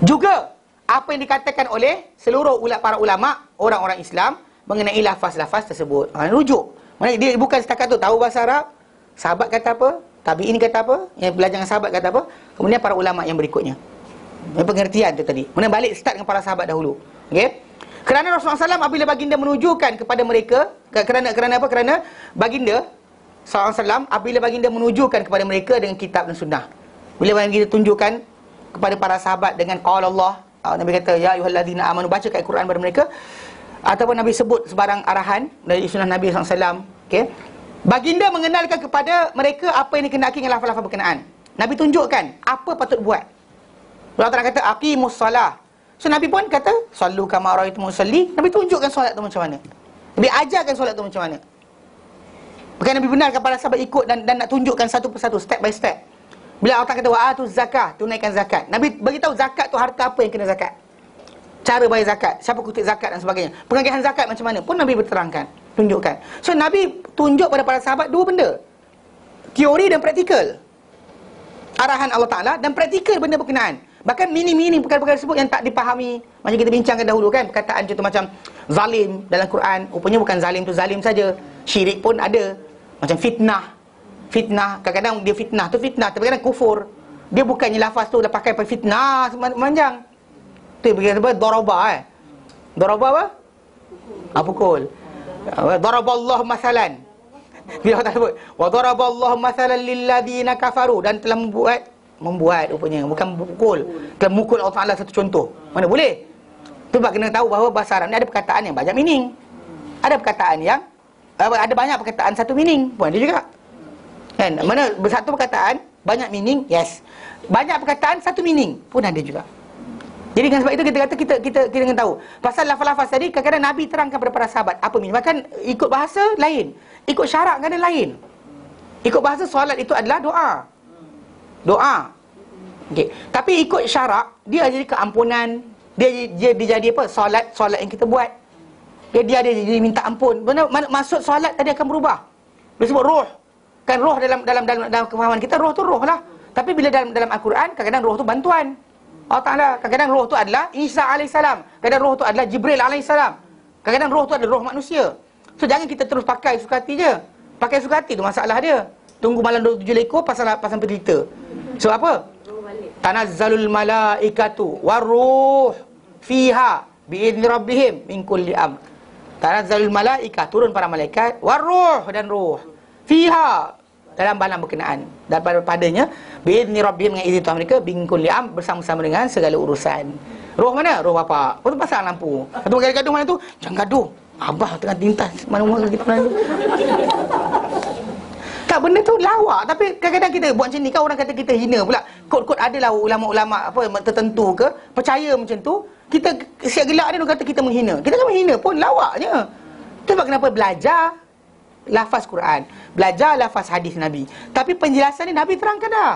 Juga apa yang dikatakan oleh seluruh para ulama, orang-orang Islam mengenai lafaz-lafaz tersebut. Rujuk. Maksudnya dia bukan setakat tu tahu bahasa Arab, sahabat kata apa, tabi'in kata apa, yang belajar dengan sahabat kata apa, kemudian para ulama yang berikutnya. Yang pengertian tu tadi. Kemudian balik start dengan para sahabat dahulu. Okey? Kerana Rasulullah SAW apabila baginda menunjukkan kepada mereka, kerana apa? Kerana baginda SAW apabila baginda menunjukkan kepada mereka dengan kitab dan sunnah. Bila baginda tunjukkan kepada para sahabat dengan qala Allah, Nabi kata ya ayyuhallazina amanu, baca kat Quran kepada mereka, ataupun Nabi sebut sebarang arahan dari sunnah Nabi SAW. Okay? Baginda mengenalkan kepada mereka apa yang dikenaki dengan lafaz-lafaz berkenaan. Nabi tunjukkan apa patut buat. Allah Ta'ala kata aqimus salah. So Nabi pun kata sallu kama ra'aitumuni usalli. Nabi tunjukkan solat tu macam mana. Nabi ajarkan solat tu macam mana. Bukan Nabi benarkan para sahabat ikut dan nak tunjukkan satu persatu, step by step. Bila Allah Ta'ala kata wa'atuz zakah, tunaikan zakat, Nabi beritahu zakat tu harta apa yang kena zakat, cara bayar zakat, siapa kutip zakat dan sebagainya. Pengagihan zakat macam mana pun Nabi berterangkan, tunjukkan. So Nabi tunjuk pada para sahabat dua benda, teori dan praktikal. Arahan Allah Ta'ala dan praktikal benda berkenaan. Bahkan mini-mini perkara-perkara tersebut yang tak dipahami. Macam kita bincangkan dahulu kan, perkataan contoh macam zalim dalam Quran, rupanya bukan zalim tu zalim saja, syirik pun ada. Macam fitnah, kadang-kadang dia fitnah tu fitnah, tapi kadang kufur. Dia bukannya lafaz tu dah pakai fitnah sepanjang. Tu berkata apa? Daraba apa? Pukul. Daraballahu masalan. Bila Allah sebut wa daraballahu masalan lilladzina kafaru, dan telah membuat rupanya, bukan pukul. Telah mukul Allah Ta'ala satu contoh. Mana boleh? Tu sebab kena tahu bahawa bahasa Arab ni ada perkataan yang banyak meaning. Ada perkataan yang ada banyak perkataan satu meaning pun ada juga. Kan? Mana satu perkataan banyak meaning, yes. Banyak perkataan satu meaning pun ada juga. Jadi dengan sebab itu kita kata kita kena tahu. Pasal lafaz-lafaz tadi kadang-kadang Nabi terangkan kepada para sahabat apa meaning. Bahkan ikut bahasa lain, ikut syarak kadang lain. Ikut bahasa solat itu adalah doa. Doa. Okey. Tapi ikut syarak, dia jadi keampunan. Dia jadi apa? Solat yang kita buat. Dia ada jadi minta ampun. Benar, maksud solat tadi akan berubah. Dia sebut roh. Kan roh dalam kefahaman kita, roh tu roh lah. Tapi bila dalam Al-Quran, kadang-kadang roh tu bantuan. Allah Ta'ala, kadang-kadang roh tu adalah Isa AS. Kadang roh tu adalah Jibril AS. Kadang-kadang roh tu adalah roh manusia. So jangan kita terus pakai suka hati je. Pakai suka hati tu masalah dia. Tunggu malam 27 ekor pasal penderita. So apa? Tanazzalul malaikatu waruh fiha biidzni rabbihim min kulli amr. Tanazzalul malaikah, turun para malaikat, waruh, dan ruh, fiha, dalam balam berkenaan, dan padanya biidzni rabbihim, dengan izin Tuhan mereka, min kulli amr, bersama-sama dengan segala urusan. Roh mana? Roh bapak. Lepas tu pasang lampu. Lepas tu gaduh mana tu? Jangan gaduh, abah tengah tintas mana-mana kita mana tu. Tak, benda tu lawak. Tapi kadang-kadang kita buat macam ni kan, orang kata kita hina pula. Kod-kod adalah ulama-ulama apa tertentu ke percaya macam tu, kita siap gelak dia, orang kata kita menghina. Kita kan menghina pun, lawaknya. Itu sebab kenapa belajar lafaz Quran, belajar lafaz hadis Nabi. Tapi penjelasan ni Nabi terangkan dah.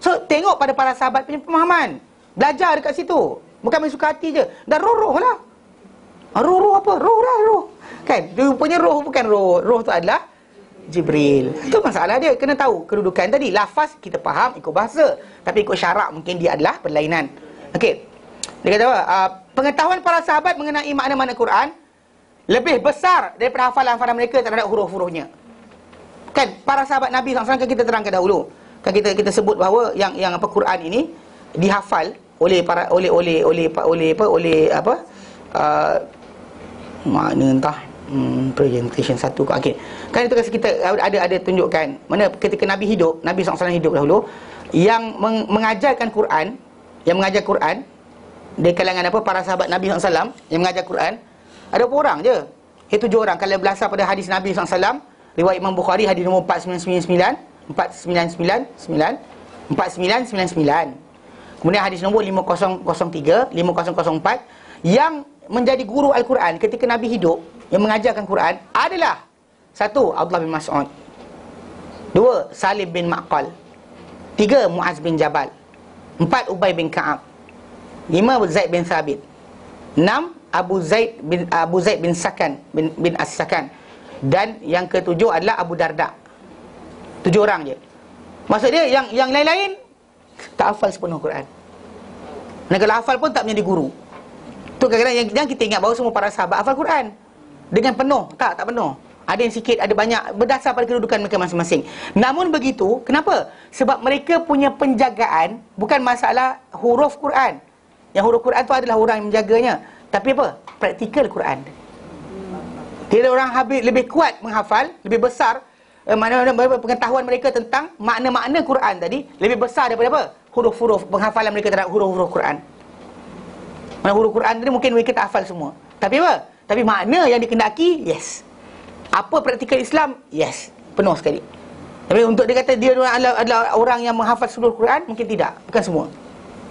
So tengok pada para sahabat punya pemahaman, belajar dekat situ. Bukan main suka hati je. Dan roh-roh lah. Roh-roh apa? Roh lah, roh. Kan? Rupanya roh bukan roh. Roh tu adalah Jibril. Itu masalah dia. Kena tahu kedudukan tadi. Lafaz kita faham ikut bahasa, tapi ikut syarak mungkin dia adalah perlainan. Okey. Dia kata apa? Pengetahuan para sahabat mengenai makna-makna Quran lebih besar daripada hafalan-hafalan mereka terhadap huruf-hurufnya. Kan para sahabat Nabi SAW, kan kita terangkan dahulu. Kan kita sebut bahawa yang apa Quran ini dihafal oleh para makna entah presentation satu. Okey. Kan itu kasi kita ada tunjukkan mana ketika Nabi hidup, Nabi SAW hidup dahulu, yang mengajarkan Quran, yang mengajar Quran di kalangan apa para sahabat Nabi SAW yang mengajar Quran, ada berapa orang je? 7 orang. Kalau berasal pada hadis Nabi SAW, riwayat Imam Bukhari hadis nombor 4999, 4999. Kemudian hadis nombor 5003, 5004, yang menjadi guru Al-Quran ketika Nabi hidup, yang mengajarkan Quran adalah 1. Abdullah bin Mas'ud, 2. Salim bin Ma'qal, 3. Muaz bin Jabal, 4. Ubay bin Ka'ab, 5. Zaid bin Thabit, 6. Abu Zaid bin Sakan bin As-Sakan, dan yang ke-7 adalah Abu Darda. 7 orang je. Maksud dia yang lain-lain tak hafal sepenuh Quran. Dan kalau hafal pun tak menjadi guru. Tu kadang-kadang yang kita ingat bahawa semua para sahabat hafal Quran dengan penuh. Tak penuh. Ada yang sikit, ada banyak, berdasar pada kedudukan mereka masing-masing. Namun begitu, kenapa? Sebab mereka punya penjagaan bukan masalah huruf Quran. Yang huruf Quran tu adalah orang yang menjaganya. Tapi apa? Praktikal Quran. Tidak orang habis lebih kuat menghafal, lebih besar mana-mana pengetahuan mereka tentang makna-makna Quran tadi lebih besar daripada apa? Huruf-huruf, penghafalan mereka terhadap huruf-huruf Quran. Mana huruf Quran tadi mungkin mereka tak hafal semua. Tapi apa? Tapi makna yang dikendaki, yes. Apa praktikal Islam? Yes. Penuh sekali. Tapi untuk dia kata dia adalah orang yang menghafal seluruh Quran, mungkin tidak. Bukan semua.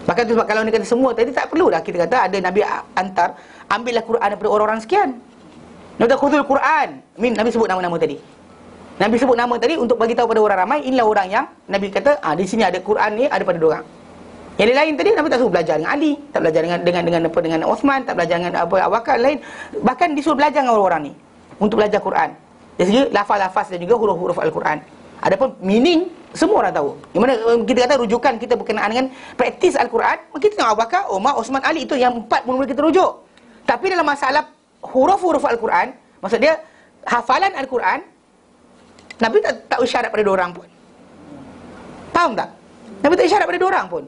Bahkan tu sebab kalau dia kata semua tadi, tak perlulah kita kata ada Nabi antar, ambillah Quran daripada orang-orang sekian. Nabi khudul Quran. Nabi sebut nama-nama tadi. Nabi sebut nama tadi untuk bagi tahu pada orang ramai, inilah orang yang Nabi kata, di sini ada Quran ni ada pada diorang. Yang lain tadi Nabi tak suruh belajar dengan Ali, tak belajar dengan Uthman, tak belajar dengan Abu Bakar lain. Bahkan disuruh belajar dengan orang-orang ni untuk belajar Quran. Dari segi lafaz-lafaz dan juga huruf-huruf Al-Quran. Adapun meaning semua orang tahu. Di mana kita kata rujukan kita berkenaan dengan praktis Al-Quran, kita tengok Abu Bakar, Umar, Uthman, Ali, itu yang 4 mula-mula kita rujuk. Tapi dalam masalah huruf-huruf Al-Quran, maksud dia hafalan Al-Quran, Nabi tak isyarat pada orang pun. Faham tak? Nabi tak isyarat pada orang pun.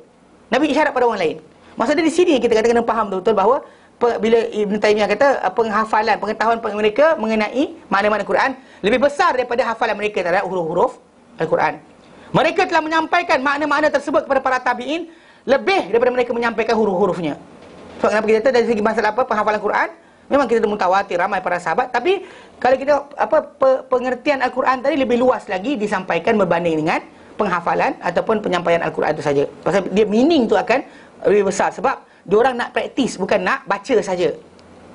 Nabi isyarat pada orang lain. Maksud dia di sini kita kena faham betul-betul bahawa bila Ibn Taymiyah kata penghafalan, pengetahuan mereka mengenai makna-makna Quran lebih besar daripada hafalan mereka terhadap huruf-huruf Al-Quran. Mereka telah menyampaikan makna-makna tersebut kepada para tabi'in lebih daripada mereka menyampaikan huruf-hurufnya. Sebab kenapa kita kata dari segi masalah penghafalan Quran, memang kita mutawatir ramai para sahabat, tapi kalau kita pengertian Al-Quran tadi lebih luas lagi disampaikan berbanding dengan penghafalan ataupun penyampaian Al-Quran itu saja. Pasal dia meaning tu akan lebih besar sebab diorang nak praktis, bukan nak baca saja.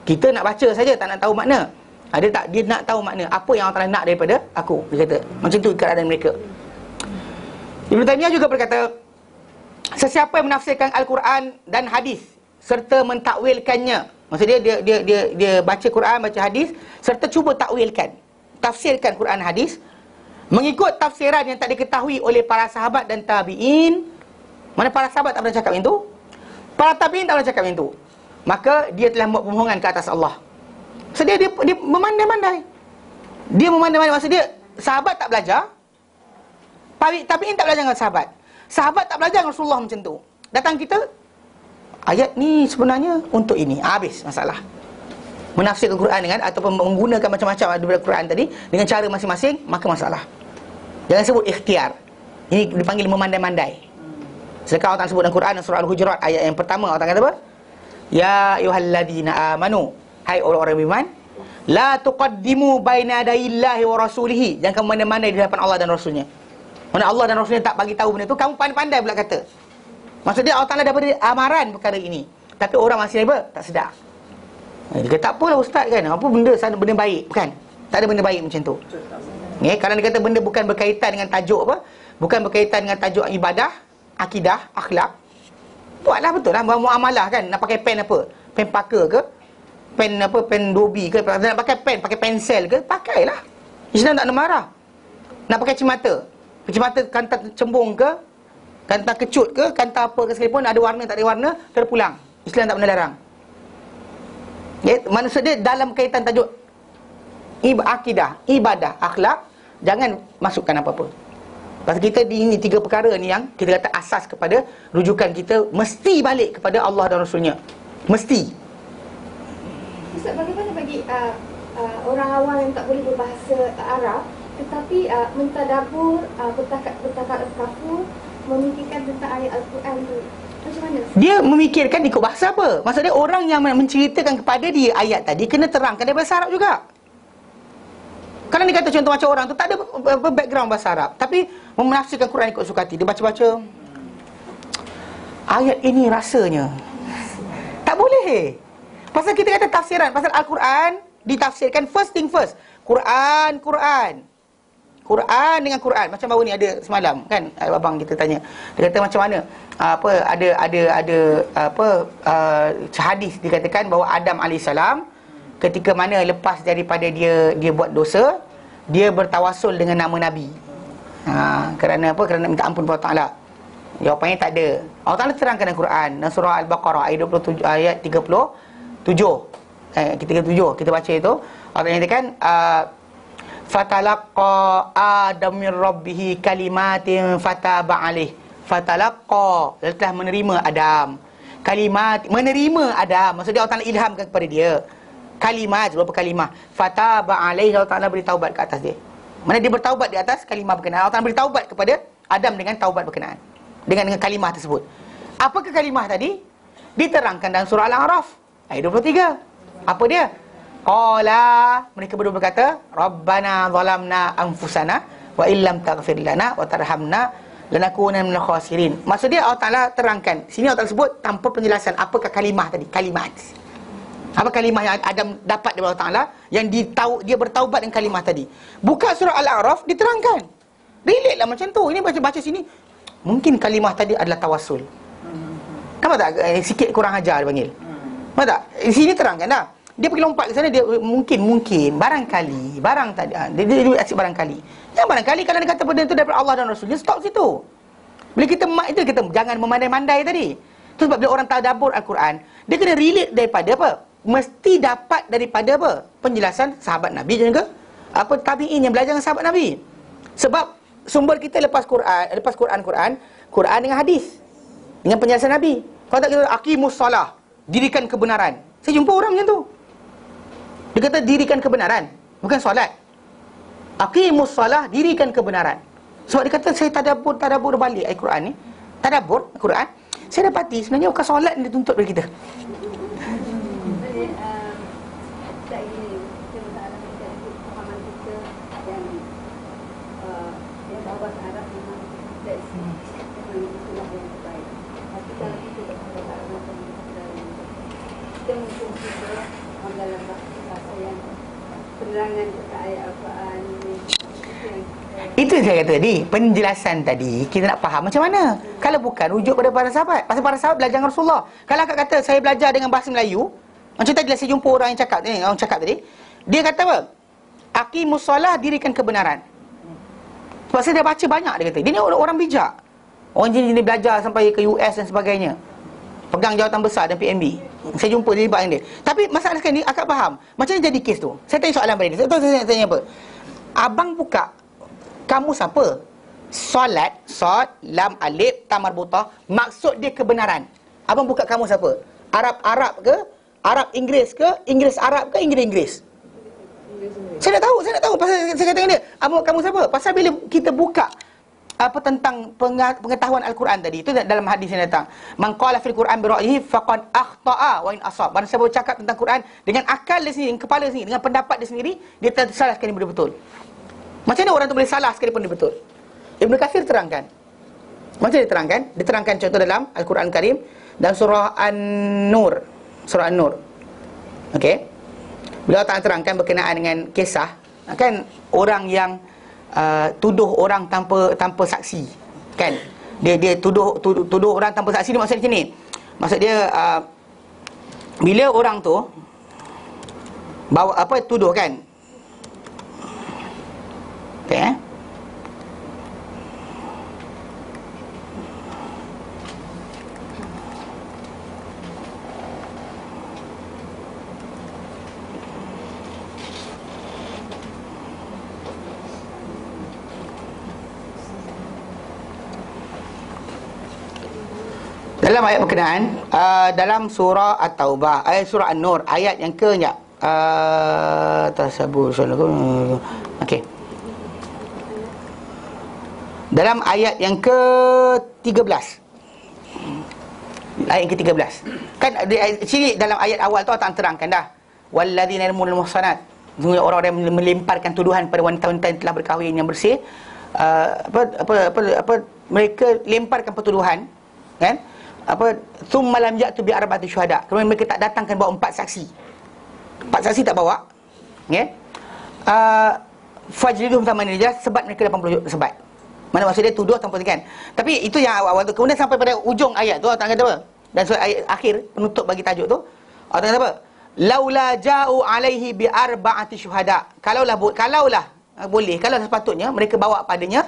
Kita nak baca saja, tak nak tahu makna. Dia nak tahu makna apa yang Allah Taala nak daripada aku. Dia kata macam tu keadaan mereka. Ibnu Taimiyah juga berkata, sesiapa yang menafsirkan Al-Quran dan hadis serta mentakwilkannya, maksudnya dia baca Quran, baca hadis serta cuba takwilkan, tafsirkan Quran hadis mengikut tafsiran yang tak diketahui oleh para sahabat dan tabi'in. Mana para sahabat tak pernah cakap itu, para tabi'in tak pernah cakap itu, maka dia telah membuat pembohongan ke atas Allah. Maksudnya dia memandai-mandai. Dia memandai-mandai, maksud dia sahabat tak belajar, tabi'in tak belajar dengan sahabat, sahabat tak belajar dengan Rasulullah macam tu. Datang kita, ayat ni sebenarnya untuk ini. Habis masalah. Menafsirkan Quran dengan ataupun menggunakan macam-macam daripada Quran tadi dengan cara masing-masing, maka masalah. Jangan sebut ikhtiar. Ini dipanggil memandai-mandai. Sedangkan Allah sebut dalam Quran surah Al-Hujurat ayat yang pertama, Allah kata apa? Ya ayyuhalladzina amanu, hai orang-orang beriman, la tuqaddimu baina yadayillahi wa rasulihi. Jangan kamu mandai-mandai di hadapan Allah dan Rasulnya. Mana Allah dan Rasulnya tak bagi tahu benda tu, kamu pandai-pandai pula kata. Maksudnya Allah Ta'ala dah beri amaran perkara ini, tapi orang masih apa? Tak sedar. Dia kata, tak apalah ustaz kan, apa benda sana benda baik, bukan? Tak ada benda baik macam tu. Kalau dia kata benda bukan berkaitan dengan tajuk apa, bukan berkaitan dengan tajuk ibadah, akidah, akhlak, buatlah betul lah, muamalah kan. Nak pakai pen apa? Pen Parker ke? Pen apa? Pen Dobi ke? Nak pakai pen, pakai pensel ke? Pakailah. Islam tak ada marah. Nak pakai kacamata kantar cembung ke, kantar kecut ke, kantar apa ke sekalipun, ada warna tak ada warna, terpulang. Islam tak pernah larang. Maksud dia dalam kaitan tajuk akidah, ibadah, akhlak, jangan masukkan apa-apa. Pasal kita di ini 3 perkara ni yang kita kata asas kepada rujukan kita mesti balik kepada Allah dan Rasulnya. Mesti. Ustaz, bagaimana bagi orang awam yang tak boleh berbahasa Arab tetapi mentadabbur bertakar kafur, memikirkan tentang ayat Al-Quran tu, macam mana? Dia memikirkan ikut bahasa apa? Maksudnya orang yang menceritakan kepada dia ayat tadi kena terangkan dia bahasa Arab juga. Kalau dia kata contoh macam orang tu tak ada background bahasa Arab, tapi menafsirkan Quran ikut suka hati, dia baca-baca ayat ini rasanya tak boleh. Pasal kita kata tafsiran, pasal Al-Quran ditafsirkan first thing first. Quran dengan Quran. Macam baru ni ada semalam kan, abang kita tanya, dia kata macam mana hadis dikatakan bahawa Adam AS ketika mana lepas daripada dia buat dosa, dia bertawasul dengan nama Nabi. Kerana apa? Kerana minta ampun kepada Allah Ta'ala. Jawapannya tak ada. Allah Ta'ala terangkan dalam Quran, dalam surah Al-Baqarah ayat 27, ayat 37. Kita baca itu, Allah nyatakan fatalaqqa Adam min rabbih kalimatin fataba alaih. Fatalaqqa, dia telah menerima Adam. Kalimat, menerima Adam, maksudnya Allah Ta'ala ilhamkan kepada dia kalimat, beberapa kalimah. Fataba alaih, Allah Ta'ala beri taubat ke atas dia. Mana dia bertaubat di atas kalimah berkenaan. Allah Ta'ala beri taubat kepada Adam dengan taubat berkenaan, dengan kalimah tersebut. Apakah kalimah tadi? Diterangkan dalam surah Al-A'raf ayat 23. Apa dia? Qala, mereka berdua berkata, Rabbana zalamna anfusana wa illam taghfir lana wa tarhamna lanakunanna minal khasirin. Maksud dia Allah Ta'ala terangkan. Sini Allah Ta'ala sebut tanpa penjelasan apakah kalimah tadi, kalimat. Apa kalimah yang Adam dapat daripada Allah Ta'ala yang dia bertaubat dengan kalimah tadi. Buka surah Al-A'raf, diterangkan. Relate lah macam tu. Ini baca-baca sini, mungkin kalimah tadi adalah tawasul. Nampak tak? Sikit kurang ajar dia panggil. Nampak tak? Di sini terangkan dah. Dia pergi lompat ke sana, dia mungkin barangkali, barang tadi dia asyik barangkali. Yang barangkali kalau dia kata benda itu daripada Allah dan Rasulnya, stop situ. Bila kita kita jangan memandai-mandai tadi. Itu sebab bila orang tadabbur Al-Quran, dia kena relate daripada apa? Mesti dapat daripada apa? Penjelasan sahabat Nabi juga apa tabi'in yang belajar dengan sahabat Nabi. Sebab sumber kita lepas Quran dengan hadis, dengan penjelasan Nabi. Kalau tak kita aqimus solah, dirikan kebenaran. Saya jumpa orang macam tu. Dia kata dirikan kebenaran, bukan solat. Aqimus solah, dirikan kebenaran. Sebab dia kata saya tadabbur balik Al-Quran ni. Tadabbur Al-Quran, saya dapati sebenarnya bukan solat yang dituntut dari kita. Itu Itu saya kata tadi, penjelasan tadi kita nak faham macam mana. Kalau bukan rujuk pada para sahabat. Pasal para sahabat belajar dengan Rasulullah. Kalau akak kata saya belajar dengan bahasa Melayu, macam tadi saya jumpa orang yang cakap ni, orang cakap tadi, dia kata apa? Aqimus solah, dirikan kebenaran. Sebab saya dah baca banyak, dia kata. Dia ni orang bijak. Orang jenis belajar sampai ke US dan sebagainya. Pegang jawatan besar dan PMB. Saya jumpa dia libat dengan dia. Tapi masalah sekarang ni akak faham macam mana jadi kes tu. Saya tanya soalan pada dia. Saya tahu saya tanya apa. Abang buka kamus apa? Solat, sod, lam, alif, ta marbutah, maksud dia kebenaran. Abang buka kamus apa? Arab ke? Arab Inggeris ke? Inggeris Arab ke? Inggeris. Saya nak tahu pasal saya kata dengan dia, abang buka kamus apa? Pasal bila kita buka apa tentang pengetahuan Al-Quran tadi, itu dalam hadis yang datang, man qala fil Quran bi ra'yihi faqad akhta'a wa in asab. Barang siapa bercakap tentang Quran dengan akal dia sendiri, dengan kepala sendiri, dengan pendapat dia sendiri, dia tersalah sekali benda betul. Macam mana orang tu boleh salah sekali pun dia betul? Ibnu Katsir terangkan. Macam dia terangkan? Dia terangkan contoh dalam Al-Quran Karim dalam surah An-Nur. Surah An-Nur. Okey. Beliau tak terangkan berkenaan dengan kisah kan orang yang tuduh orang tanpa saksi, kan? Dia tuduh orang tanpa saksi. Dia maksud macam ni. Maksud dia bila orang tu bawa apa tuduh, kan? Okey, dalam ayat berkenaan dalam surah At-Taubah, surah An-Nur, ayat yang ke tasabur. Okey. Dalam ayat yang ke-13. Ayat yang ke-13. Kan sini dalam ayat awal tu Allah terangkan dah. Walladzina yarmunul muhsanat. Orang-orang yang melemparkan tuduhan pada wanita-wanita yang telah berkahwin yang bersih. Mereka lemparkan pertuduhan, kan? Thumma lam ya'tu bi arba'ati syuhada. Kemudian mereka tak datangkan bawa 4 saksi. 4 saksi tak bawa. Okey. Fajliduhum thamanina jaldah, sebat mereka 80 sebat. Mana maksud dia tuduh tanpa kan. Tapi itu yang awal tu. Kemudian sampai pada ujung ayat tu Allah kata apa? Dan surah ayat akhir penutup bagi tajuk tu, Allah kata apa? Laula ja'u alaihi bi arba'ati syuhada. Kalaulah boleh, kalau sepatutnya mereka bawa padanya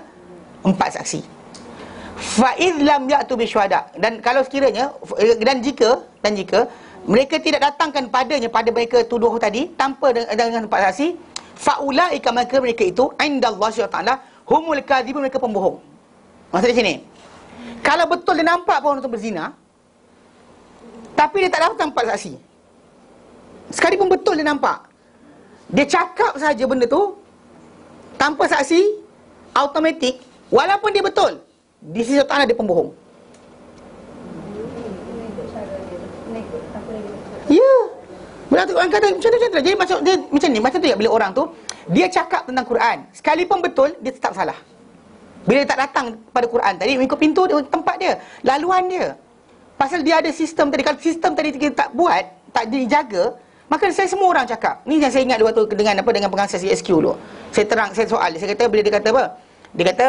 4 saksi. Fa idh lam ya'tu bi syuhada. Dan kalau sekiranya dan jika mereka tidak datangkan pada mereka tuduh tadi tanpa dengan 4 saksi, fa ulaika, maka mereka itu indallah subhanahu humul kadhibun, mereka pembohong. Maksudnya sini, kalau betul dia nampak orang tu berzina, tapi dia tak datang 4 saksi, sekalipun betul dia nampak, dia cakap saja benda tu tanpa saksi, automatik, walaupun dia betul, di sisi Allah dia pembohong. Ya. Berarti orang kata macam tu. Jadi macam dia macam ni, macam tu ya, bila orang tu dia cakap tentang Quran, sekalipun betul, dia tetap salah. Bila dia tak datang pada Quran tadi, mengikut pintu dia, tempat dia, laluan dia. Pasal dia ada sistem tadi. Kalau sistem tadi kita tak buat, tak dijaga, maka saya semua orang cakap. Ni yang saya ingat waktu dengan pengasas CSQ dulu. Saya soal dia, saya kata bila dia kata apa? Dia kata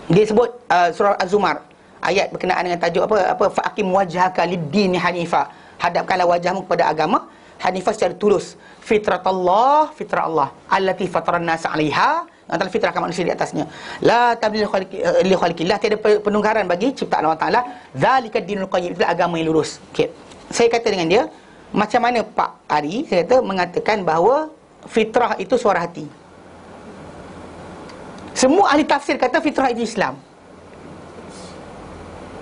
dia sebut surah Az-Zumar, ayat berkenaan dengan tajuk apa faqim wajhaka lid-din hanifa. Hadapkanlah wajahmu kepada agama hanifah secara tulus, fitrah Allah allati fataran nas 'alaiha, antara fitrah manusia di atasnya, la tabdil li khalqillah, tiada penunggaran bagi ciptaan Allah Taala, zalika dinul qayyim, itu agama yang lurus. Okey, saya kata dengan dia, macam mana Pak Ari, saya kata, mengatakan bahawa fitrah itu suara hati. Semua ahli tafsir kata fitrah itu Islam.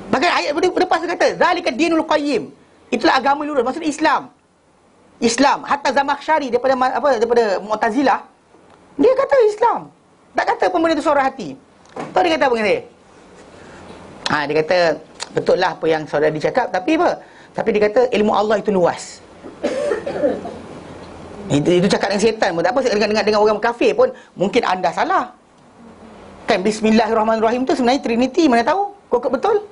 Bahkan ayat lepas dia kata zalika dinul qayyim, itulah agama yang lurus, maksudnya Islam. Hatta Zamakhsyari daripada Mu'tazilah, dia kata Islam. Tak kata pun benda itu suara hati. Tahu dia kata apa dengan saya? Dia kata betul lah apa yang saudara dicakap, tapi apa? Tapi dia kata ilmu Allah itu luas. Itu cakap dengan syaitan pun tak apa. Dengan orang kafir pun mungkin anda salah. Kan Bismillahirrahmanirrahim tu sebenarnya Trinity, mana tahu? Kok betul?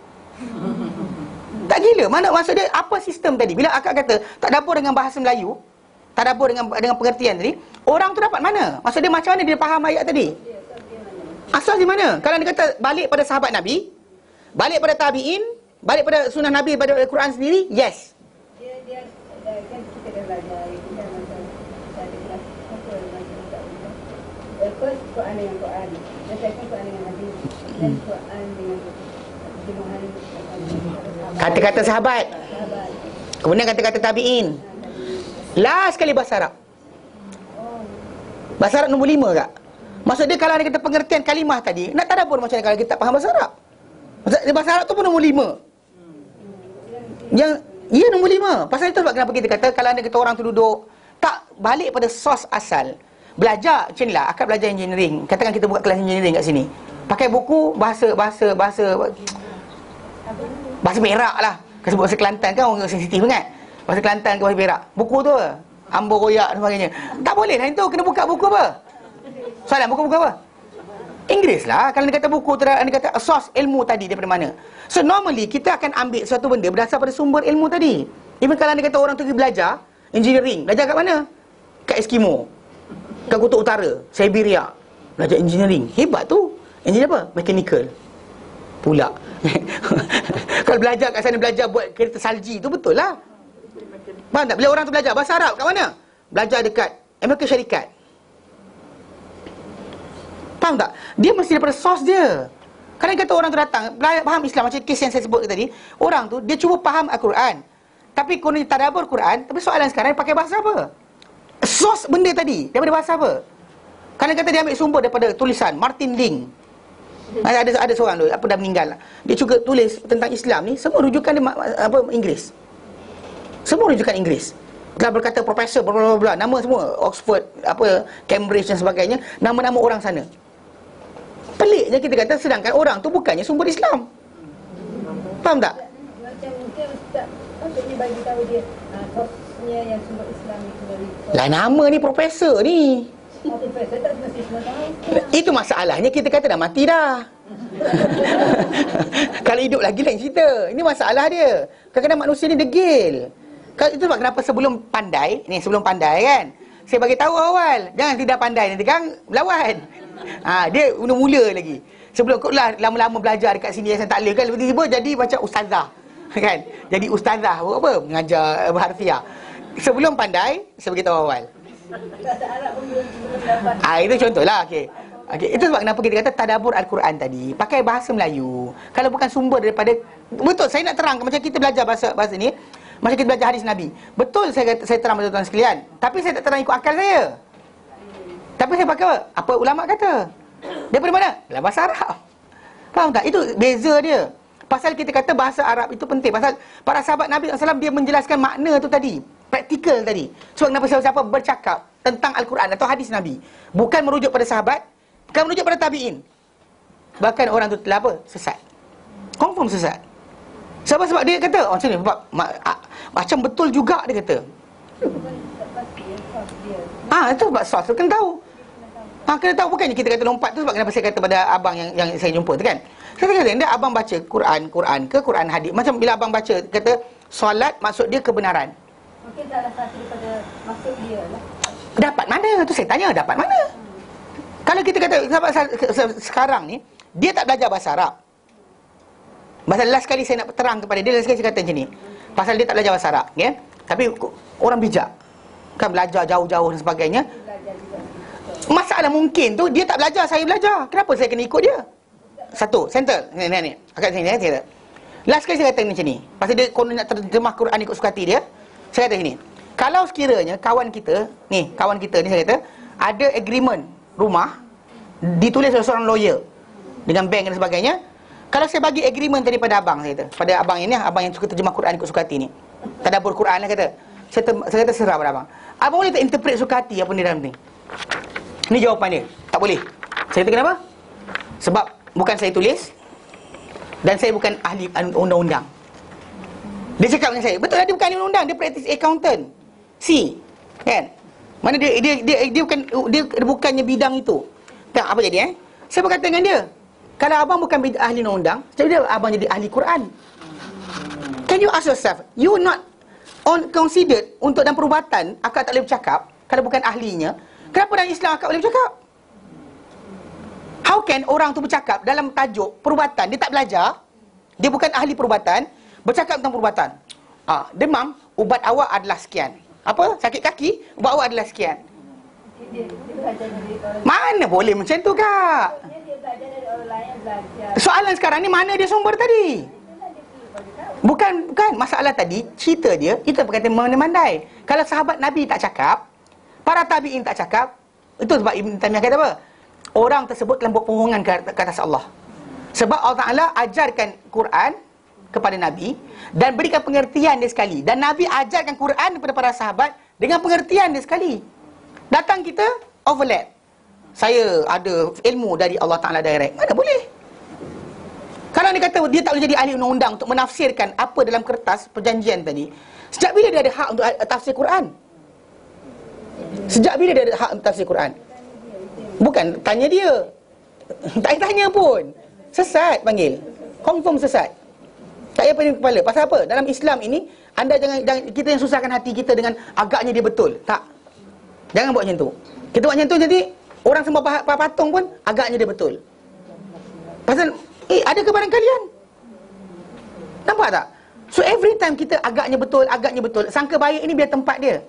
Tak gila. Mana maksud dia, apa sistem tadi? Bila akak kata tak dapur dengan bahasa Melayu, tak dapur dengan pengertian tadi, orang tu dapat mana? Maksud dia macam mana dia faham ayat tadi? Asas di mana? Kalau dia kata balik pada sahabat Nabi, balik pada tabi'in, balik pada sunnah Nabi, pada Al-Quran sendiri, yes. Dia kan kita dah belajar, kita macam ada kelas apa macam first Quran dengan Quran, dan second Quran dengan hadis, dan Quran dengan terjemahan Kata-kata sahabat, sahabat. kemudian kata-kata tabi'in. Last sekali bahasa Arab. Bahasa Arab nombor 5 tak? Maksud dia kalau dia kata pengertian kalimah tadi, nak tadabbur macam mana kalau kita tak faham bahasa Arab? Maksud dia bahasa Arab tu pun nombor 5. Yang ia nombor 5. Pasal itu sebab kenapa kita kata kalau ada kata orang tu duduk tak balik pada sos asal. Belajar macam ni lah, akak belajar engineering. Katakan kita buka kelas engineering kat sini. Pakai buku bahasa Perak lah. Kalau sebut bahasa Kelantan kan orang sensitif kan. Bahasa Kelantan ke bahasa Perak. Buku tu Ambo Royak dan sebagainya. Tak boleh lah itu, kena buka buku apa? Soalan, buku apa? Inggeris lah. Kalau dia kata buku tu, dia kata source ilmu tadi daripada mana. So normally kita akan ambil suatu benda berdasar pada sumber ilmu tadi. Even kalau dia kata orang tu pergi belajar engineering, belajar kat mana? Kat Eskimo, kat Kutub Utara, Siberia, belajar engineering. Hebat tu. Engineer apa? Mechanical pula. Kalau belajar kat sana, belajar buat kereta salji tu betul lah. Faham tak? Bila orang tu belajar bahasa Arab kat mana? Belajar dekat Amerika Syarikat. Faham tak? Dia mesti daripada source dia. Kalau kata orang tu datang faham Islam, macam kes yang saya sebut tadi, orang tu dia cuba faham Al-Quran, tapi kononnya tadabbur Quran, tapi soalan sekarang dia pakai bahasa apa? Source benda tadi daripada bahasa apa? Kalau kata dia ambil sumber daripada tulisan Martin Ling. Ada seorang tu apa dah meninggal lah. Dia juga tulis tentang Islam ni, semua rujukan dia apa Inggeris. Semua rujukan Inggeris. Telah berkata profesor bla bla bla, nama semua Oxford, apa Cambridge dan sebagainya, nama-nama orang sana. Peliknya kita kata sedangkan orang tu bukannya sumber Islam. Faham tak? Macam mungkin tak patutnya bagi tahu dia kosnya yang sumber Islam itu dari Lah nama ni profesor ni. profesor tak mesti semua tahu. Itu masalahnya, kita kata dah mati dah. Kalau hidup lagi lain cerita. Ini masalah dia. Kadang-kadang manusia ni degil. Itu sebab kenapa sebelum pandai kan, saya bagi tahu awal, jangan tidak pandai nanti kan melawan. Dia mula lagi. Sebelum kau lah lama-lama belajar dekat sini yang takleh kan, tiba-tiba jadi macam ustazah. Kan? Jadi ustazah apa? Mengajar harfiah. Sebelum pandai, saya bagi tahu awal. Bahasa Arab pun belum dapat. Itu contohlah. Okey. Itu sebab kenapa kita kata tadabbur Al-Quran tadi pakai bahasa Melayu. Kalau bukan sumber daripada, betul saya nak terang macam kita belajar bahasa ni, macam kita belajar hadis Nabi. Betul saya terang pada tuan sekalian. Tapi saya tak terang ikut akal saya. Tapi saya pakai apa ulama kata. Daripada mana? Dalam bahasa Arab. Faham tak? Itu beza dia. Pasal kita kata bahasa Arab itu penting. Pasal para sahabat Nabi SAW dia menjelaskan makna tu tadi, praktikal tadi. Sebab kenapa siapa-siapa bercakap tentang Al-Quran atau hadis Nabi, bukan merujuk pada sahabat, bukan merujuk pada tabi'in, bahkan orang tu telah apa? Sesat. Confirm sesat. Sebab dia kata macam ni, macam betul juga dia kata. Itu sebab source tu kena tahu. Kena tahu, bukannya kita kata lompat tu. Sebab kenapa saya kata pada abang yang saya jumpa tu kan, saya kata dia abang baca Quran hadis. Macam bila abang baca kata solat, maksud dia kebenaran. Mungkin salah satu daripada maksud dia lah. Dapat mana? Tu saya tanya, dapat mana? Kalau kita kata sekarang ni dia tak belajar bahasa Arab. Pasal last kali saya nak terang kepada dia, last kali saya kata macam ni, pasal dia tak belajar bahasa Arab, okay? Tapi orang bijak kan, belajar jauh-jauh dan sebagainya. Masalah mungkin tu dia tak belajar, saya belajar. Kenapa saya kena ikut dia? Satu, center ni. Akak sini saya kata. Last kali saya kata macam ni, pasal dia konon nak terjemah Quran ikut suka hati dia. Saya kata gini, kalau sekiranya kawan kita ni saya kata ada agreement rumah ditulis oleh seorang lawyer dengan bank dan sebagainya. Kalau saya bagi agreement tadi pada abang, saya kata, pada abang ini, abang yang suka terjemah Quran ikut suka hati ni, tadabbur Quran lah kata, saya kata serah pada abang. Abang boleh tak interpret suka hati apa ni dalam ni? Ni jawapan dia, tak boleh. Saya kata kenapa? Sebab bukan saya tulis dan saya bukan ahli undang-undang. Dia cakap dengan saya, betul lah dia bukan ahli undang-undang, dia practice accountant. Kan? Mana dia bukannya bidang itu. Tak apa jadi saya berkata dengan dia, kalau abang bukan ahli undang-undang, jadi dia abang jadi ahli Quran. Can you ask yourself, you not considered untuk dalam perubatan, akak tak boleh bercakap kalau bukan ahlinya. Kenapa dalam Islam akak boleh bercakap? How can orang tu bercakap dalam tajuk perubatan, dia tak belajar, dia bukan ahli perubatan, bercakap tentang perubatan. Demam, ubat awak adalah sekian. Apa? Sakit kaki, ubat awak adalah sekian. Mana boleh macam tu, Kak? Soalan sekarang ni, mana dia sumber tadi? Bukan masalah tadi, cerita dia, itu berkata mandai-mandai. Kalau sahabat Nabi tak cakap, para tabi'in tak cakap, itu sebab Ibn Taymiyah kata apa? Orang tersebut telah buat pengumuman ke atas Allah. Sebab Allah Ta'ala ajarkan Quran kepada Nabi dan berikan pengertian dia sekali. Dan Nabi ajarkan Quran kepada para sahabat dengan pengertian dia sekali. Datang kita overlap. Saya ada ilmu dari Allah Ta'ala direct. Mana boleh? Kalau dia kata dia tak boleh jadi ahli undang-undang untuk menafsirkan apa dalam kertas perjanjian tadi, sejak bila dia ada hak untuk tafsir Quran? Sejak bila dia ada hak untuk tafsir Quran? Bukan tanya dia. Tak payah tanya pun. Sesat panggil. Confirm sesat. Tak payah pening kepala. Pasal apa? Dalam Islam ini, anda jangan kita yang susahkan hati kita dengan agaknya dia betul. Tak. Jangan buat macam tu. Kita buat macam tu jadi orang sembah patung pun agaknya dia betul. Pasal ada ke barang kalian? Nampak tak? So every time kita agaknya betul, sangka baik ini biar tempat dia.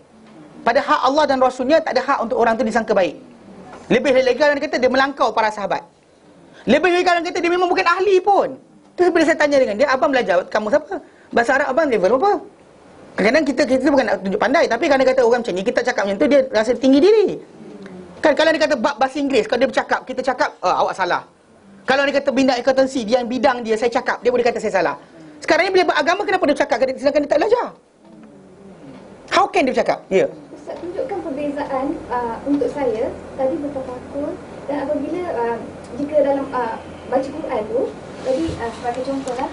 Pada hak Allah dan Rasulnya, tak ada hak untuk orang tu disangka baik. Lebih legal orang kata dia melangkau para sahabat. Lebih legal orang kata dia memang bukan ahli pun. Terus bila saya tanya dengan dia, abang belajar kamu siapa? Bahasa Arab abang level apa? Kadang-kadang kita bukan nak tunjuk pandai, tapi kalau dia kata orang macam ni, kita cakap macam tu, dia rasa tinggi diri. Kan kalau dia kata bahasa Inggeris, kalau dia bercakap, kita cakap, awak salah. Kalau dia kata bidang akuntansi, dia yang bidang dia, saya cakap, dia boleh kata saya salah. Sekarang ni bila beragama, kenapa dia cakap? Sedangkan dia tak belajar. How can dia bercakap? Ya. Ustaz, tunjukkan perbezaan untuk saya tadi bertafakur dan apabila jika dalam baca Quran tu tadi sebagai contohlah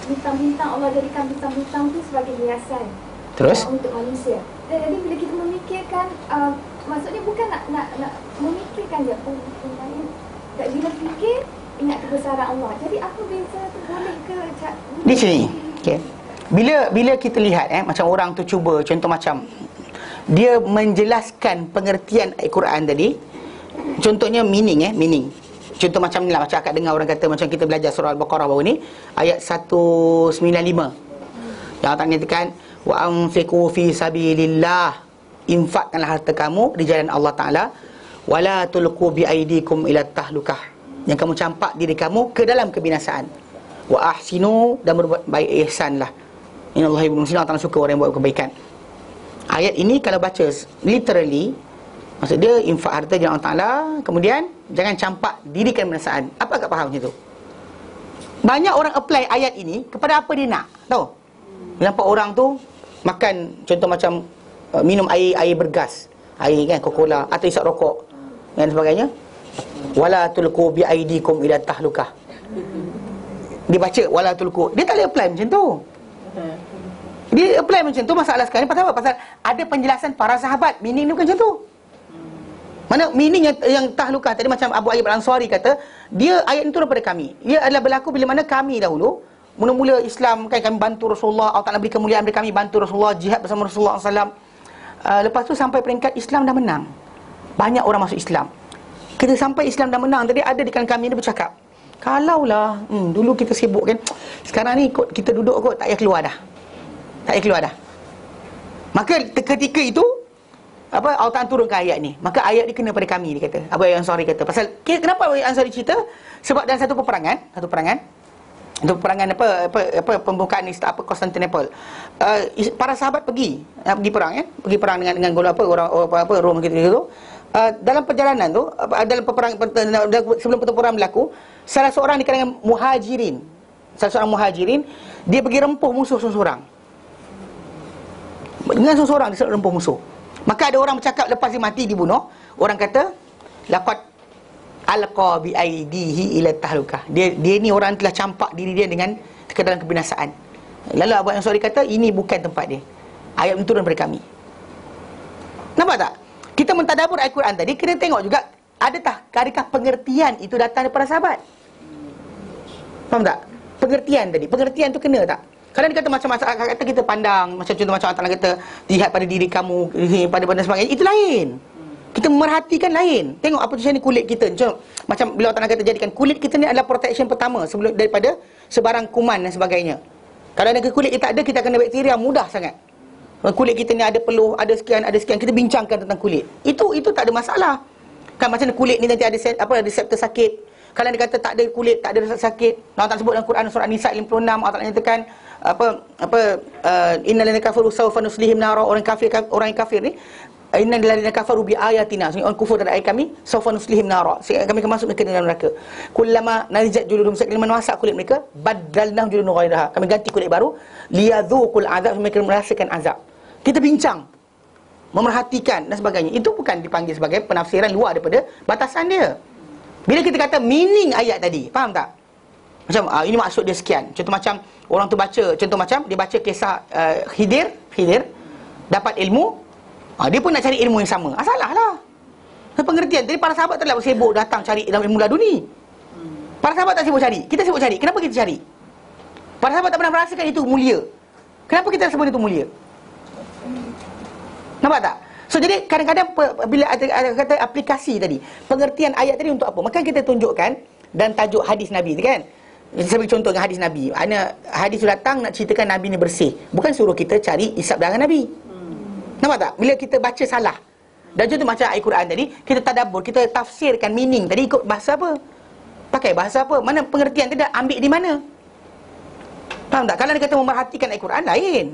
bintang-bintang, Allah jadikan bintang-bintang tu sebagai hiasan. Terus untuk manusia. Dan jadi bila kita memikirkan maksudnya bukan nak memikirkan je tak bila fikir ingat kebesaran Allah. Jadi apa beza tu, boleh ke di sini? Okey. Bila kita lihat macam orang tu cuba contoh macam dia menjelaskan pengertian Al-Quran tadi. Contohnya meaning. Contoh macam ni lah, macam akak dengar orang kata macam kita belajar surah Al-Baqarah baru ni, ayat 195. Yang tak nyatakan wa anfiqu fi sabilillah, infakkanlah harta kamu di jalan Allah Taala, wala tulqu bi aidikum ila tahlukah, yang kamu campak diri kamu ke dalam kebinasaan. Wa ahsinu, dan berbuat baik, ihsanlah. Innallaha yuhibbul muhsinin, Allah Taala suka orang yang buat kebaikan. Ayat ini kalau baca literally, maksud dia infak harta jalan Allah Ta'ala, kemudian jangan campak diri ke kebinasaan. Apa agak faham macam tu? Banyak orang apply ayat ini kepada apa dia nak. Tahu? Nampak orang tu makan, contoh macam minum air bergas, air kan, Coca-Cola, atau isap rokok dan sebagainya. Wala tulqu bi aidikum ila tahlukah. Dia baca wala tulqu, dia tak boleh apply macam tu. Dia apply macam tu. Masalah sekarang ni pasal apa? Pasal ada penjelasan para sahabat, meaning ni bukan macam tu. Mana meaning yang tahlukah tadi, macam Abu Ayyub Al-Ansari kata, dia ayat itu daripada kami. Dia adalah berlaku bila mana kami dahulu mula-mula Islam kan, kami bantu Rasulullah, Allah Ta'ala beri kemuliaan beri kami, bantu Rasulullah, jihad bersama Rasulullah SAW. Lepas tu sampai peringkat Islam dah menang, banyak orang masuk Islam. Kita sampai Islam dah menang tadi, ada di kalangan kami dia bercakap, kalaulah dulu kita sibuk kan, sekarang ni kita duduk kot, tak payah keluar dah. Maka ketika itu Allah Ta'ala turunkan ayat ni. Maka ayat ni kena pada kami, dia kata. Abu Ayyub Ansari kata. Pasal kenapa Abu Ayyub Ansari cerita? Sebab dalam satu peperangan pembukaan Konstantinopel, para sahabat pergi perang pergi perang dengan Rom gitu. Dalam perjalanan tu, dalam peperangan sebelum pertempuran berlaku, salah seorang di kalangan muhajirin, dia pergi rempuh musuh seorang. Dengan seorang dia rempuh musuh. Maka ada orang bercakap lepas dia mati dibunuh, orang kata laqad alqa bi aidihi ila tahlukah. Dia ni orang telah campak diri dia dengan ke dalam kebinasaan. Lalu Abu Ansari kata ini bukan tempat dia. Ayat itu turun daripada kami. Nampak tak? Kita mentadabbur Al-Quran tadi, kena tengok juga adakah pengertian itu datang daripada sahabat. Faham tak? Pengertian tu kena tak? Kalau dia kata macam kata kita pandang, macam contoh macam Allah kata lihat pada diri kamu, pada benda sebagainya, itu lain. Kita memerhatikan lain. Tengok apa tujuan ni kulit kita. Macam bila Allah Ta'ala kata jadikan kulit kita ni adalah protection pertama sebelum daripada sebarang kuman dan sebagainya. Kalau ada kulit kita ada, kita akan ada bakteria mudah sangat. Kulit kita ni ada peluh, ada sekian, kita bincangkan tentang kulit. Itu tak ada masalah. Kan macam kulit ni nanti ada reseptor sakit. Kalau dia kata tak ada kulit, tak ada reseptor sakit. Allah Ta'ala sebut dalam Quran surah An-Nisa 56, Allah Ta'ala nyatakan innal ladzina kafaru sawfa nuslihim nara, orang yang kafir ni, innal ladzina kafaru bi ayatina, orang kufur terhadap ayat kami, sawfa nuslihim nara, kami akan masuk mereka dalam neraka. Kullama najat juludum, sekali masak kulit mereka, badalnahum juludun ghairaha, kami ganti kulit baru, liyadzuqul azab, mereka merasakan azab. Kita bincang, memerhatikan dan sebagainya. Itu bukan dipanggil sebagai penafsiran luar daripada batasan dia. Bila kita kata meaning ayat tadi, faham tak? Macam ini maksud dia sekian. Contoh macam orang tu baca, contoh macam dia baca kisah Khidir dapat ilmu, dia pun nak cari ilmu yang sama. Salah lah. Pengertian tadi, para sahabat telah bersibuk datang cari ilmu laduni. Para sahabat tak sibuk cari, kita sibuk cari. Kenapa kita cari? Para sahabat tak pernah merasakan itu mulia. Kenapa kita sebut itu mulia? Nampak tak? So jadi kadang-kadang bila ada kata aplikasi tadi, pengertian ayat tadi untuk apa? Maka kita tunjukkan dan tajuk hadis Nabi tu kan. Saya beri contoh dengan hadis Nabi. Hadis tu datang nak ceritakan Nabi ni bersih, bukan suruh kita cari isap darah Nabi. Nampak tak? Bila kita baca salah. Dan contoh macam ayat Quran tadi, kita tadabbur, kita tafsirkan meaning tadi ikut bahasa apa? Pakai bahasa apa? Mana pengertian tadi ambil di mana? Faham tak? Kalau dia kata memerhatikan ayat Quran lain.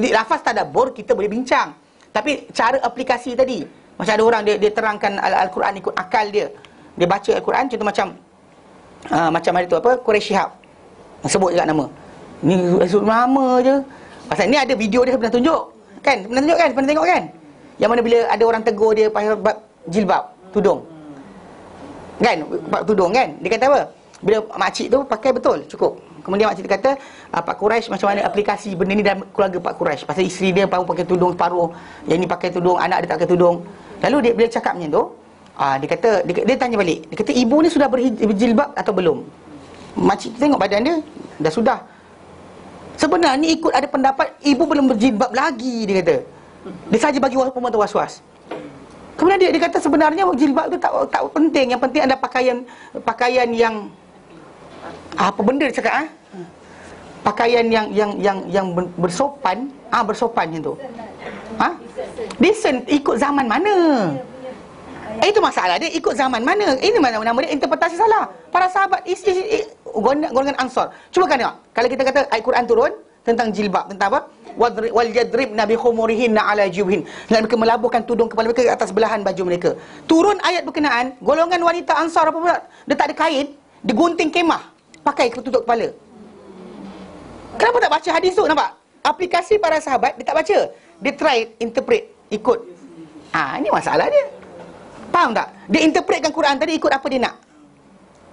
Di lafaz tadabbur kita boleh bincang. Tapi cara aplikasi tadi, macam ada orang dia terangkan Al-Quran ikut akal dia. Dia baca Al-Quran, contoh macam hari tu Quraisy Shihab, sebut juga nama. Ni nama je. Pasal ni ada video dia pernah tunjuk. Kan? Pernah tunjuk kan? Pernah tengok kan? Yang mana bila ada orang tegur dia pasal jilbab, tudung. Kan? Tudung kan? Dia kata apa? Bila makcik tu pakai betul, cukup. Kemudian makcik tu kata, Pak Quraisy macam mana aplikasi benda ni dalam keluarga Pak Quraisy. Pasal isteri dia pakai tudung separuh, yang ni pakai tudung, anak dia tak pakai tudung. Lalu dia cakap macam tu, dia kata, dia tanya balik. Dia kata, ibu ni sudah berjilbab atau belum? Makcik tu tengok badan dia, dah sudah. Sebenarnya ni ikut ada pendapat ibu belum berjilbab lagi, dia kata. Dia saja bagi perempuan tu was-was. Kemudian dia kata sebenarnya jilbab tu tak penting. Yang penting ada pakaian yang apa benda dia cakap pakaian yang bersopan, bersopan macam tu. Decent ikut zaman mana? Itu masalah dia, ikut zaman mana? Ini nama dia interpretasi salah. Para sahabat golongan Ansar. Cuba kan tengok. Kalau kita kata ayat Quran turun tentang jilbab, tentang apa? Wal yadribna bi khumurihinna ala jubhin. Dan mereka melabuhkan tudung kepala mereka ke atas belahan baju mereka. Turun ayat berkenaan, golongan wanita Ansar apa pula? Dia tak ada kain, dia gunting kemah, pakai tutup kepala. Kenapa tak baca hadis tu? Nampak? Aplikasi para sahabat dia tak baca. Dia try interpret, ikut. Ini masalah dia. Faham tak? Dia interpretkan Quran tadi ikut apa dia nak.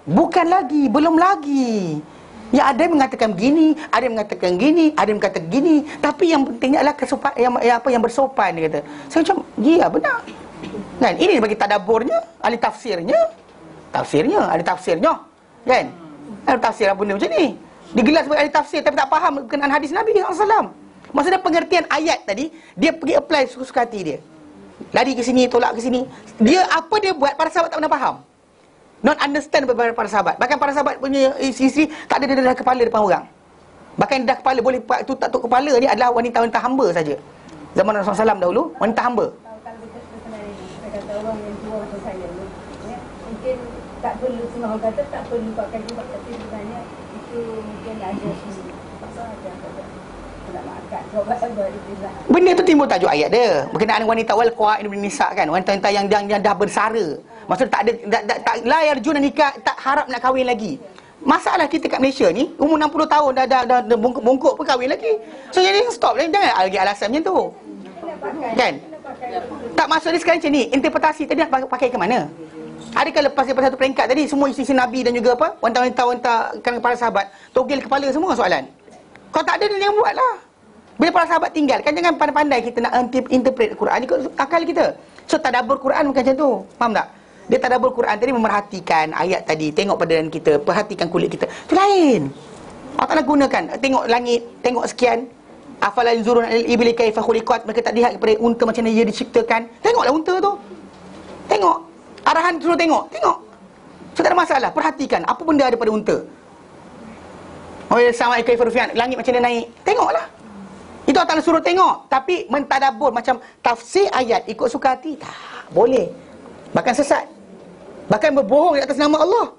Bukan lagi, belum lagi. Ya ada yang mengatakan begini, ada yang mengatakan gini, ada yang mengatakan gini, tapi yang pentingnya adalah kesopan, yang bersopan, dia kata. Saya macam, ya benar. Kan? Ini bagi tadabburnya, ahli tafsirnya. Ahli tafsirnya. Kan? Ahli tafsir apa benda macam ni? Digelar sebagai ahli tafsir tapi tak faham berkenaan hadis Nabi SAW. Maksudnya pengertian ayat tadi, dia pergi apply suka hati dia. Lari ke sini, tolak ke sini. Dia apa dia buat, para sahabat tak pernah faham. Not understand para sahabat. Bahkan para sahabat punya isteri tak ada dedah kepala depan orang. Bahkan dedah kepala boleh tutup kepala ni adalah wanita-wanita hamba saja. Zaman Rasulullah SAW dahulu, wanita hamba. Kalau saya kata orang yang jual macam saya ni, mungkin tak perlu, semua orang kata tak perlu pakai jubah, tapi sebenarnya itu mungkin ada pasal ada nak makan. Benda tu timbul tajuk ayat dia berkenaan wanita wal qawaid min nisa kan, wanita-wanita yang dah bersara. Maksud tak ada tak layar juna nikah, tak harap nak kahwin lagi. Masalah kita kat Malaysia ni umur 60 tahun dah bongkok pun kahwin lagi. So jadi stop lah, jangan lagi alasan macam tu. Kan? Tak maksud dia sekarang macam ni, interpretasi tadi nak pakai ke mana? Adakah lepas daripada satu peringkat tadi semua isteri Nabi dan juga apa wanita-wanita kan para sahabat togel kepala semua soalan? Kalau tak ada dia jangan buatlah. Bila para sahabat tinggal, kan jangan pandai-pandai kita nak interpret Quran ikut akal kita. So tadabbur Quran bukan macam tu. Faham tak? Dia tadabbur Quran tadi memerhatikan ayat tadi, tengok badan kita, perhatikan kulit kita. Itu lain. Allah Ta'ala gunakan, tengok langit, tengok sekian. Afala yanzuruna ilal ibli kaifa khuliqat, mereka tak lihat kepada unta macam mana ia diciptakan. Tengoklah unta tu. tengok. Arahan suruh tengok. Tengok. So tak ada masalah. Perhatikan apa benda ada pada unta. Oh ya, sama kaifa rufi'at, langit macam mana naik. Tengoklah. Itu Allah Ta'ala suruh tengok. Tapi mentadabbur macam tafsir ayat ikut suka hati, tak boleh. Bahkan sesat. Bahkan berbohong di atas nama Allah.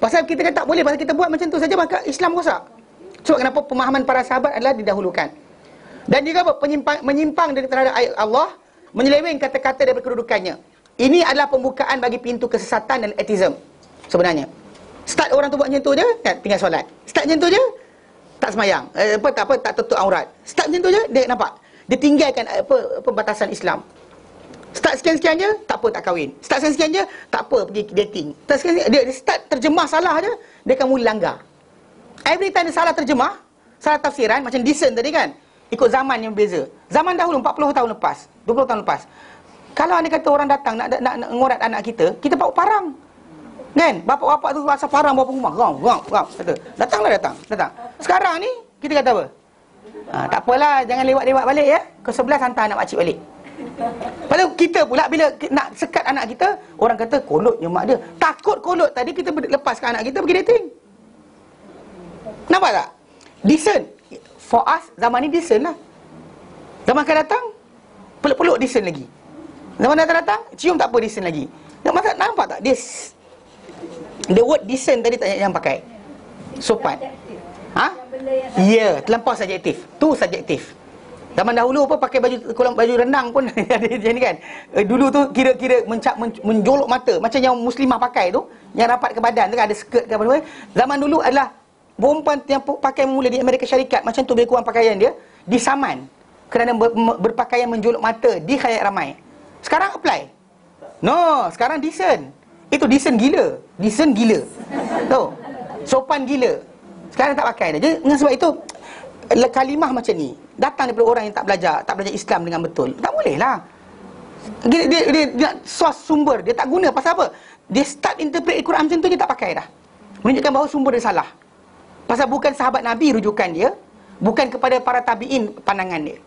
Pasal kita kata tak boleh, pasal kita buat macam tu saja, maka Islam rosak. Sebab kenapa pemahaman para sahabat adalah didahulukan. Dan juga apa? Menyimpang dari terhadap ayat Allah, menyeleweng kata-kata daripada kedudukannya. Ini adalah pembukaan bagi pintu kesesatan dan ateism sebenarnya. Start orang tu buat macam tu je, kan, tinggal solat. Start macam tu je, tak semayang, tak tutup aurat. Start macam tu je, dia nampak dia tinggalkan batasan Islam. Start sekian-sekian je, tak apa, tak kahwin. Start sekian-sekian je, tak apa, pergi dating. Start sekian, dia start terjemah salah je, dia akan mula langgar. Every time dia salah terjemah, salah tafsiran, macam decent tadi kan, ikut zaman yang berbeza. Zaman dahulu 40 tahun lepas, 20 tahun lepas, kalau anda kata orang datang nak ngorat anak kita bawa parang. Kan? Bapak-bapak tu rasa parang bawa rumah. Gam. Kata, datang. Sekarang ni kita kata apa? Tak apalah, jangan lewat-lewat balik ya. Ke 11 hantar anak makcik balik. Padahal kita pula bila nak sekat anak kita, orang kata kolotnya mak dia. Takut kolot tadi kita lepaskan anak kita pergi dating. Nampak tak? Decent. For us, zaman ni decent lah. Zaman akan datang, peluk-peluk decent lagi. Zaman akan datang, cium tak apa decent lagi. Nampak tak? The word decent tadi tak yang pakai. Sopan. Ya, terlampau subjektif. Tu subjektif. Zaman dahulu apa pakai baju renang pun ada macam ni kan. Dulu tu kira-kira menjolok mata, macam yang muslimah pakai tu, yang rapat ke badan tu kan, ada skirt ke apa. Zaman dulu adalah perempuan yang pakai mula di Amerika Syarikat macam tu, lebih kurang pakaian dia disaman kerana berpakaian menjolok mata di khalayak ramai. Sekarang apply. No, sekarang decent. Itu decent gila. Tahu? Sopan gila. Sekarang tak pakai dah. Jadi dengan sebab itu kalimah macam ni datang daripada orang yang tak belajar Islam dengan betul. Tak boleh lah. Dia source sumber dia tak guna. Pasal apa? Dia start interpret Al-Quran macam tu, dia tak pakai dah. Menunjukkan bahawa sumber dia salah. Pasal bukan sahabat Nabi rujukan dia, bukan kepada para tabi'in pandangan dia.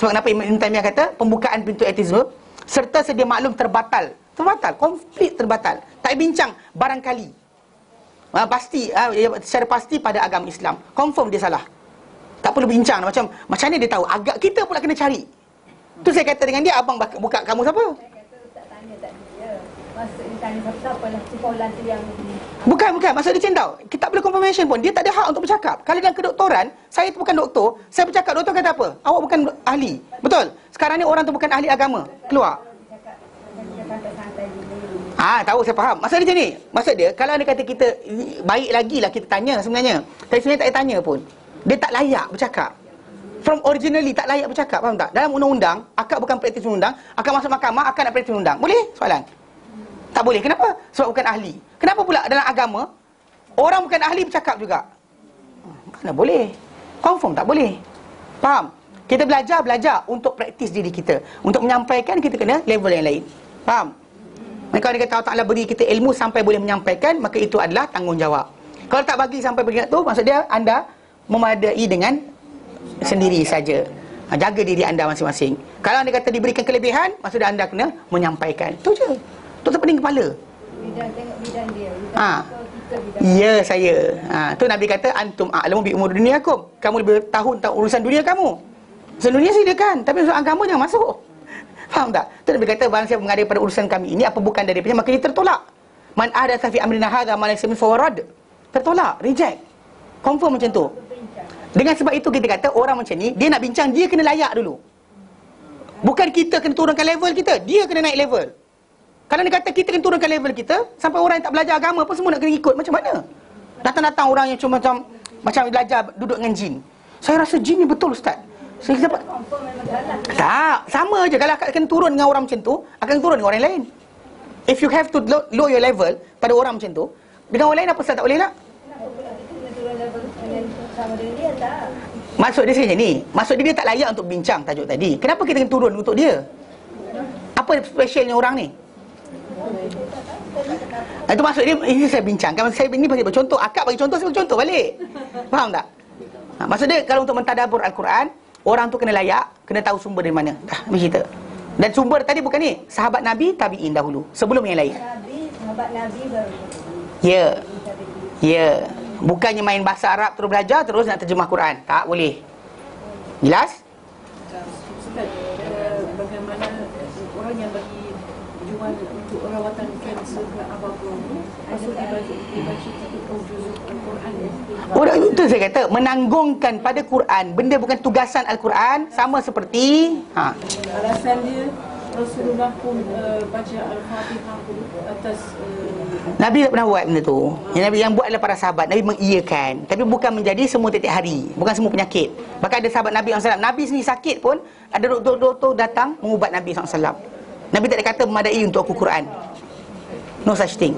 Sebab kenapa Ibn Taymiyah kata pembukaan pintu ateisme serta sedia maklum terbatal, komplit terbatal. Tak bincang barangkali. Pasti, secara pasti pada agama Islam. Confirm dia salah. Tak perlu bincang macam mana dia tahu. Agak kita pula kena cari. Tu saya kata dengan dia, abang buka kamu siapa? Saya kata tak tanya tak dia. Maksud dia tanya siapa lah sekolah tu yang Bukan, maksud dia macam tau. Kita tak boleh confirmation pun. Dia tak ada hak untuk bercakap. Kalau dalam kedoktoran, saya tu bukan doktor, saya bercakap, doktor kata apa? Awak bukan ahli. Betul? Sekarang ni orang tu bukan ahli agama. Keluar. Tahu, saya faham. Maksud dia macam ni. Maksud dia, kalau dia kata kita baik lagi lah kita tanya sebenarnya. Tapi sebenarnya tak payah tanya pun. Dia tak layak bercakap. From originally tak layak bercakap, faham tak? Dalam undang-undang, akak bukan praktis undang, akak masuk mahkamah, akak nak praktis undang. Boleh? Soalan. Tak boleh. Kenapa? Sebab bukan ahli. Kenapa pula dalam agama orang bukan ahli bercakap juga? Mana boleh? Confirm tak boleh. Faham? Kita belajar untuk praktis diri kita. Untuk menyampaikan kita kena level yang lain. Faham? Maka dia kata Allah Ta'ala beri kita ilmu sampai boleh menyampaikan, maka itu adalah tanggungjawab. Kalau tak bagi sampai peringkat tu, maksud dia anda memadai dengan sendiri saja. Jaga diri anda masing-masing. Kalau anda kata diberikan kelebihan, maksud dia anda kena menyampaikan. Itu je. Itu pening kepala. Tengok bidang dia. Ya, saya. Tu Nabi kata antum a'lamu bi umur dunyakum. Kamu lebih tahu tentang urusan dunia kamu. Urusan dunia silakan, tapi urusan agama jangan masuk. Faham tak? Tu Nabi kata barang siapa mengada pada urusan kami ini apa bukan daripadanya, maka dia tertolak. Man ahdatsa fi amrina hadza ma laysa min fawarad. Tertolak, reject. Confirm macam tu. Dengan sebab itu kita kata orang macam ni, dia nak bincang, dia kena layak dulu. Bukan kita kena turunkan level kita, dia kena naik level. Kalau dia kata kita kena turunkan level kita, sampai orang yang tak belajar agama pun semua nak kena ikut, macam mana? Datang-datang orang yang cuma macam belajar duduk dengan jin. Saya rasa jin ni betul Ustaz. Saya dapat tak, sama je. Kalau akak akan turun dengan orang macam tu, akan turun dengan orang lain. If you have to lower your level pada orang macam tu, dengan orang lain apa Ustaz tak boleh lah? Maksud dia macam ni. Maksud dia tak layak untuk bincang tajuk tadi. Kenapa kita kena turun untuk dia? Apa specialnya orang ni? Itu maksud dia, ini saya bincangkan. Saya ini bagi contoh. Akak bagi contoh, saya bagi contoh balik. Faham tak? Maksud dia kalau untuk mentadabbur Al-Quran, orang tu kena layak, kena tahu sumber dari mana. Dah, habis cerita. Dan sumber tadi bukan ni, sahabat Nabi, tabi'in dahulu, sebelum yang lain. Nabi, sahabat Nabi baru. Ya. Ya. Bukannya main bahasa Arab terus belajar terus nak terjemah Quran. Tak boleh. Jelas? Ustaz, bagaimana orang yang bagi jual untuk rawatan kanser ke apa-apa ni, maksud dibaca tiga juzuk Al-Quran. Orang itu saya kata menanggungkan pada Quran, benda bukan tugasan Al-Quran, sama seperti Alasan dia Rasulullah pun baca Al-Fatihah atas Nabi tak pernah buat benda tu. Yang Nabi yang buat adalah para sahabat. Nabi mengiyakan, tapi bukan menjadi semua tiap-tiap hari, bukan semua penyakit. Bahkan ada sahabat Nabi SAW, Nabi sendiri sakit pun ada doktor-doktor datang mengubat Nabi SAW. Nabi tak ada kata memadai untuk aku Quran. No such thing.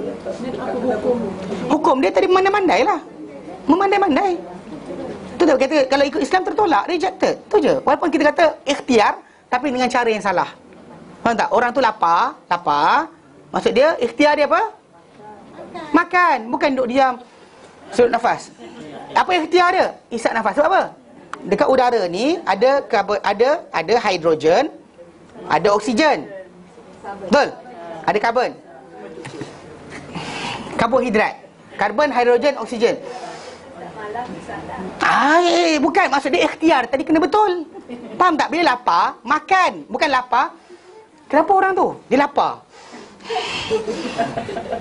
Hukum dia tadi memandai-mandai lah. Memandai-mandai. Tu tak kata kalau ikut Islam tertolak, rejected. Tu je. Walaupun kita kata ikhtiar, tapi dengan cara yang salah. Faham tak? Orang tu lapar. Maksud dia, ikhtiar dia apa? Makan. Bukan duduk diam, surut nafas. Apa ikhtiar dia? Isap nafas. Sebab apa? Dekat udara ni ada hidrogen, ada oksigen. Betul? Ada karbon. Karbohidrat. Karbon, hidrogen, oksigen. Bukan. Maksud dia ikhtiar. Tadi kena betul. Faham tak? Bila lapar, makan. Bukan lapar. Kenapa orang tu? Dia lapar.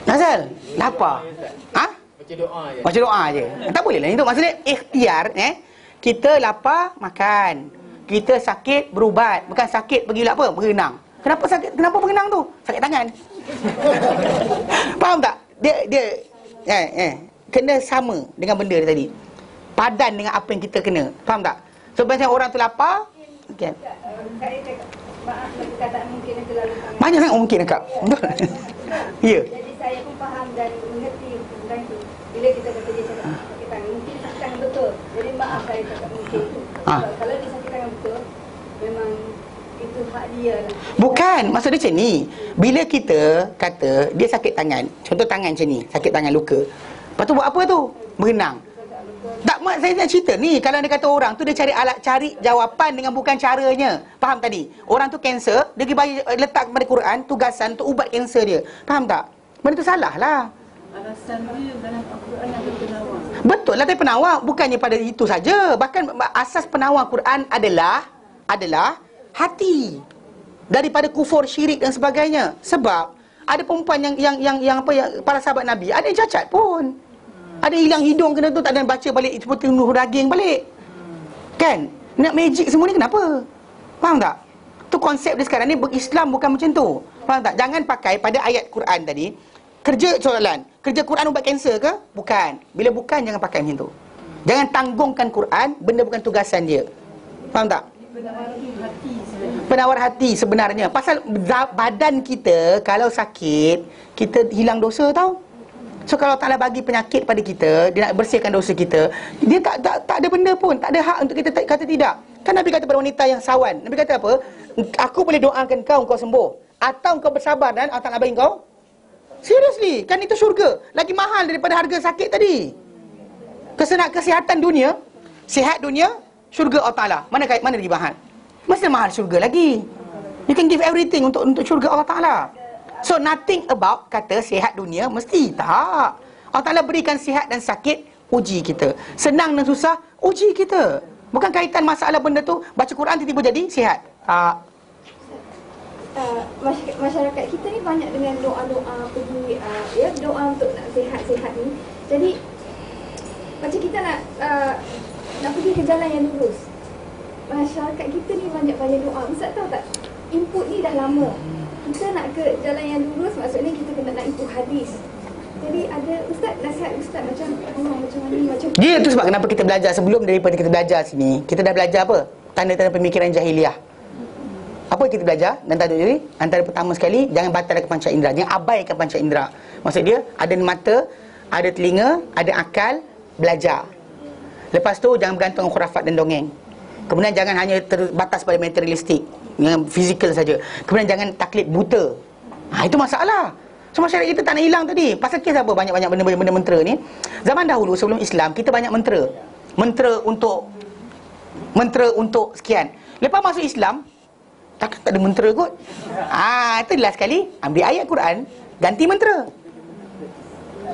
Nazal, lapar. Baca doa je. Tak boleh lah itu. Maksudnya ikhtiar. Kita lapar, makan. Kita sakit, berubat. Bukan sakit, pergi apa? Berenang. Kenapa sakit? Kenapa berenang tu? Sakit tangan. Faham tak? Dia kena sama dengan benda dia tadi. Padan dengan apa yang kita kena. Faham tak? So macam orang tu lapar, okay. Maaf, perkataan mungkin yang terlalu panjang. Banyak sangat mungkin dekat. Ya. Jadi saya pun faham dan mengerti tentang itu. Bila kita kata dia cakap sakit tangan, mungkin sakit tangan betul. Jadi maaf saya cakap mungkin. Kalau dia sakit tangan betul, memang itu hak dia lah. Bukan, maksud dia macam ni. Bila kita kata dia sakit tangan, contoh tangan macam ni, sakit tangan luka. Lepas tu buat apa tu? Berenang. Tak, mak saya nak cerita ni, kalau dia kata orang tu dia cari jawapan dengan bukan caranya. Faham tadi? Orang tu kanser, dia pergi letak kepada Quran tugasan untuk ubat kanser dia. Faham tak? Benda tu salah lah. alasan dia dalam Al-Quran yang berpenawar. Betul lah, tapi penawar bukannya pada itu saja. Bahkan asas penawar Quran adalah hati. Daripada kufur, syirik dan sebagainya. Sebab ada perempuan yang para sahabat Nabi, ada yang cacat pun. Ada hilang hidung kena tu, tak ada baca balik seperti nuh daging balik. Kan? Nak magic semua ni kenapa? Faham tak? Tu konsep dia sekarang ni, Islam bukan macam tu. Faham tak? Jangan pakai pada ayat Quran tadi. Kerja Quran ubat kanser ke? Bukan. Bila bukan, jangan pakai macam tu. Jangan tanggungkan Quran, benda bukan tugasan dia. Faham tak? Penawar hati sebenarnya. Pasal badan kita kalau sakit, kita hilang dosa tau. So kalau Allah Ta'ala bagi penyakit pada kita, dia nak bersihkan dosa kita, dia tak ada benda pun, tak ada hak untuk kita kata tidak. Kan Nabi kata pada wanita yang sawan, Nabi kata apa? Aku boleh doakan kau sembuh, atau kau bersabar dan Allah Ta'ala bagi kau. Seriously, kan itu syurga. Lagi mahal daripada harga sakit tadi. Kesihatan dunia, sihat dunia, syurga Allah Ta'ala. Mana lagi mahal? Mesti mahal syurga lagi. You can give everything untuk syurga Allah Ta'ala. So nothing about kata sihat dunia, mesti tak. Allah Ta'ala berikan sihat dan sakit, uji kita. Senang dan susah, uji kita. Bukan kaitan masalah benda tu, baca Quran tiba-tiba jadi sihat. Tak. Masyarakat kita ni banyak dengan doa-doa pergi doa untuk nak sihat-sihat ni. Jadi macam kita nak pergi ke jalan yang lurus. Masyarakat kita ni banyak doa. Ustaz tahu tak? Input ni dah lama. Kita nak ke jalan yang lurus, maksudnya kita kena nak input hadis. Jadi ada nasihat Ustaz macam ni macam. Dia tu sebab kenapa kita belajar sebelum daripada kita belajar sini. Kita dah belajar apa? Tanda-tanda pemikiran jahiliah. Apa kita belajar? Dan tajuk diri, antara pertama sekali, jangan batalkan panca indera, jangan abaikan panca indera. Maksud dia, ada mata, ada telinga, ada akal, belajar. Lepas tu, jangan bergantung khurafat dan dongeng. Kemudian jangan hanya terbatas pada materialistik, yang fizikal saja. Kemudian jangan taklid buta. Itu masalah. So masyarakat kita tak nak hilang tadi. Pasal kes apa banyak-banyak benda-benda mentera ni? Zaman dahulu sebelum Islam, kita banyak mentera. Mentera untuk sekian. Lepas masuk Islam, Takkan tak ada mentera kot. Itu last sekali ambil ayat Quran, ganti mentera.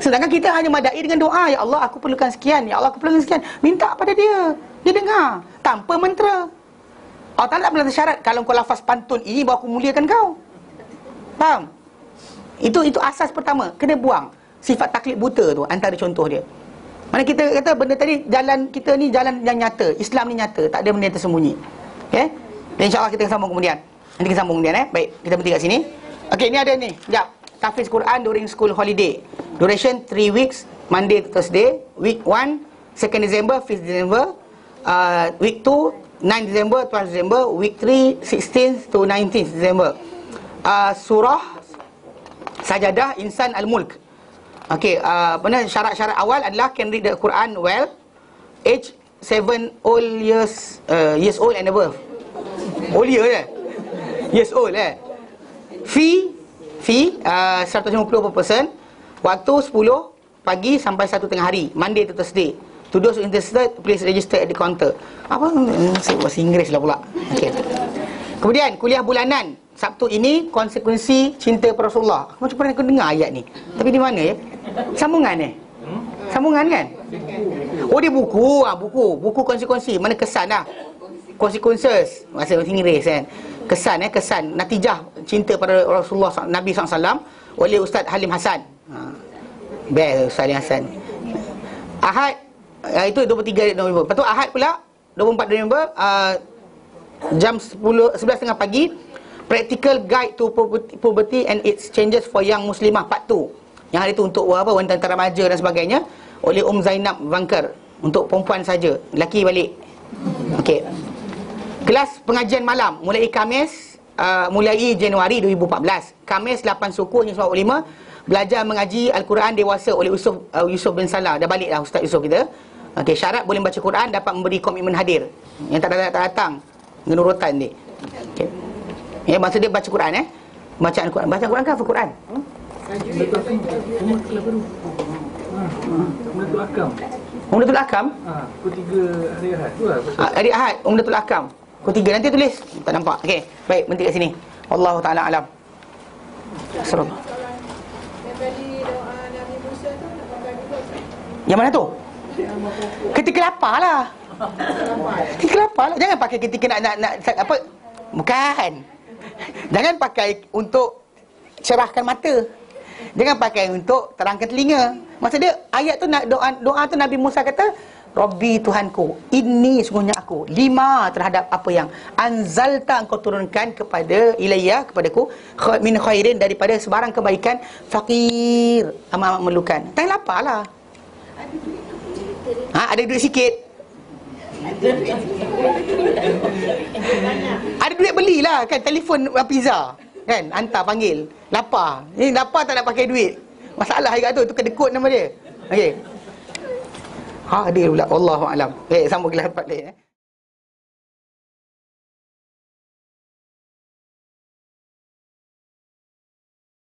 Sedangkan kita hanya madai dengan doa, ya Allah aku perlukan sekian, ya Allah aku perlukan sekian. Minta pada dia, dia dengar tanpa mentera. Allah Ta'ala tak pernah syarat kalau kau lafaz pantun ini baru aku muliakan kau. Faham? Itu asas pertama, kena buang sifat taklid buta tu, antara contoh dia. Mana kita kata benda tadi, jalan kita ni jalan yang nyata, Islam ni nyata, tak ada benda yang tersembunyi. Okay? Dan insyaAllah kita sambung kemudian. Nanti kita sambung kemudian. Baik, kita berhenti kat sini. Okay, ni ada ni, sekejap. Tahfiz Quran during school holiday. Duration 3 weeks, Monday to Thursday. Week 1, 2nd December, 5th December. Week 2, 9 December, 12 December. Week 3, 16th to 19th December. Surah Sajadah Insan Al-Mulk. Okay, syarat-syarat awal adalah can read the Quran well, age 7 years old and above. Old years old Fee 150 per person. Waktu 10 pagi sampai 1 tengah hari, Monday to Thursday. To those who interested, please register at the counter. Apa? Bahasa Inggeris lah pula. Okay. Kemudian kuliah bulanan Sabtu ini, konsekuensi cinta pada Rasulullah. Aku macam pernah dengar ayat ni, tapi di mana ya? Sambungan Sambungan kan? Oh, dia buku. Buku konsekuensi. Mana kesan lah, consequences, bahasa Inggeris kan. Kesan natijah cinta pada Rasulullah Nabi SAW oleh Ustaz Halim Hassan. Best Ustaz Halim Hassan. Ahad, itu 23 November. Lepas tu Ahad pula 24 November, jam 11.30 pagi, Practical Guide to Puberty and its Changes for Young Muslimah Part 2. Yang hari tu untuk wanita remaja dan sebagainya, oleh Zainab Vankar. Untuk perempuan saja, lelaki balik. Okey. Kelas pengajian malam mulai Khamis, mulai Januari 2014. Khamis 8 suku hingga 45. Belajar mengaji Al-Quran dewasa oleh Yusuf bin Salah. Dah balik dah Ustaz Yusuf kita. Okey, syarat boleh baca Quran, dapat memberi komitmen hadir. Yang tak datang kenurutan dia. Okey. Ya, maksud dia baca Quran bacaan Quran. Baca Quran kan apa Quran? Umdatul Akam. Pukul 3 hari Ahad tu lah. Hari Ahad Umdatul Akam. Pukul 3 nanti tulis. Tak nampak. Okey. Baik, berhenti kat sini. Wallahu taala alam. Seru. Yang mana tu? Ketika lapar lah. Jangan pakai ketika nak apa? Bukan. Jangan pakai untuk cerahkan mata. Jangan pakai untuk terangkan telinga. Maksud dia ayat tu, doa tu Nabi Musa kata, Rabbi Tuhanku, ini sungguhnya aku lima terhadap apa yang anzalta engkau turunkan kepada ilayya, kepadaku, min khairin, daripada sebarang kebaikan, faqir, amat memerlukan. Tak lapar lah. Ada duit sikit. Ada duit belilah kan, telefon pizza kan, hantar panggil. Lapar. Ni lapar tak nak pakai duit. Masalah juga tu kedekut nama dia. Okey. Dia pula, wallahu alam. Sambung kelas 4 dia.